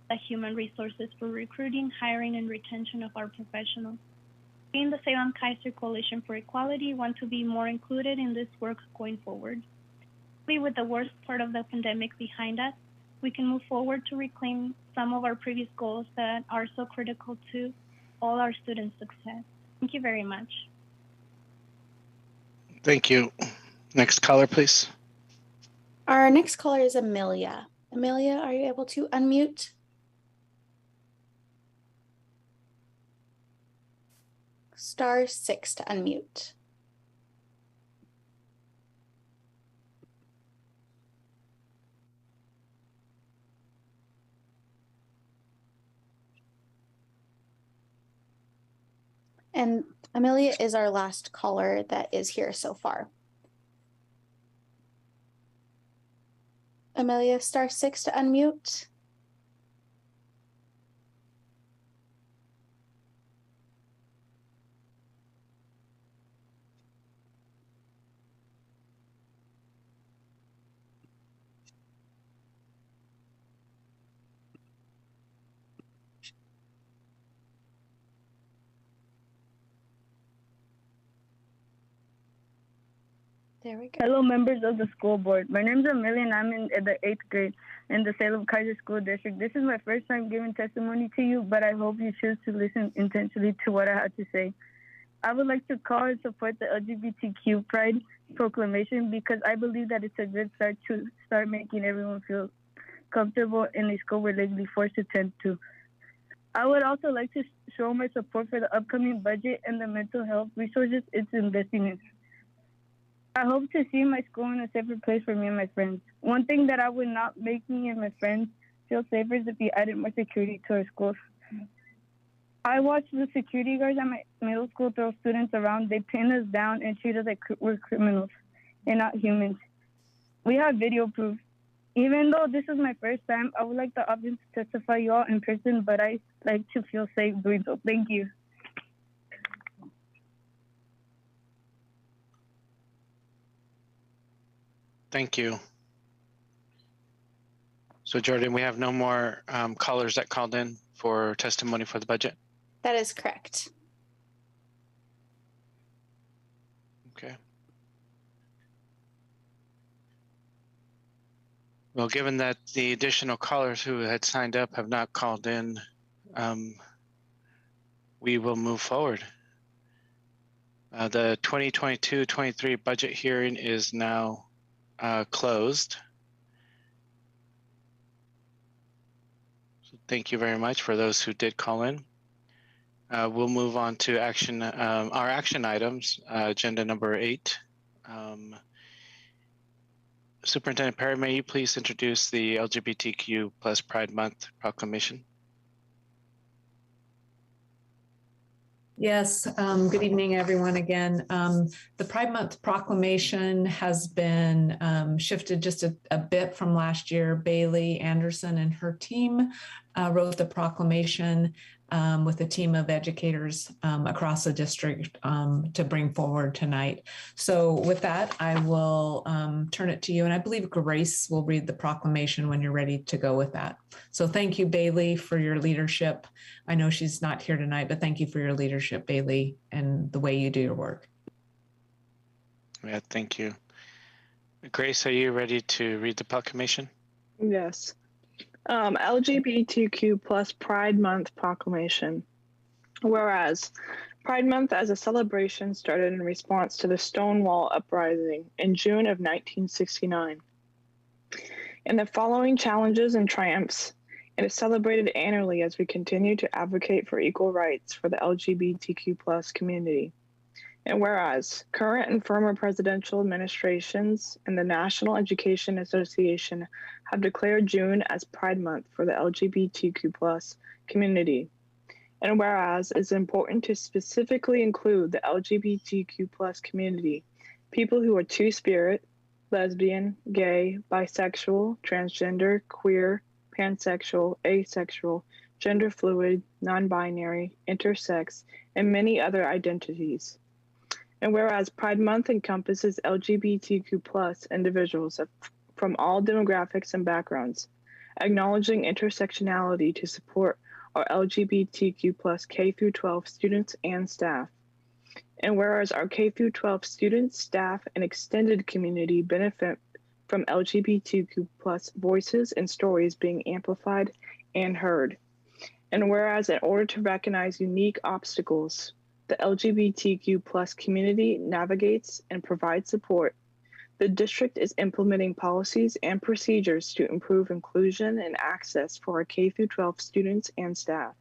the human resources for recruiting, hiring, and retention of our professionals. We in the Salem-Keizer Coalition for Equality want to be more included in this work going forward. With the worst part of the pandemic behind us, we can move forward to reclaim some of our previous goals that are so critical to all our students' success. Thank you very much. Thank you. Next caller, please. Our next caller is Amelia. Amelia, are you able to unmute? *6 to unmute. And Amelia is our last caller that is here so far. Amelia, *6 to unmute. There we go. Hello, members of the school board. My name is Amelia, and I'm in the 8th grade in the Salem-Keizer School District. This is my first time giving testimony to you, but I hope you choose to listen intentionally to what I have to say. I would like to call and support the LGBTQ Pride Proclamation because I believe that it's a good start to start making everyone feel comfortable in a school we're legally forced to attend to. I would also like to show my support for the upcoming budget and the mental health resources it's investing in. I hope to see my school in a safer place for me and my friends. One thing that I would not make me and my friends feel safer is if we added more security to our schools. I watched the security guards at my middle school throw students around. They pin us down and treat us like we're criminals and not humans. We have video proof. Even though this is my first time, I would like the option to testify you all in person, but I like to feel safe doing so. Thank you. Thank you. So Jordan, we have no more callers that called in for testimony for the budget. That is correct. Okay. Well, given that the additional callers who had signed up have not called in, we will move forward. The 2022-23 budget hearing is now closed. So thank you very much for those who did call in. We'll move on to action, our action items, agenda number 8. Superintendent Perry, may you please introduce the LGBTQ plus Pride Month proclamation? Yes, good evening, everyone. Again, the Pride Month proclamation has been shifted just a bit from last year. Bailey Anderson and her team wrote the proclamation. with a team of educators across the district to bring forward tonight. So with that, I will turn it to you. And I believe Grace will read the proclamation when you're ready to go with that. So thank you, Bailey, for your leadership. I know she's not here tonight, but thank you for your leadership, Bailey, and the way you do your work. Yeah, thank you. Grace, are you ready to read the proclamation? Yes. LGBTQ plus Pride Month Proclamation. Whereas Pride Month as a celebration started in response to the Stonewall Uprising in June of 1969. In the following challenges and triumphs, it is celebrated annually as we continue to advocate for equal rights for the LGBTQ plus community. And whereas current and former presidential administrations and the National Education Association have declared June as Pride Month for the LGBTQ plus community. And whereas it's important to specifically include the LGBTQ plus community, people who are two-spirit, lesbian, gay, bisexual, transgender, queer, pansexual, asexual, gender fluid, non-binary, intersex, and many other identities. And whereas Pride Month encompasses LGBTQ plus individuals from all demographics and backgrounds, acknowledging intersectionality to support our LGBTQ plus K-12 students and staff. And whereas our K-12 students, staff, and extended community benefit from LGBTQ plus voices and stories being amplified and heard. And whereas in order to recognize unique obstacles the LGBTQ plus community navigates and provides support, the district is implementing policies and procedures to improve inclusion and access for our K-12 students and staff.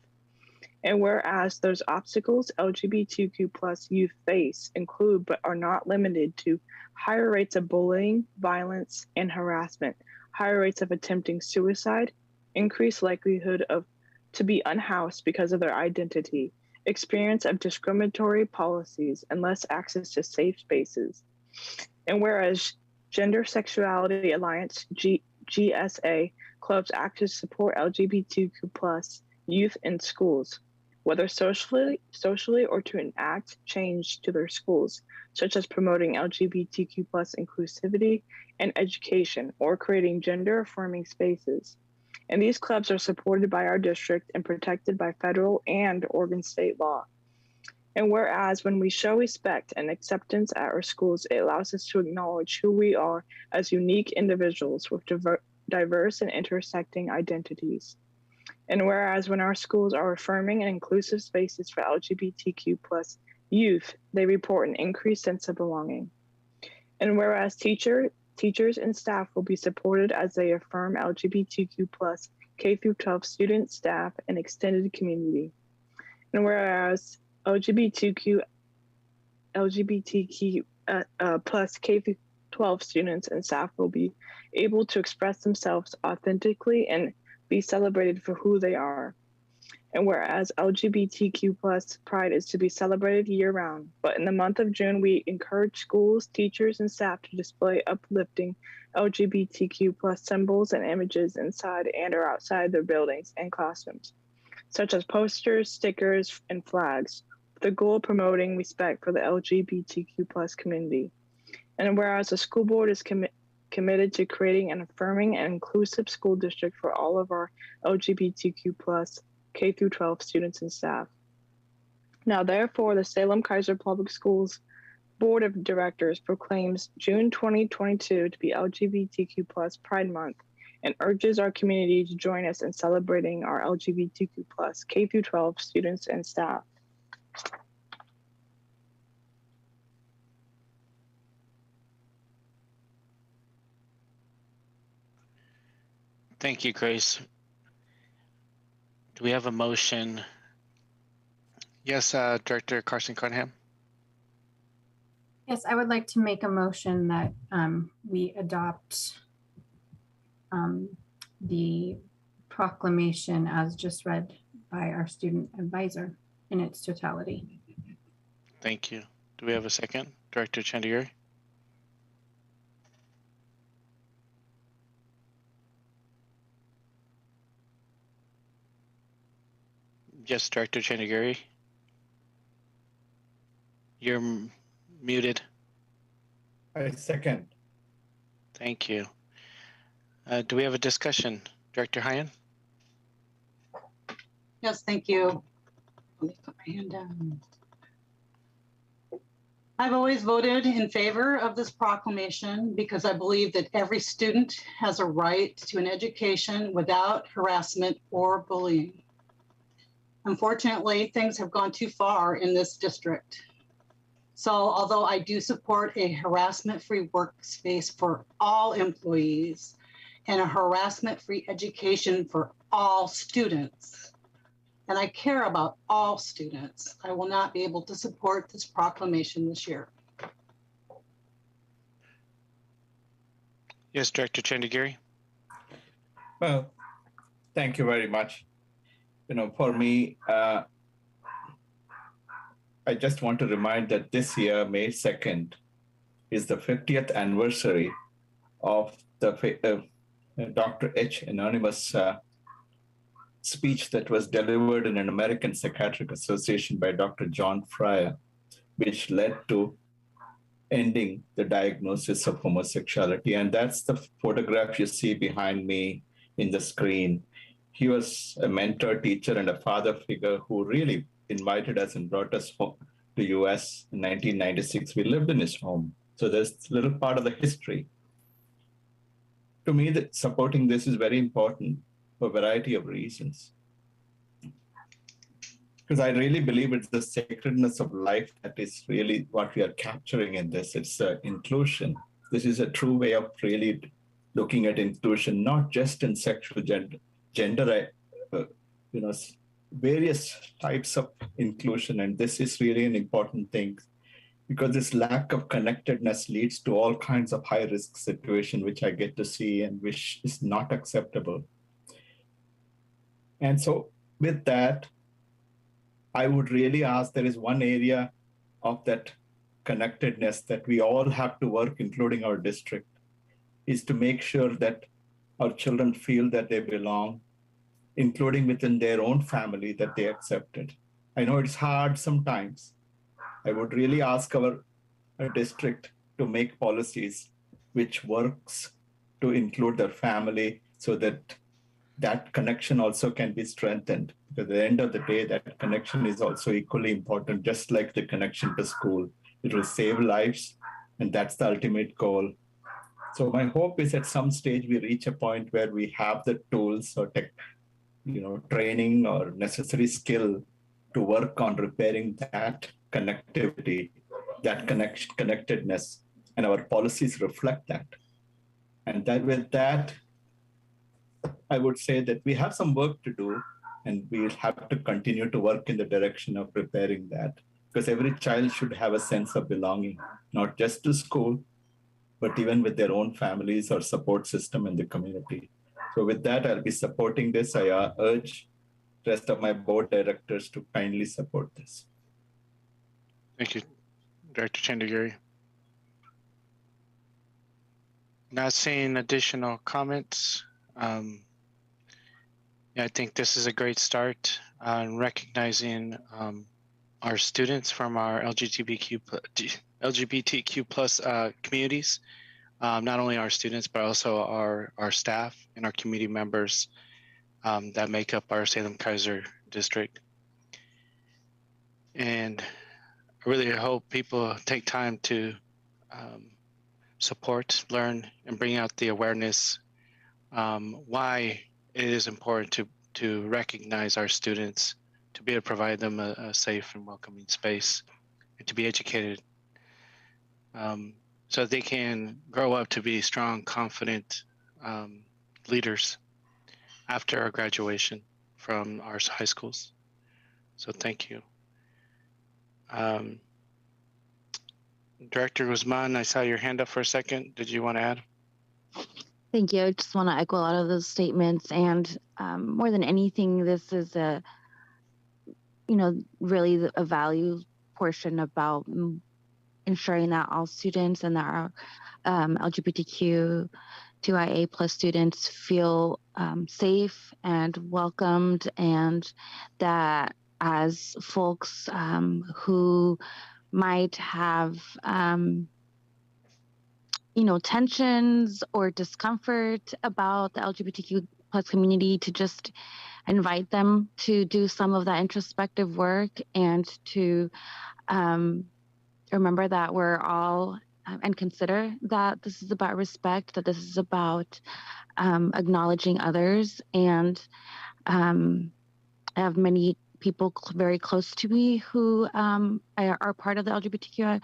And whereas those obstacles LGBTQ plus youth face include but are not limited to higher rates of bullying, violence, and harassment, higher rates of attempting suicide, increased likelihood to be unhoused because of their identity, experience of discriminatory policies, and less access to safe spaces. And whereas Gender Sexuality Alliance GSA clubs act to support LGBTQ plus youth in schools, whether socially or to enact change to their schools, such as promoting LGBTQ plus inclusivity and education or creating gender affirming spaces. And these clubs are supported by our district and protected by federal and Oregon state law. And whereas when we show respect and acceptance at our schools, it allows us to acknowledge who we are as unique individuals with diverse and intersecting identities. And whereas when our schools are affirming and inclusive spaces for LGBTQ plus youth, they report an increased sense of belonging. And whereas teachers and staff will be supported as they affirm LGBTQ plus K-12 students, staff, and extended community. And whereas LGBTQ plus K-12 students and staff will be able to express themselves authentically and be celebrated for who they are. And whereas LGBTQ plus Pride is to be celebrated year-round, but in the month of June, we encourage schools, teachers, and staff to display uplifting LGBTQ plus symbols and images inside and or outside their buildings and classrooms, such as posters, stickers, and flags, with the goal of promoting respect for the LGBTQ plus community. And whereas the school board is committed to creating an affirming and inclusive school district for all of our LGBTQ plus K-12 students and staff. Now, therefore, the Salem-Keizer Public Schools Board of Directors proclaims June 2022 to be LGBTQ plus Pride Month and urges our community to join us in celebrating our LGBTQ plus K-12 students and staff. Thank you, Grace. Do we have a motion? Yes, Director Carson Cunningham. Yes, I would like to make a motion that we adopt the proclamation as just read by our student advisor in its totality. Thank you. Do we have a second? Director Chandigarh? Yes, Director Chandiguri. You're muted. I second. Thank you. Do we have a discussion? Director Hyan? Yes, thank you. Let me put my hand down. I've always voted in favor of this proclamation because I believe that every student has a right to an education without harassment or bullying. Unfortunately, things have gone too far in this district. So although I do support a harassment-free workspace for all employees and a harassment-free education for all students, and I care about all students, I will not be able to support this proclamation this year. Yes, Director Chandiguri. Well, thank you very much. For me, I just want to remind that this year, May 2nd, is the 50th anniversary of the Dr. H. Anonymous speech that was delivered in an American Psychiatric Association by Dr. John Fryer, which led to ending the diagnosis of homosexuality. And that's the photograph you see behind me in the screen. He was a mentor, teacher, and a father figure who really invited us and brought us home to US in 1996. We lived in his home. So there's a little part of the history. To me, that supporting this is very important for a variety of reasons. Because I really believe it's the sacredness of life that is really what we are capturing in this. It's inclusion. This is a true way of really looking at inclusion, not just in sexual gender, various types of inclusion. And this is really an important thing because this lack of connectedness leads to all kinds of high-risk situations, which I get to see and which is not acceptable. And so with that, I would really ask, there is one area of that connectedness that we all have to work, including our district, is to make sure that our children feel that they belong, including within their own family, that they accept it. I know it's hard sometimes. I would really ask our district to make policies which works to include their family so that that connection also can be strengthened. Because at the end of the day, that connection is also equally important, just like the connection to school. It will save lives, and that's the ultimate goal. So my hope is at some stage we reach a point where we have the tools or training or necessary skill to work on repairing that connectivity, that connectedness, and our policies reflect that. And that with that, I would say that we have some work to do, and we'll have to continue to work in the direction of repairing that, because every child should have a sense of belonging, not just to school, but even with their own families or support system in the community. So with that, I'll be supporting this. I urge the rest of my board directors to kindly support this. Thank you, Director Chandiguri. Not seeing additional comments. I think this is a great start on recognizing our students from our LGBTQ plus communities. Not only our students, but also our staff and our community members that make up our Salem-Keizer district. And I really hope people take time to support, learn, and bring out the awareness why it is important to recognize our students, to be able to provide them a safe and welcoming space, and to be educated so they can grow up to be strong, confident leaders after our graduation from our high schools. So thank you. Director Guzman, I saw your hand up for a second. Did you want to add? Thank you. I just want to echo a lot of those statements. And more than anything, this is really a value portion about ensuring that all students and that our LGBTQ 2IA plus students feel safe and welcomed, and that as folks who might have tensions or discomfort about the LGBTQ plus community, to just invite them to do some of that introspective work and to remember that we're all and consider that this is about respect, that this is about acknowledging others. And I have many people very close to me who are part of the LGBTQ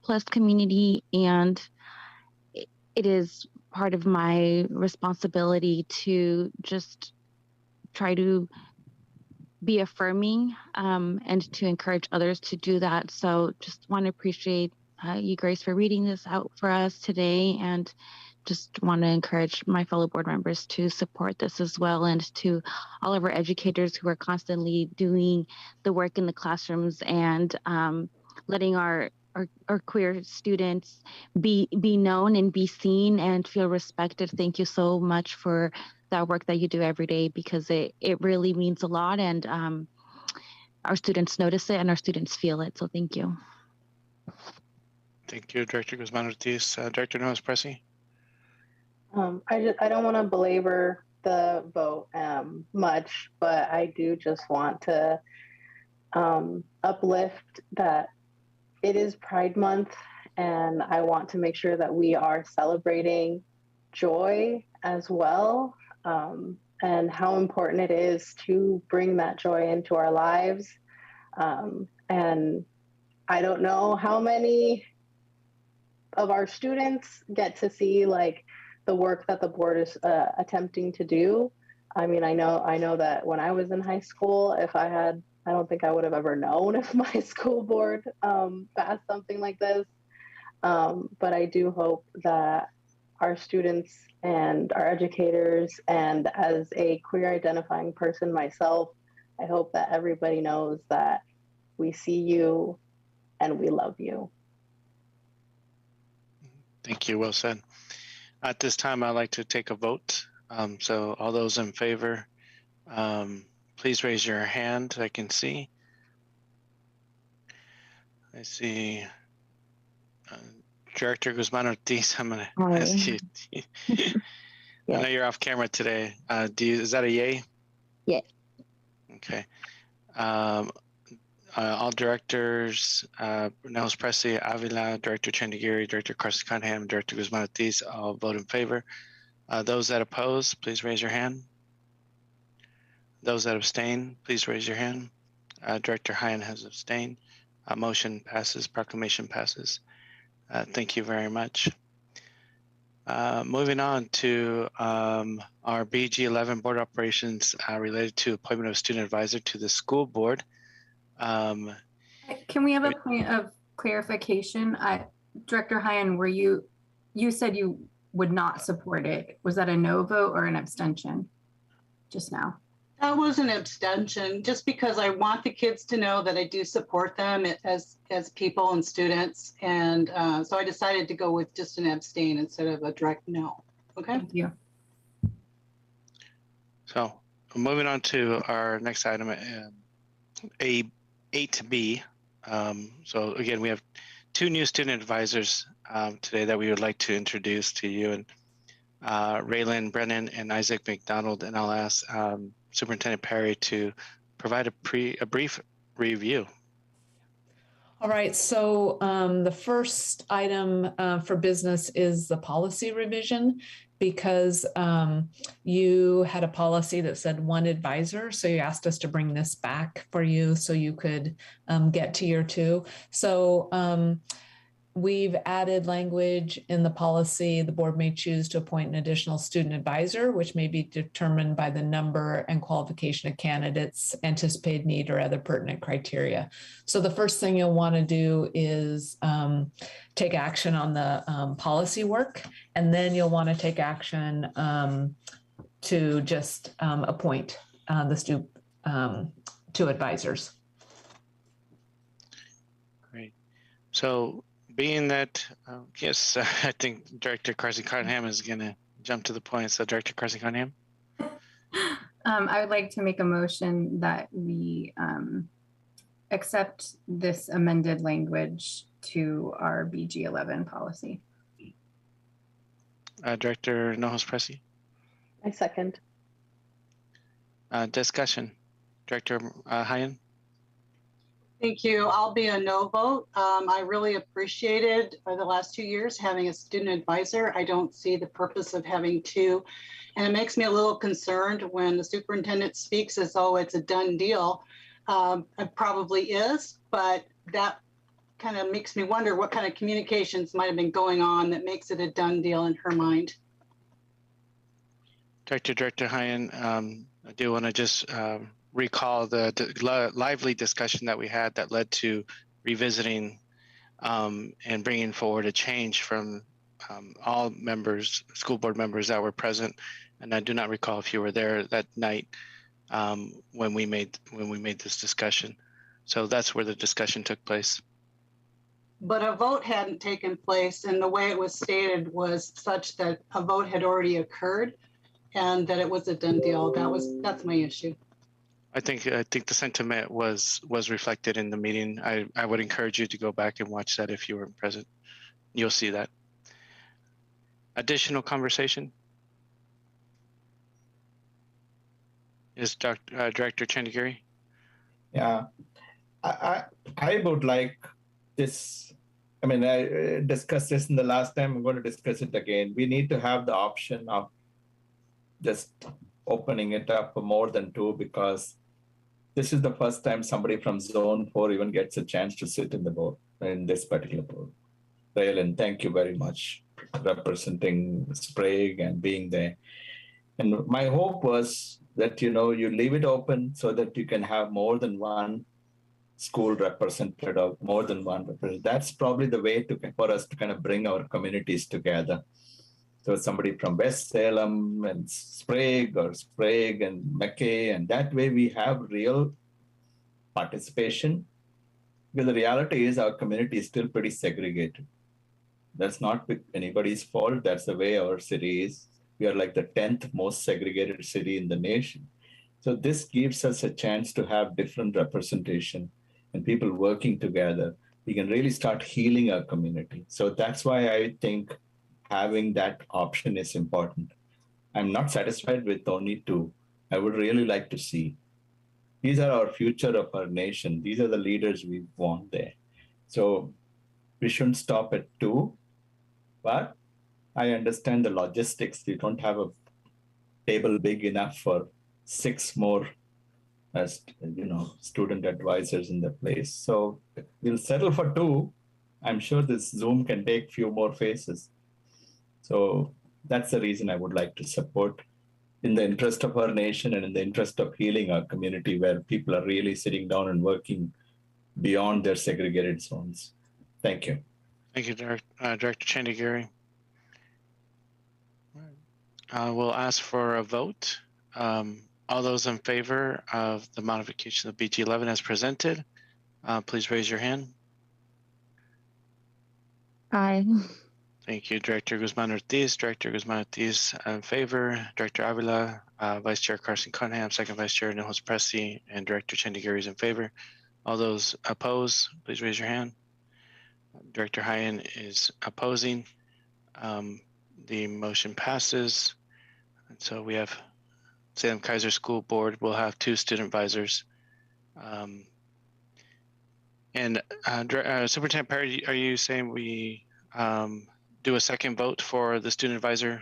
plus community, and it is part of my responsibility to just try to be affirming and to encourage others to do that. So just want to appreciate you, Grace, for reading this out for us today, and just want to encourage my fellow board members to support this as well, and to all of our educators who are constantly doing the work in the classrooms and letting our queer students be known and be seen and feel respected. Thank you so much for that work that you do every day, because it really means a lot, and our students notice it and our students feel it. So thank you. Thank you, Director Guzman-Ortiz. Director Noes-Pressy. I don't want to belabor the vote much, but I do just want to uplift that it is Pride Month, and I want to make sure that we are celebrating joy as well, and how important it is to bring that joy into our lives. And I don't know how many of our students get to see like the work that the board is attempting to do. I mean, I know that when I was in high school, I don't think I would have ever known if my school board passed something like this. But I do hope that our students and our educators, and as a queer identifying person myself, I hope that everybody knows that we see you and we love you. Thank you. Well said. At this time, I'd like to take a vote. So all those in favor, please raise your hand. I can see. I see Director Guzman-Ortiz. I'm going to ask you. I know you're off camera today. Is that a yay? Yeah. Okay. All directors, Noes-Pressy, Avila, Director Chandagiri, Director Carson-Cunningham, Director Guzman-Ortiz, all vote in favor. Those that oppose, please raise your hand. Those that abstain, please raise your hand. Director Hyan has abstained. Motion passes. Proclamation passes. Thank you very much. Moving on to our BG11 board operations related to appointment of student advisor to the school board. Can we have a point of clarification? Director Hyan, you said you would not support it. Was that a no vote or an abstention just now? That was an abstention, just because I want the kids to know that I do support them as people and students. And so I decided to go with just an abstain instead of a direct no. Okay. Thank you. So moving on to our next item, A8B. So again, we have two new student advisors today that we would like to introduce to you, and Raylan Brennan and Isaac McDonald. And I'll ask Superintendent Perry to provide a brief review. All right, so the first item for business is the policy revision, because you had a policy that said one advisor. So you asked us to bring this back for you so you could get to year two. So we've added language in the policy. The board may choose to appoint an additional student advisor, which may be determined by the number and qualification of candidates, anticipated need, or other pertinent criteria. So the first thing you'll want to do is take action on the policy work, and then you'll want to take action to just appoint the two advisors. Great. So being that, yes, I think Director Carson-Cunningham is going to jump to the point. So Director Carson-Cunningham. I would like to make a motion that we accept this amended language to our BG11 policy. Director Nojos-Pressy. I second. Discussion. Director Hyen. Thank you. I'll be a no vote. I really appreciated the last 2 years having a student advisor. I don't see the purpose of having two. And it makes me a little concerned when the superintendent speaks as though it's a done deal. It probably is, but that kind of makes me wonder what kind of communications might have been going on that makes it a done deal in her mind. Director Hyen, I do want to just recall the lively discussion that we had that led to revisiting and bringing forward a change from all members, school board members that were present. And I do not recall if you were there that night when we made this discussion. So that's where the discussion took place. But a vote hadn't taken place, and the way it was stated was such that a vote had already occurred and that it was a done deal. That's my issue. I think the sentiment was reflected in the meeting. I would encourage you to go back and watch that if you weren't present. You'll see that. Additional conversation? Is Director Chandigiri? Yeah, I would like this. I mean, I discussed this in the last time. I'm going to discuss it again. We need to have the option of just opening it up for more than two, because this is the first time somebody from Zone 4 even gets a chance to sit in the board, in this particular board. Raylan, thank you very much representing Sprague and being there. And my hope was that, you leave it open so that you can have more than one school represented or more than one representative. That's probably the way for us to kind of bring our communities together. So somebody from West Salem and Sprague or Sprague and McKay, and that way we have real participation. Because the reality is our community is still pretty segregated. That's not anybody's fault. That's the way our city is. We are like the 10th most segregated city in the nation. So this gives us a chance to have different representation and people working together. We can really start healing our community. So that's why I think having that option is important. I'm not satisfied with only two. I would really like to see. These are our future of our nation. These are the leaders we want there. So we shouldn't stop at two, but I understand the logistics. You don't have a table big enough for 6 more student advisors in the place. So we'll settle for 2. I'm sure this Zoom can take few more faces. So that's the reason I would like to support, in the interest of our nation and in the interest of healing our community, where people are really sitting down and working beyond their segregated zones. Thank you. Thank you, Director Chandigiri. We'll ask for a vote. All those in favor of the modification of BG11 as presented, please raise your hand. Aye. Thank you, Director Guzman-Ortiz. Director Guzman-Ortiz in favor. Director Avila, Vice Chair Carson-Cunningham, Second Vice Chair Nojos-Pressy, and Director Chandigiri is in favor. All those opposed, please raise your hand. Director Hyen is opposing. The motion passes. And so we have Salem-Keizer School Board will have 2 student advisors. Superintendent Perry, are you saying we do a second vote for the student advisor?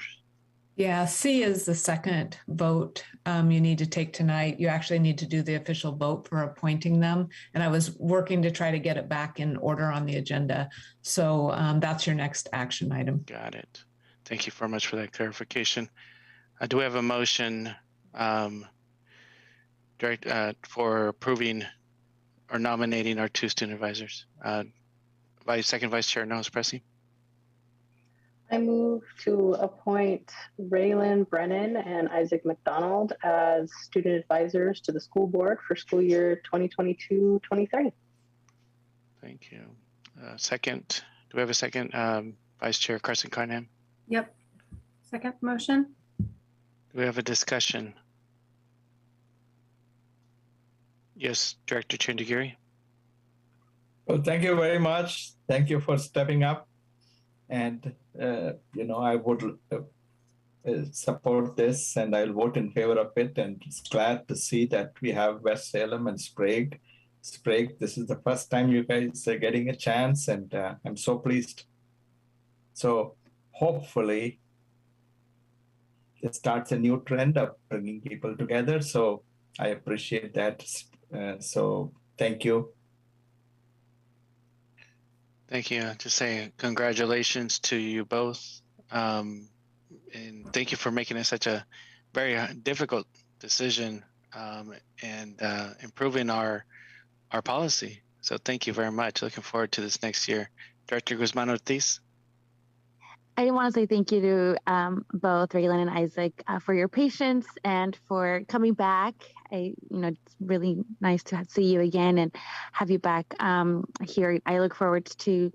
Yeah, C is the second vote you need to take tonight. You actually need to do the official vote for appointing them. And I was working to try to get it back in order on the agenda. So that's your next action item. Got it. Thank you very much for that clarification. Do we have a motion for approving or nominating our 2 student advisors? Second Vice Chair Nojos-Pressy. I move to appoint Raylan Brennan and Isaac McDonald as student advisors to the school board for school year 2022-2030. Thank you. Second, do we have a second? Vice Chair Carson-Cunningham. Yep. Second motion. Do we have a discussion? Yes, Director Chandigiri. Well, thank you very much. Thank you for stepping up. And, I would support this and I'll vote in favor of it. And it's glad to see that we have West Salem and Sprague. This is the first time you guys are getting a chance, and I'm so pleased. So hopefully it starts a new trend of bringing people together. So I appreciate that. So thank you. Thank you. Just saying congratulations to you both. And thank you for making it such a very difficult decision and improving our policy. So thank you very much. Looking forward to this next year. Director Guzman Ortiz. I want to say thank you to both Raylan and Isaac for your patience and for coming back. It's really nice to see you again and have you back here. I look forward to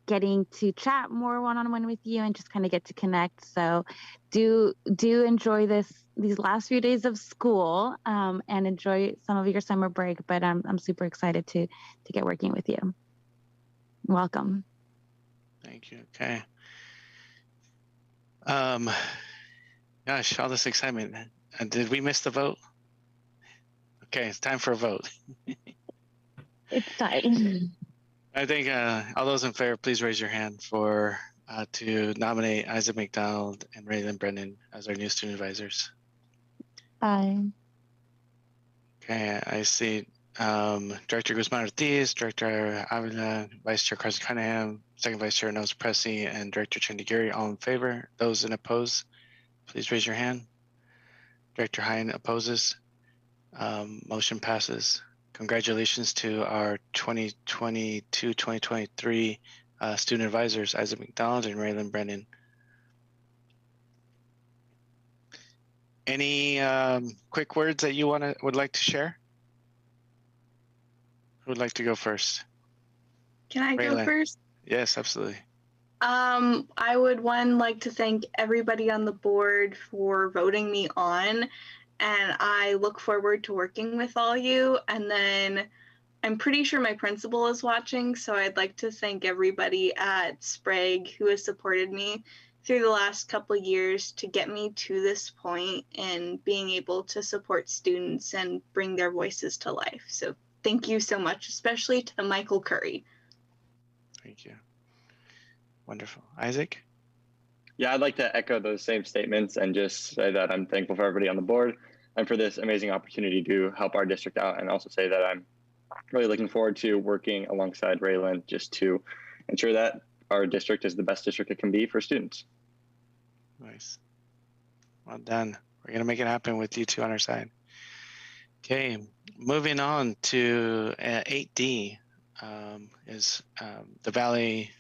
getting to chat more one-on-one with you and just kind of get to connect. So do enjoy these last few days of school and enjoy some of your summer break. But I'm super excited to get working with you. Welcome. Thank you. Okay. Gosh, all this excitement. Did we miss the vote? Okay, it's time for a vote. It's time. I think all those in favor, please raise your hand for to nominate Isaac McDonald and Raylan Brennan as our new student advisors. Aye. Okay, I see Director Guzman Ortiz, Director Avila, Vice Chair Carson Cunningham, Second Vice Chair Nels Pressey, and Director Chandigiri all in favor. Those in oppose, please raise your hand. Director Hine opposes. Motion passes. Congratulations to our 2022-2023 student advisors, Isaac McDonald and Raylan Brennan. Any quick words that you would like to share? Who would like to go first? Can I Raylan. go first? Yes, absolutely. I would like to thank everybody on the board for voting me on, and I look forward to working with all you. And then I'm pretty sure my principal is watching, so I'd like to thank everybody at Sprague who has supported me through the last couple of years to get me to this point and being able to support students and bring their voices to life. So thank you so much, especially to Michael Curry. Thank you. Wonderful. Isaac? Yeah, I'd like to echo those same statements and just say that I'm thankful for everybody on the board and for this amazing opportunity to help our district out, and also say that I'm really looking forward to working alongside Raylan just to ensure that our district is the best district it can be for students. Nice. Well done. We're going to make it happen with you two on our side. Okay, moving on to 8D is the Valley,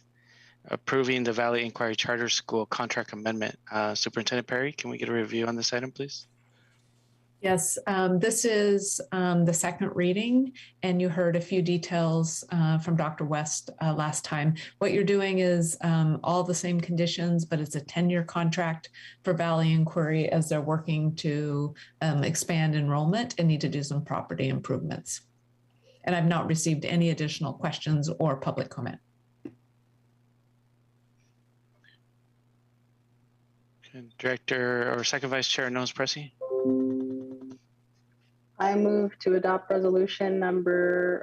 approving the Valley Inquiry Charter School contract amendment. Superintendent Perry, can we get a review on this item, please? Yes, this is the second reading, and you heard a few details from Dr. West last time. What you're doing is all the same conditions, but it's a 10-year contract for Valley Inquiry as they're working to expand enrollment and need to do some property improvements. And I've not received any additional questions or public comment. Okay, Director or Second Vice Chair Nels Pressey. I move to adopt resolution number,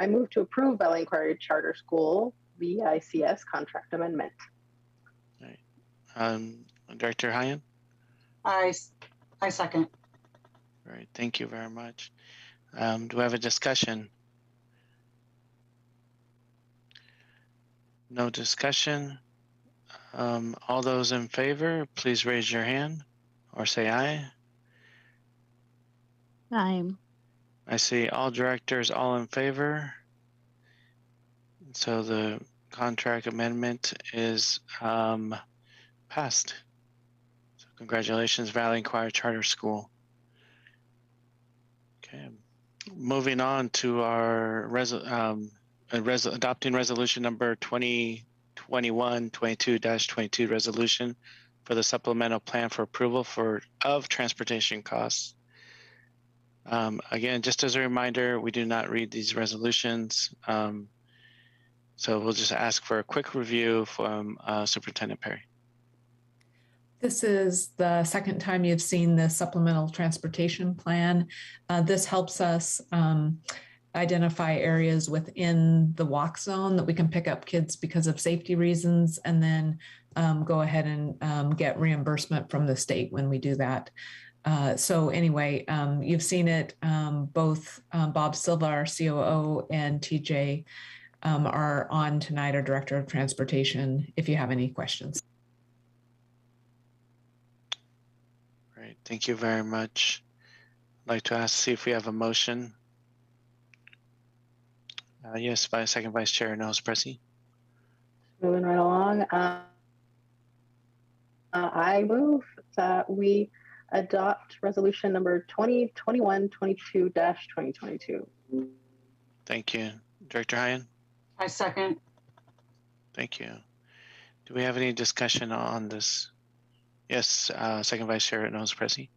I move to approve Valley Inquiry Charter School VICS contract amendment. All right. Director Hine? I second. All right, thank you very much. Do we have a discussion? No discussion. All those in favor, please raise your hand or say aye. I see all directors all in favor. So the contract amendment is passed. So congratulations, Valley Inquiry Charter School. Okay, moving on to our adopting resolution number 2021-22-22 resolution for the supplemental plan for approval of transportation costs. Again, just as a reminder, we do not read these resolutions. So we'll just ask for a quick review from Superintendent Perry. This is the second time you've seen the supplemental transportation plan. This helps us identify areas within the walk zone that we can pick up kids because of safety reasons, and then go ahead and get reimbursement from the state when we do that. So anyway, you've seen it, both Bob Silva, our COO, and TJ are on tonight, our Director of Transportation, if you have any questions. Great, thank you very much. I'd like to see if we have a motion. Yes, Second Vice Chair Nels Pressy. Moving right along. I move that we adopt resolution number 2021-22-2022. Thank you. Director Hyan? I second. Thank you. Do we have any discussion on this? Yes, Second Vice Chair Nels Pressy.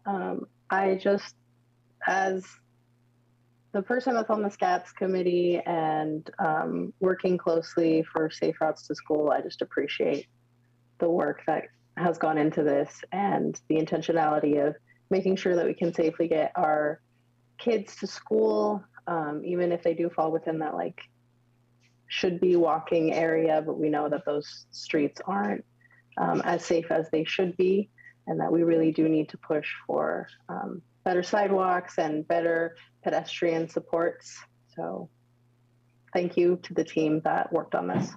I just, as the person that's on the Scats committee and working closely for Safe Routes to School, I just appreciate the work that has gone into this and the intentionality of making sure that we can safely get our kids to school, even if they do fall within that like should be walking area, but we know that those streets aren't as safe as they should be, and that we really do need to push for better sidewalks and better pedestrian supports. So thank you to the team that worked on this.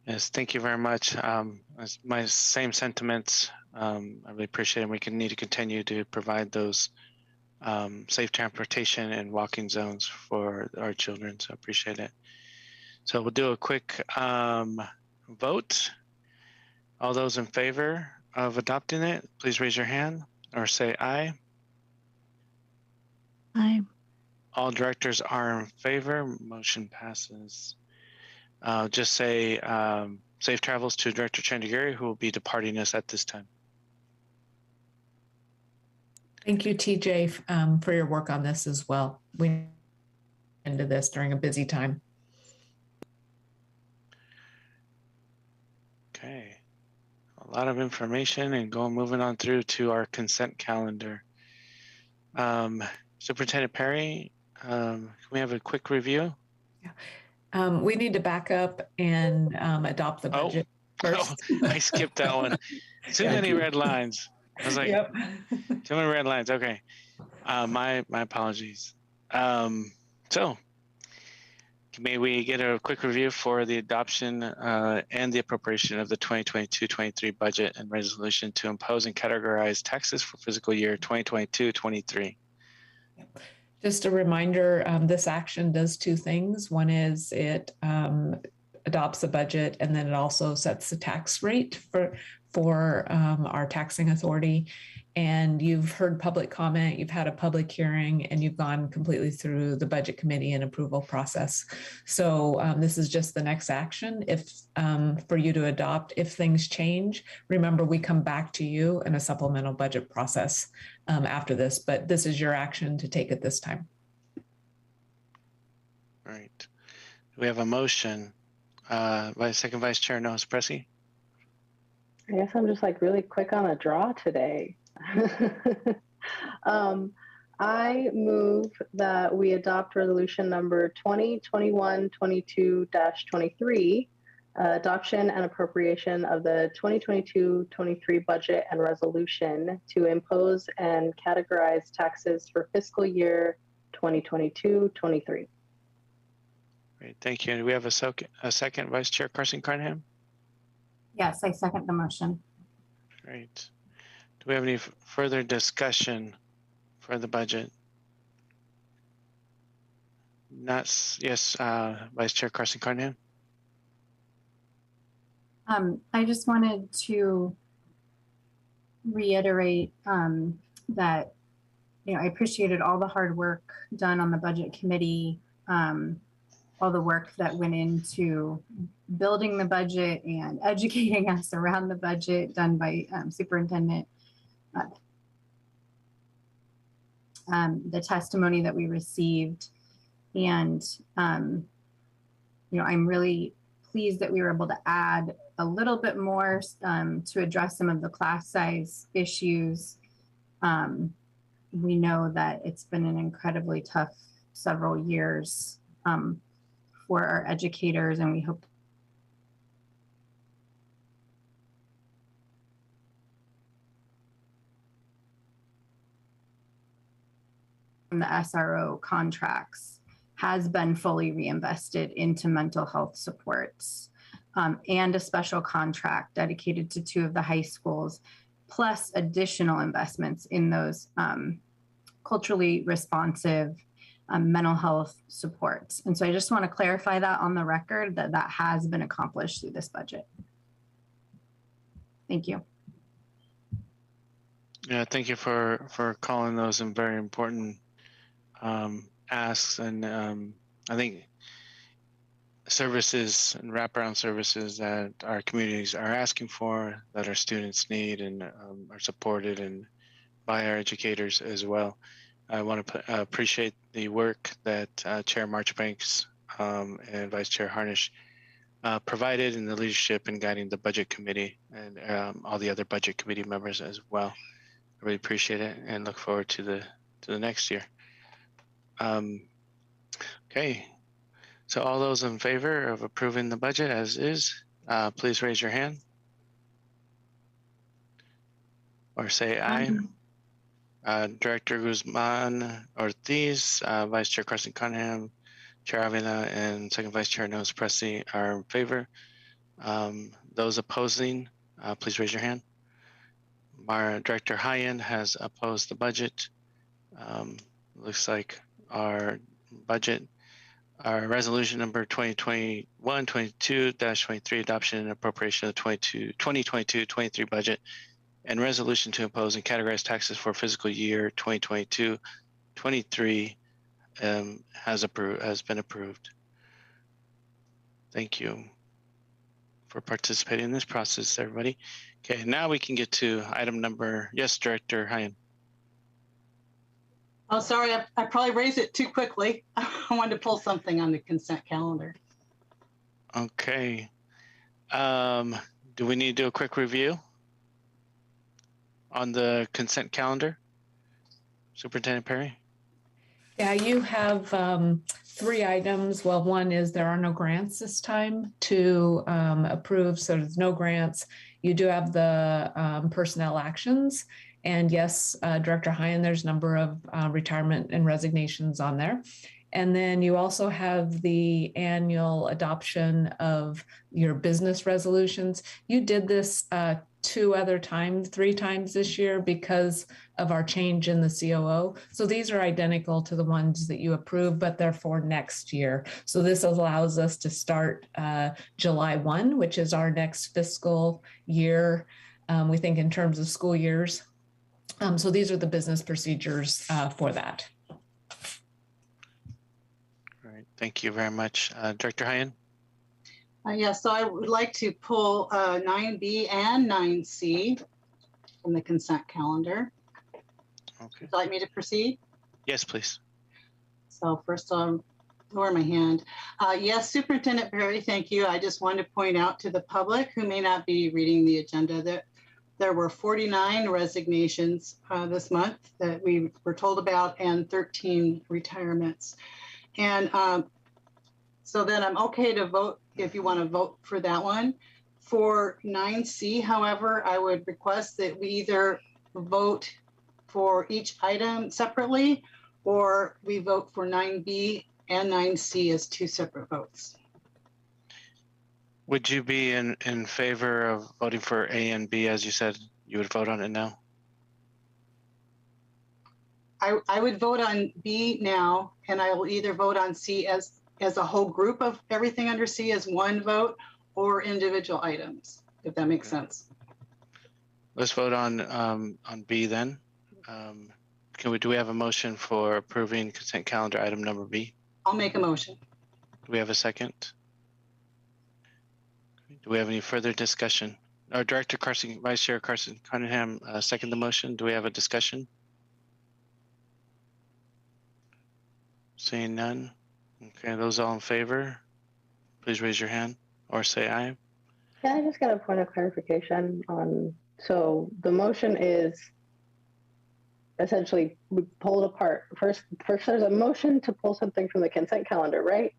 Yes, thank you very much. My same sentiments. I really appreciate it. We need to continue to provide those safe transportation and walking zones for our children. So I appreciate it. So we'll do a quick vote. All those in favor of adopting it, please raise your hand or say aye. Aye. All directors are in favor. Motion passes. Just say safe travels to Director Chandigiri, who will be departing us at this time. Thank you, TJ, for your work on this as well. We into this during a busy time. Okay, a lot of information and moving on through to our consent calendar. Superintendent Perry, can we have a quick review? Yeah. We need to back up and adopt the budget first. I skipped that one. Too many red lines. I was like, yep. Too many red lines. Okay. My apologies. So may we get a quick review for the adoption and the appropriation of the 2022-23 budget and resolution to impose and categorize taxes for fiscal year 2022-23. Just a reminder, this action does two things. One is it adopts a budget, and then it also sets the tax rate for our taxing authority. And you've heard public comment, you've had a public hearing, and you've gone completely through the budget committee and approval process. So this is just the next action for you to adopt. If things change, remember, we come back to you in a supplemental budget process after this, but this is your action to take at this time. All right. We have a motion by Second Vice Chair Nels Pressy. I guess I'm just like really quick on the draw today. I move that we adopt resolution number 2021-22-23, adoption and appropriation of the 2022-23 budget and resolution to impose and categorize taxes for fiscal year 2022-23. Great, thank you. And do we have a second, Vice Chair Carson Carnahan? Yes, I second the motion. Great. Do we have any further discussion for the budget? Yes, Vice Chair Carson Carnahan. I just wanted to reiterate that, I appreciated all the hard work done on the budget committee all the work that went into building the budget and educating us around the budget done by Superintendent. The testimony that we received. And, I'm really pleased that we were able to add a little bit more to address some of the class size issues. We know that it's been an incredibly tough several years for our educators, and we hope the SRO contracts has been fully reinvested into mental health supports, and a special contract dedicated to 2 of the high schools, plus additional investments in those culturally responsive mental health supports. And so I just want to clarify that on the record that that has been accomplished through this budget. Thank you. Yeah, thank you for calling those some very important asks, and I think services and wraparound services that our communities are asking for, that our students need, and are supported and by our educators as well. I want to appreciate the work that Chair Marchbanks and Vice Chair Harnish provided in the leadership and guiding the budget committee and all the other budget committee members as well. I really appreciate it and look forward to the next year. Okay, so all those in favor of approving the budget as is, please raise your hand or say aye. Director Guzman Ortiz, Vice Chair Carson Cunningham, Chair Avila, and Second Vice Chair Nels Presley are in favor. Those opposing, please raise your hand. Director Hyen has opposed the budget. Looks like our resolution number 2021-22-23, adoption and appropriation of the 2022-23 budget, and resolution to impose and categorize taxes for fiscal year 2022-23 has been approved. Thank you for participating in this process, everybody. Okay, now we can get to item number, yes, Director Hyen. Oh, sorry, I probably raised it too quickly. I wanted to pull something on the consent calendar. Okay. Do we need to do a quick review on the consent calendar? Superintendent Perry? Yeah, you have 3 items. Well, one is there are no grants this time to approve, so there's no grants. You do have the personnel actions. And yes, Director Hyen, there's a number of retirement and resignations on there. And then you also have the annual adoption of your business resolutions. You did this 3 times this year because of our change in the COO. So these are identical to the ones that you approved, but they're for next year. So this allows us to start July 1, which is our next fiscal year, we think in terms of school years. So these are the business procedures for that. All right, thank you very much. Director Hyen? Yes, so I would like to pull 9B and 9C from the consent calendar. Okay. Would you like me to proceed? Yes, please. So first I'll lower my hand. Yes, Superintendent Perry, thank you. I just wanted to point out to the public who may not be reading the agenda that there were 49 resignations this month that we were told about and 13 retirements. And so then I'm okay to vote if you want to vote for that one. For 9C, however, I would request that we either vote for each item separately or we vote for 9B and 9C as 2 separate votes. Would you be in favor of voting for A and B as you said you would vote on it now? I would vote on B now, and I will either vote on C as a whole group of everything under C as one vote or individual items, if that makes sense. Let's vote on B then. Do we have a motion for approving consent calendar item number B? I'll make a motion. Do we have a second? Do we have any further discussion? Our Director Carson, Vice Chair Carson Cunningham, second the motion. Do we have a discussion? Seeing none. Okay, those all in favor, please raise your hand or say aye. Can I just get a point of clarification on, so the motion is essentially we pull it apart. First there's a motion to pull something from the consent calendar, right?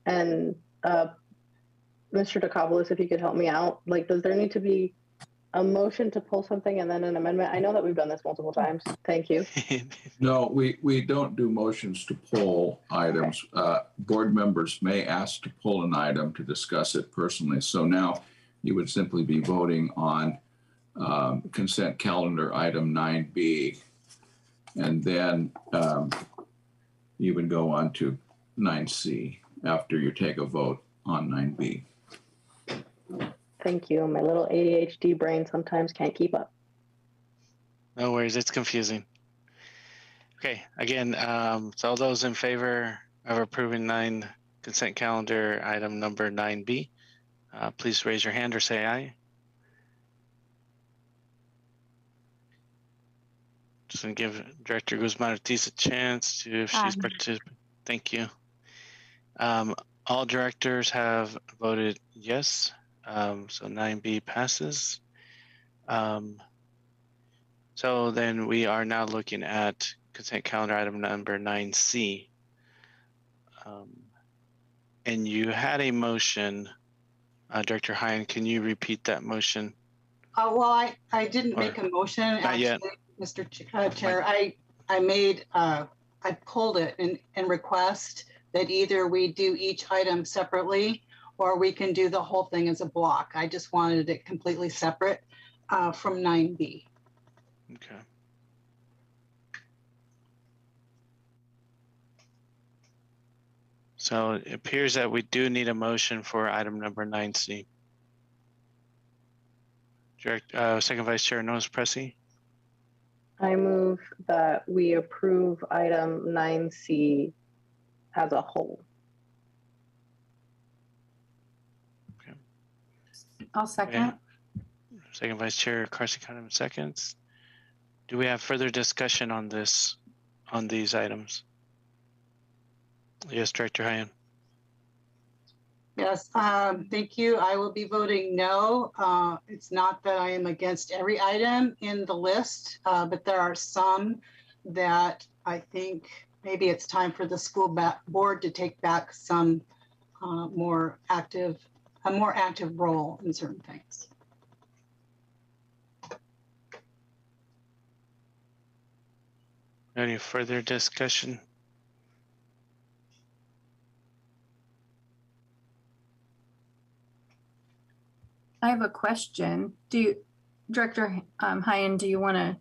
And Mr. DeCobolis, if you could help me out, like, does there need to be a motion to pull something and then an amendment? I know that we've done this multiple times. Thank you. No, we don't do motions to pull items. Board members may ask to pull an item to discuss it personally. So now you would simply be voting on consent calendar item 9B. And then you would go on to 9C after you take a vote on 9B. Thank you. My little ADHD brain sometimes can't keep up. No worries, it's confusing. Okay, again, so all those in favor of approving consent calendar item number 9B, please raise your hand or say aye. Just gonna give Director Guzman-Ortiz a chance to, if she's participating. Thank you. All directors have voted yes, so 9B passes. So then we are now looking at consent calendar item number 9C. And you had a motion, Director Hine, can you repeat that motion? Well, I didn't make a motion, Not actually, yet. Mr. Chair. I pulled it and request that either we do each item separately or we can do the whole thing as a block. I just wanted it completely separate from 9B. Okay. So it appears that we do need a motion for item number 9C. Second Vice Chair Noes Pressy. I move that we approve item 9C as a whole. Okay. I'll second. Okay. Second Vice Chair Carson Cunningham seconds. Do we have further discussion on this, on these items? Yes, Director Hine. Yes, thank you. I will be voting no. It's not that I am against every item in the list, but there are some that I think maybe it's time for the school board to take back some more active role in certain things. Any further discussion? I have a question. Director Hine, do you want to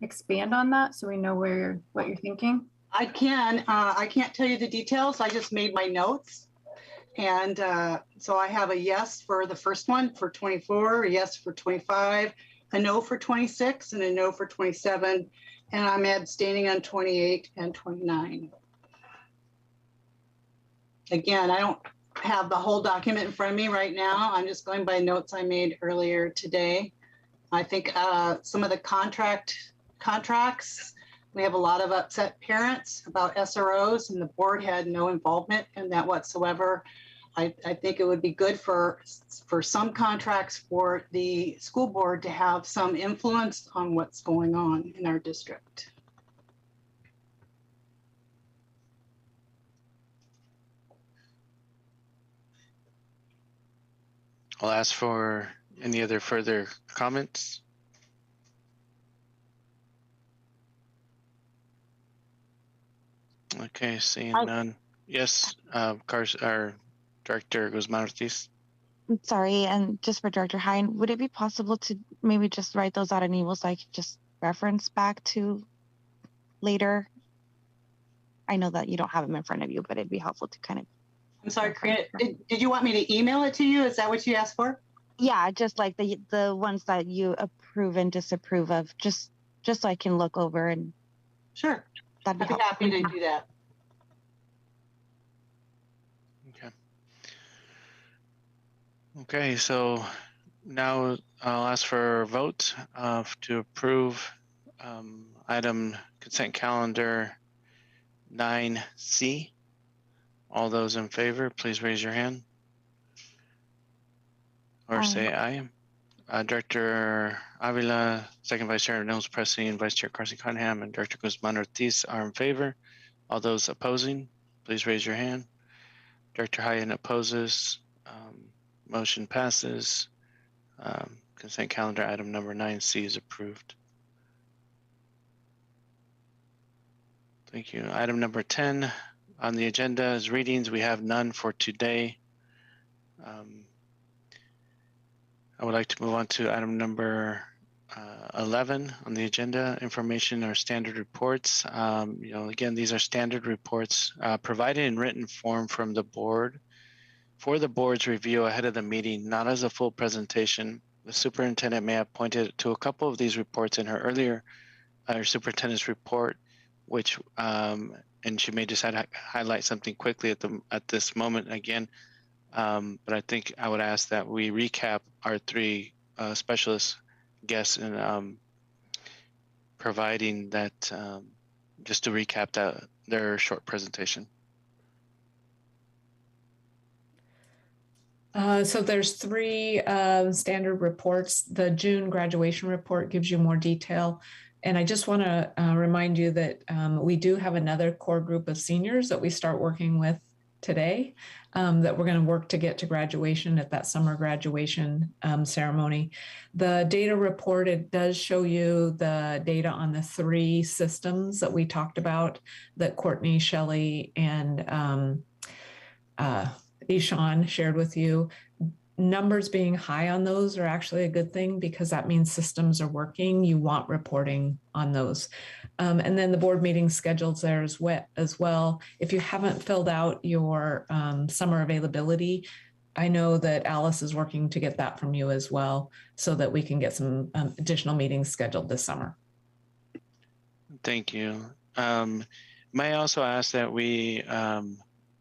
expand on that so we know what you're thinking? I can. I can't tell you the details. I just made my notes. And so I have a yes for the first one for 24, a yes for 25, a no for 26, and a no for 27. And I'm abstaining on 28 and 29. Again, I don't have the whole document in front of me right now. I'm just going by notes I made earlier today. I think some of the contracts, we have a lot of upset parents about SROs, and the board had no involvement in that whatsoever. I think it would be good for some contracts for the school board to have some influence on what's going on in our district. I'll ask for any other further comments. Okay, seeing none. Yes, our Director Guzman-Ortiz. Sorry, and just for Director Hine, would it be possible to maybe just write those out in emails so I could just reference back to later? I know that you don't have them in front of you, but it'd be helpful to kind of. I'm sorry, Karina, did you want me to email it to you? Is that what you asked for? Yeah, just like the ones that you approve and disapprove of, just so I can look over and. Sure. That'd be I'd be happy to do that. Okay, so now I'll ask for a vote to approve item consent calendar 9C. All those in favor, please raise your hand or say aye. Director Avila, Second Vice Chair Nils Presley, Vice Chair Carson Cunningham, and Director Guzman Ortiz are in favor. All those opposing, please raise your hand. Director Hyatt opposes. Motion passes. Consent calendar item number 9C is approved. Thank you. Item number 10 on the agenda is readings. We have none for today. I would like to move on to item number 11 on the agenda, information or standard reports. Again, these are standard reports provided in written form from the board for the board's review ahead of the meeting, not as a full presentation. The superintendent may have pointed to a couple of these reports in her earlier superintendent's report, which and she may just highlight something quickly at this moment again. But I think I would ask that we recap our three specialist guests and providing that just to recap their short presentation. So there's three standard reports. The June graduation report gives you more detail. And I just want to remind you that we do have another core group of seniors that we start working with today that we're going to work to get to graduation at that summer graduation ceremony. The data report, it does show you the data on the three systems that we talked about that Courtney, Shelley, and Ishan shared with you. Numbers being high on those are actually a good thing because that means systems are working. You want reporting on those. And then the board meeting schedules there as well. If you haven't filled out your summer availability, I know that Alice is working to get that from you as well so that we can get some additional meetings scheduled this summer. Thank you. May I also ask that we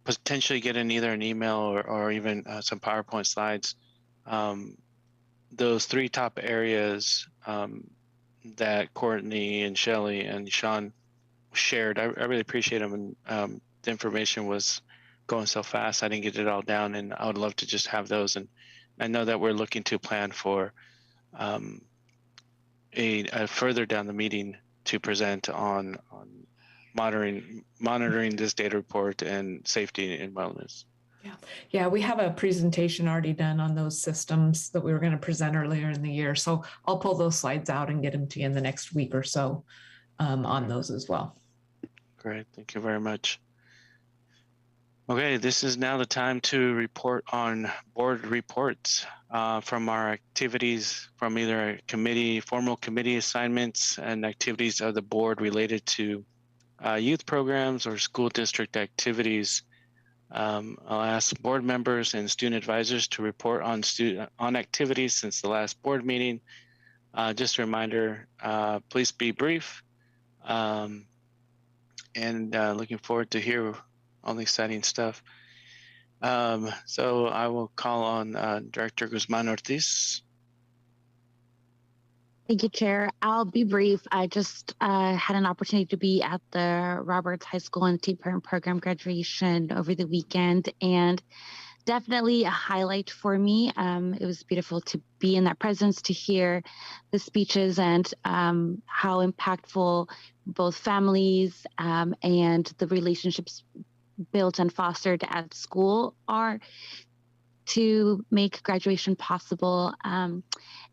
potentially get in either an email or even some PowerPoint slides, those three top areas that Courtney and Shelley and Sean shared. I really appreciate them, and the information was going so fast. I didn't get it all down, and I would love to just have those. And I know that we're looking to plan for a further down the meeting to present on monitoring this data report and safety and wellness. Yeah, we have a presentation already done on those systems that we were going to present earlier in the year. So I'll pull those slides out and get them to you in the next week or so on those as well. Great, thank you very much. Okay, this is now the time to report on board reports from our activities from either formal committee assignments and activities of the board related to youth programs or school district activities. I'll ask board members and student advisors to report on activities since the last board meeting. Just a reminder, please be brief. And looking forward to hear all the exciting stuff. So I will call on Director Guzman Ortiz. Thank you, Chair. I'll be brief. I just had an opportunity to be at the Roberts High School and Teen Parent Program graduation over the weekend, and definitely a highlight for me. It was beautiful to be in that presence, to hear the speeches and how impactful both families and the relationships built and fostered at school are to make graduation possible.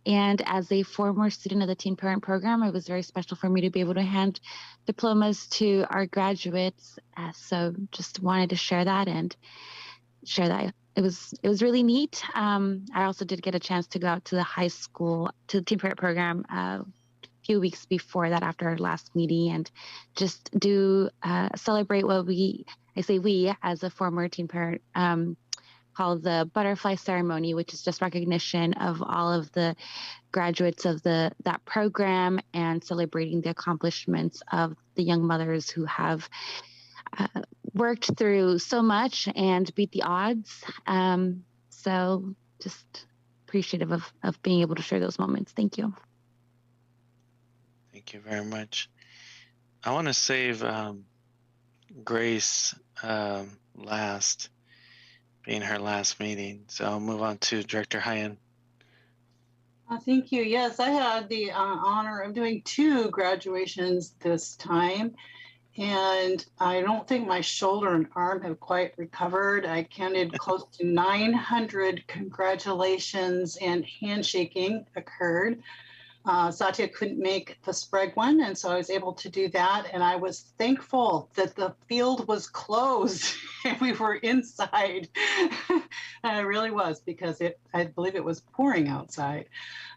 And as a former student of the Teen Parent Program, it was very special for me to be able to hand diplomas to our graduates. So just wanted to share that and share that. It was really neat. I also did get a chance to go out to the high school, to the Teen Parent Program a few weeks before that after our last meeting, and just do celebrate what we as a former teen parent called the butterfly ceremony, which is just recognition of all of the graduates of that program and celebrating the accomplishments of the young mothers who have worked through so much and beat the odds. So just appreciative of being able to share those moments. Thank you. Thank you very much. I want to save Grace last, being her last meeting. So I'll move on to Director Hyen. Thank you. Yes, I had the honor of doing 2 graduations this time. And I don't think my shoulder and arm have quite recovered. I counted close to 900 congratulations and handshaking occurred. Satya couldn't make the Sprague one, and so I was able to do that. And I was thankful that the field was closed and we were inside. And I really was, because I believe it was pouring outside.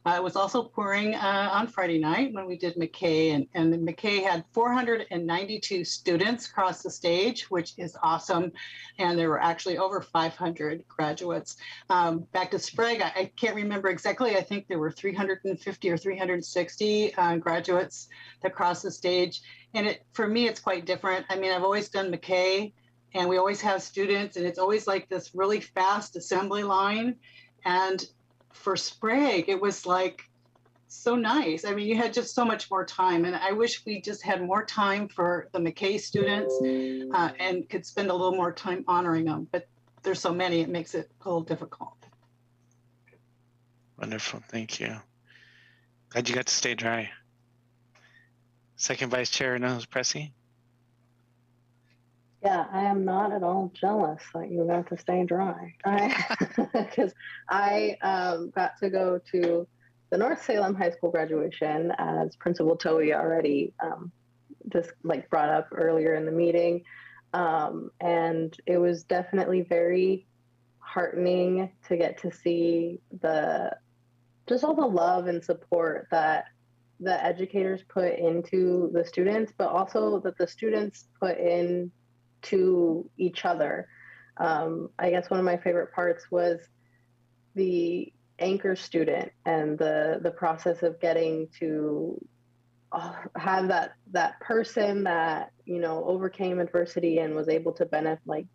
It was also pouring on Friday night when we did McKay, and McKay had 492 students across the stage, which is awesome. And there were actually over 500 graduates. Back to Sprague, I can't remember exactly. I think there were 350 or 360 graduates that crossed the stage. And for me, it's quite different. I mean, I've always done McKay, and we always have students, and it's always like this really fast assembly line. And for Sprague, it was like so nice. I mean, you had just so much more time, and I wish we just had more time for the McKay students and could spend a little more time honoring them. But there's so many, it makes it a little difficult. Wonderful, thank you. Glad you got to stay dry. Second Vice Chair Nels Pressy. Yeah, I am not at all jealous that you got to stay dry. Because I got to go to the North Salem High School graduation, as Principal Toey already just brought up earlier in the meeting. And it was definitely very heartening to get to see just all the love and support that the educators put into the students, but also that the students put in to each other. I guess one of my favorite parts was the anchor student and the process of getting to have that person that, overcame adversity and was able to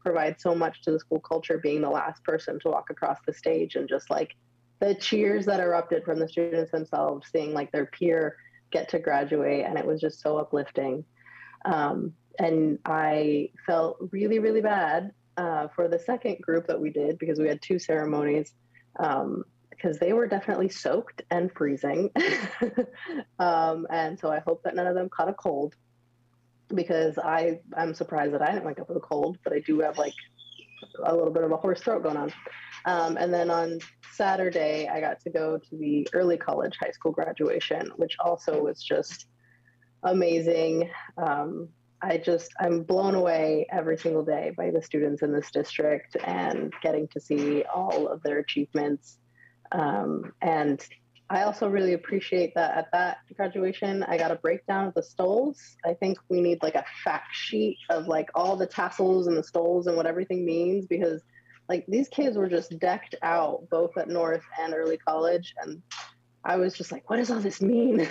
provide so much to the school culture, being the last person to walk across the stage, and just the cheers that erupted from the students themselves, seeing their peer get to graduate. And it was just so uplifting. And I felt really, really bad for the second group that we did, because we had 2 ceremonies, because they were definitely soaked and freezing. And so I hope that none of them caught a cold, because I'm surprised that I didn't wake up with a cold, but I do have a little bit of a hoarse throat going on. And then on Saturday, I got to go to the early college high school graduation, which also was just amazing. I'm blown away every single day by the students in this district and getting to see all of their achievements. And I also really appreciate that at that graduation, I got a breakdown of the stoles. I think we need a fact sheet of all the tassels and the stoles and what everything means, because these kids were just decked out both at North and early college. And I was just what does all this mean?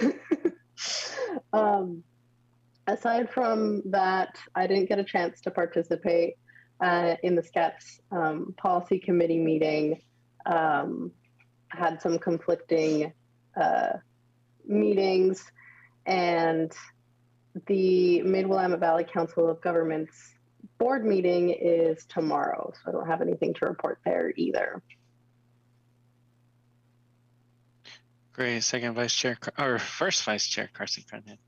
Aside from that, I didn't get a chance to participate in the Scats policy committee meeting. Had some conflicting meetings, and the Mid-Willamette Valley Council of Governments board meeting is tomorrow, so I don't have anything to report there either. Great. First Vice Chair Carson Cronhead.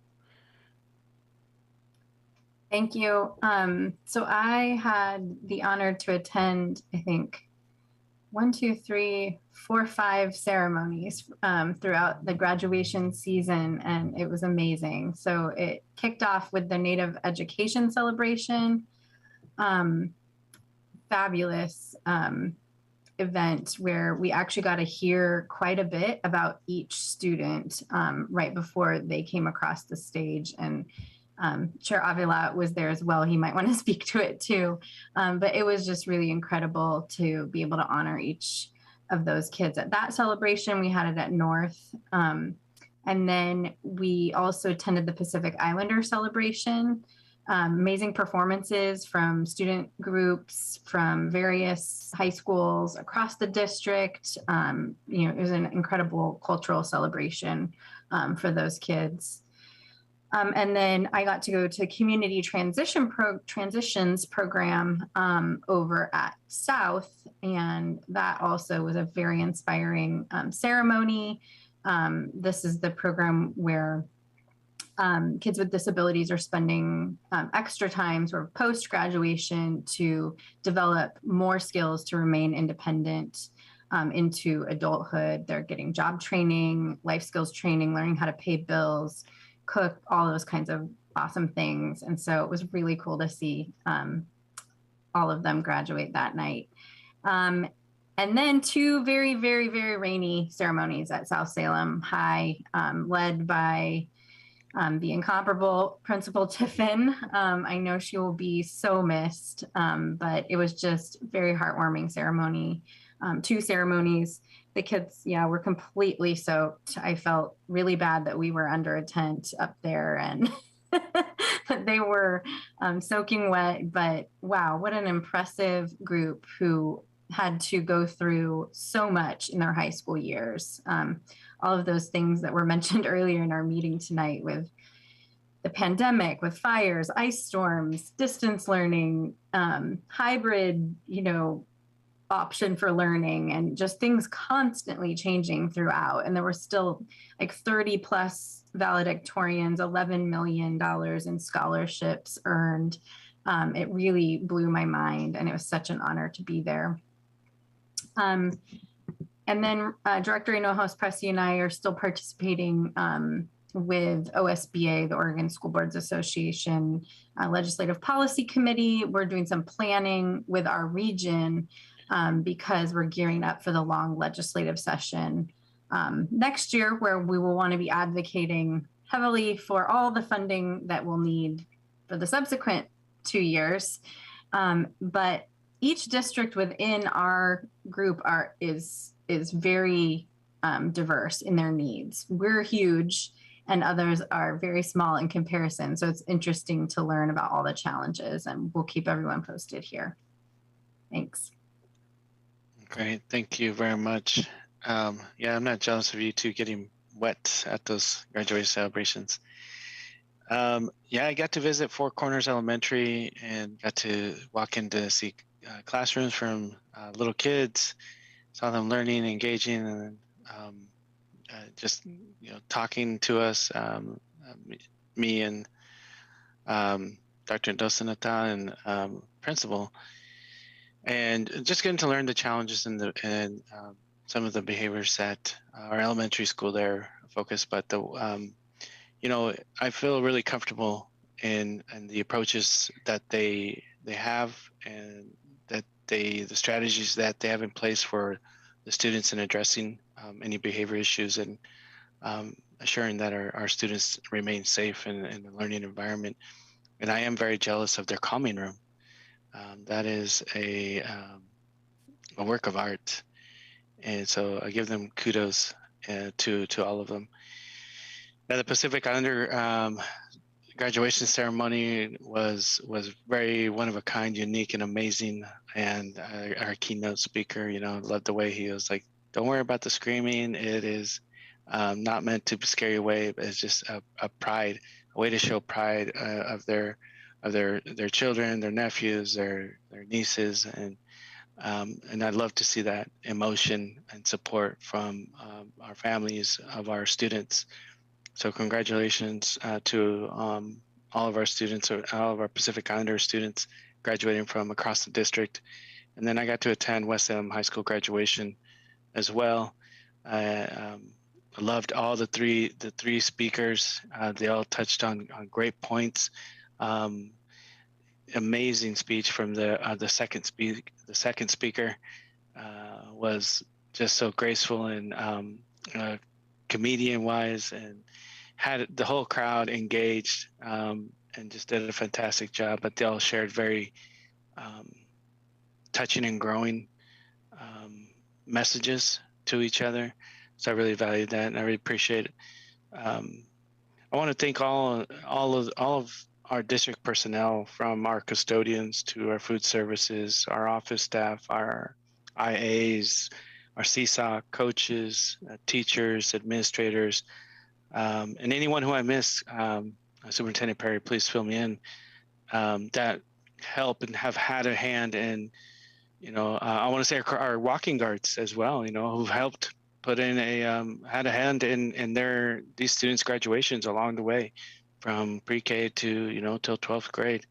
Thank you. So I had the honor to attend, I think, 5 ceremonies throughout the graduation season, and it was amazing. So it kicked off with the Native Education Celebration, fabulous event where we actually got to hear quite a bit about each student right before they came across the stage. And Chair Avila was there as well. He might want to speak to it too. But it was just really incredible to be able to honor each of those kids at that celebration. We had it at North. And then we also attended the Pacific Islander celebration Amazing performances from student groups from various high schools across the district. It was an incredible cultural celebration for those kids. And then I got to go to community transitions program over at South, and that also was a very inspiring ceremony. This is the program where kids with disabilities are spending extra time sort of post-graduation to develop more skills to remain independent into adulthood. They're getting job training, life skills training, learning how to pay bills, cook, all those kinds of awesome things. And so it was really cool to see all of them graduate that night. And then two very, very, very rainy ceremonies at South Salem High, led by the incomparable Principal Tiffin. I know she will be so missed, but it was just very heartwarming ceremony. Two ceremonies. The kids, were completely soaked. I felt really bad that we were under a tent up there and that they were soaking wet. But wow, what an impressive group who had to go through so much in their high school years. All of those things that were mentioned earlier in our meeting tonight with the pandemic, with fires, ice storms, distance learning, hybrid, option for learning, and just things constantly changing throughout. And there were still like 30 plus valedictorians, $11 million in scholarships earned. It really blew my mind, and it was such an honor to be there. And then Director Hinojosa Pressy and I are still participating with OSBA, the Oregon School Boards Association Legislative Policy Committee. We're doing some planning with our region because we're gearing up for the long legislative session next year, where we will want to be advocating heavily for all the funding that we'll need for the subsequent 2 years. But each district within our group is very diverse in their needs. We're huge, and others are very small in comparison. So it's interesting to learn about all the challenges, and we'll keep everyone posted here. Thanks. Great, thank you very much. I'm not jealous of you two getting wet at those graduation celebrations. I got to visit Four Corners Elementary and got to walk in to see classrooms from little kids, saw them learning, engaging, and just talking to us, me and Dr. Dosanata and principal, and just getting to learn the challenges and some of the behaviors that our elementary school there focused. But I feel really comfortable in the approaches that they have, and that the strategies that they have in place for the students in addressing any behavior issues, and assuring that our students remain safe in the learning environment. And I am very jealous of their calming room. That is a work of art, and so I give them kudos to all of them. Now, the Pacific Islander graduation ceremony was very one of a kind, unique, and amazing. And our keynote speaker, loved the way he was like, "Don't worry about the screaming. It is not meant to scare you away, but it's just a pride, a way to show pride of their children, their nephews, their nieces, and I'd love to see that emotion and support from our families of our students. So congratulations to all of our students, or all of our Pacific Islander students graduating from across the district. And then I got to attend West Salem High School graduation as well. I loved all the three speakers. They all touched on great points. Amazing speech from the second speaker was just so graceful and comedian wise, and had the whole crowd engaged, and just did a fantastic job. But they all shared very touching and growing messages to each other. So I really valued that, and I really appreciate it. I want to thank all of our district personnel, from our custodians to our food services, our office staff, our IAs, our CSOC coaches, teachers, administrators, and anyone who I miss, Superintendent Perry, please fill me in, that help and have had a hand in, I want to say our walking guards as well, who've helped put in had a hand in these students' graduations along the way, from pre-K to, till 12th grade.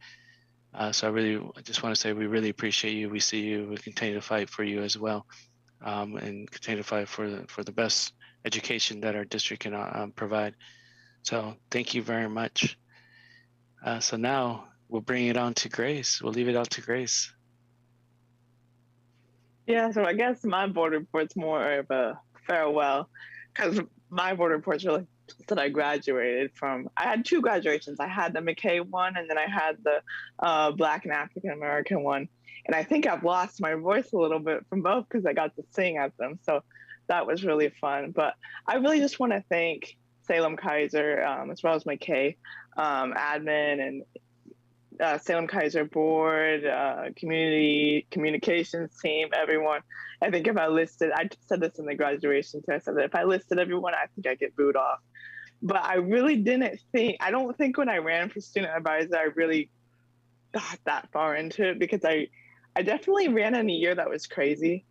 So I just want to say we really appreciate you. We see you. We continue to fight for you as well, and continue to fight for the best education that our district can provide. So thank you very much. So now we'll bring it on to Grace. We'll leave it out to Grace. Yeah, so I guess my board report's more of a farewell, because my board report's really that I graduated from. I had two graduations. I had the McKay one, and then I had the Black and African American one. And I think I've lost my voice a little bit from both because I got to sing at them. So that was really fun. But I really just want to thank Salem-Keizer, as well as McKay admin and Salem-Keizer board, community communications team, everyone. I think if I listed, I said this in the graduation test, that if I listed everyone, I think I'd get booed off. But I really I don't think when I ran for student advisor, I really got that far into it, because I definitely ran in a year that was crazy.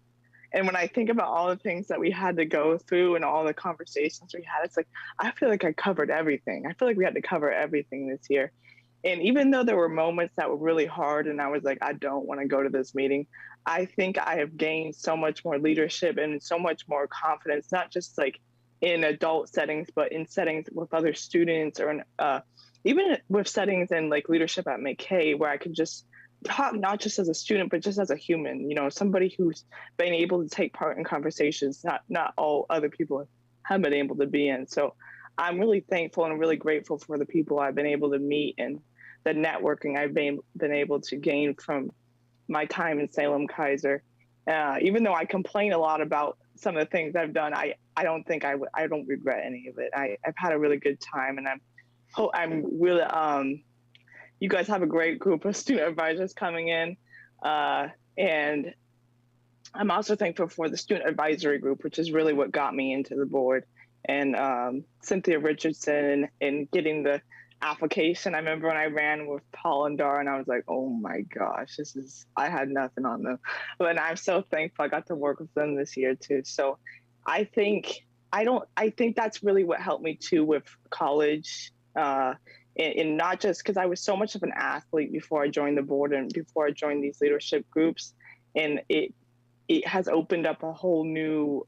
And when I think about all the things that we had to go through and all the conversations we had, it's like, I feel like I covered everything. I feel like we had to cover everything this year. And even though there were moments that were really hard and I was like, I don't want to go to this meeting, I think I have gained so much more leadership and so much more confidence, not just like in adult settings, but in settings with other students, or even with settings and like leadership at McKay, where I could just talk, not just as a student, but just as a human, somebody who's been able to take part in conversations not all other people have been able to be in. So I'm really thankful and really grateful for the people I've been able to meet and the networking I've been able to gain from my time in Salem-Keizer. Even though I complain a lot about some of the things I've done, I don't think I don't regret any of it. I've had a really good time, and I'm really, you guys have a great group of student advisors coming in. And I'm also thankful for the student advisory group, which is really what got me into the board. And Cynthia Richardson and getting the application. I remember when I ran with Paul and Dara, and I was like, oh my gosh, I had nothing on them. But I'm so thankful I got to work with them this year too. So I think that's really what helped me too with college. And not just because I was so much of an athlete before I joined the board and before I joined these leadership groups. And it has opened up a whole new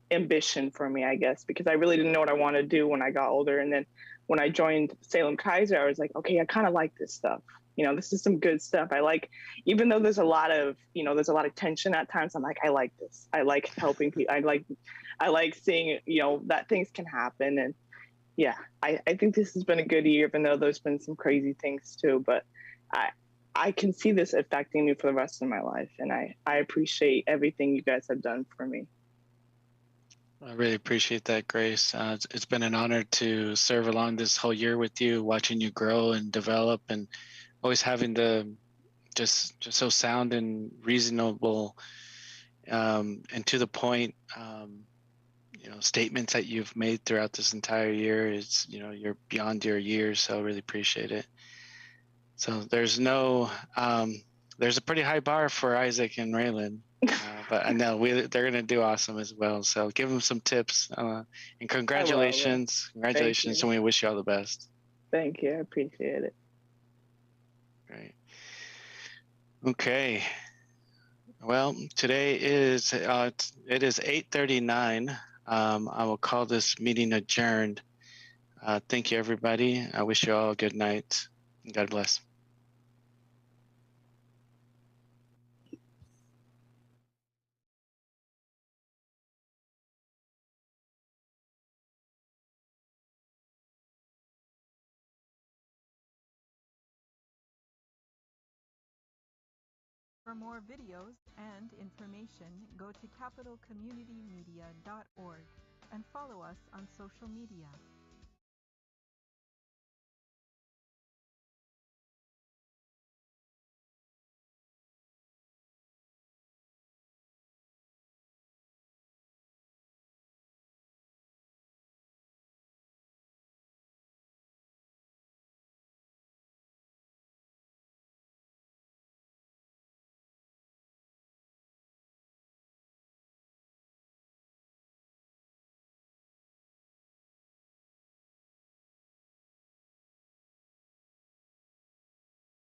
ambition for me, I guess, because I really didn't know what I wanted to do when I got older. And then when I joined Salem-Keizer, I was like, okay, I kind of like this stuff. This is some good stuff. I like, even though there's a lot of tension at times, I'm like, I like this. I like helping people. I like seeing, that things can happen. And yeah, I think this has been a good year, even though there's been some crazy things too. But I can see this affecting me for the rest of my life. And I appreciate everything you guys have done for me. I really appreciate that, Grace. It's been an honor to serve along this whole year with you, watching you grow and develop, and always having the just so sound and reasonable and to the point statements that you've made throughout this entire year. It's you're beyond your years, so I really appreciate it. So there's a pretty high bar for Isaac and Raylan. But I know they're going to do awesome as well. So give them some tips. And congratulations. Congratulations. And we wish you all the best. Thank you. I appreciate it. Great. Okay. Well, today it is 8:39. I will call this meeting adjourned. Thank you, everybody. I wish you all a good night. God bless. For more videos and information, go to capitalcommunitymedia.org and follow us on social media.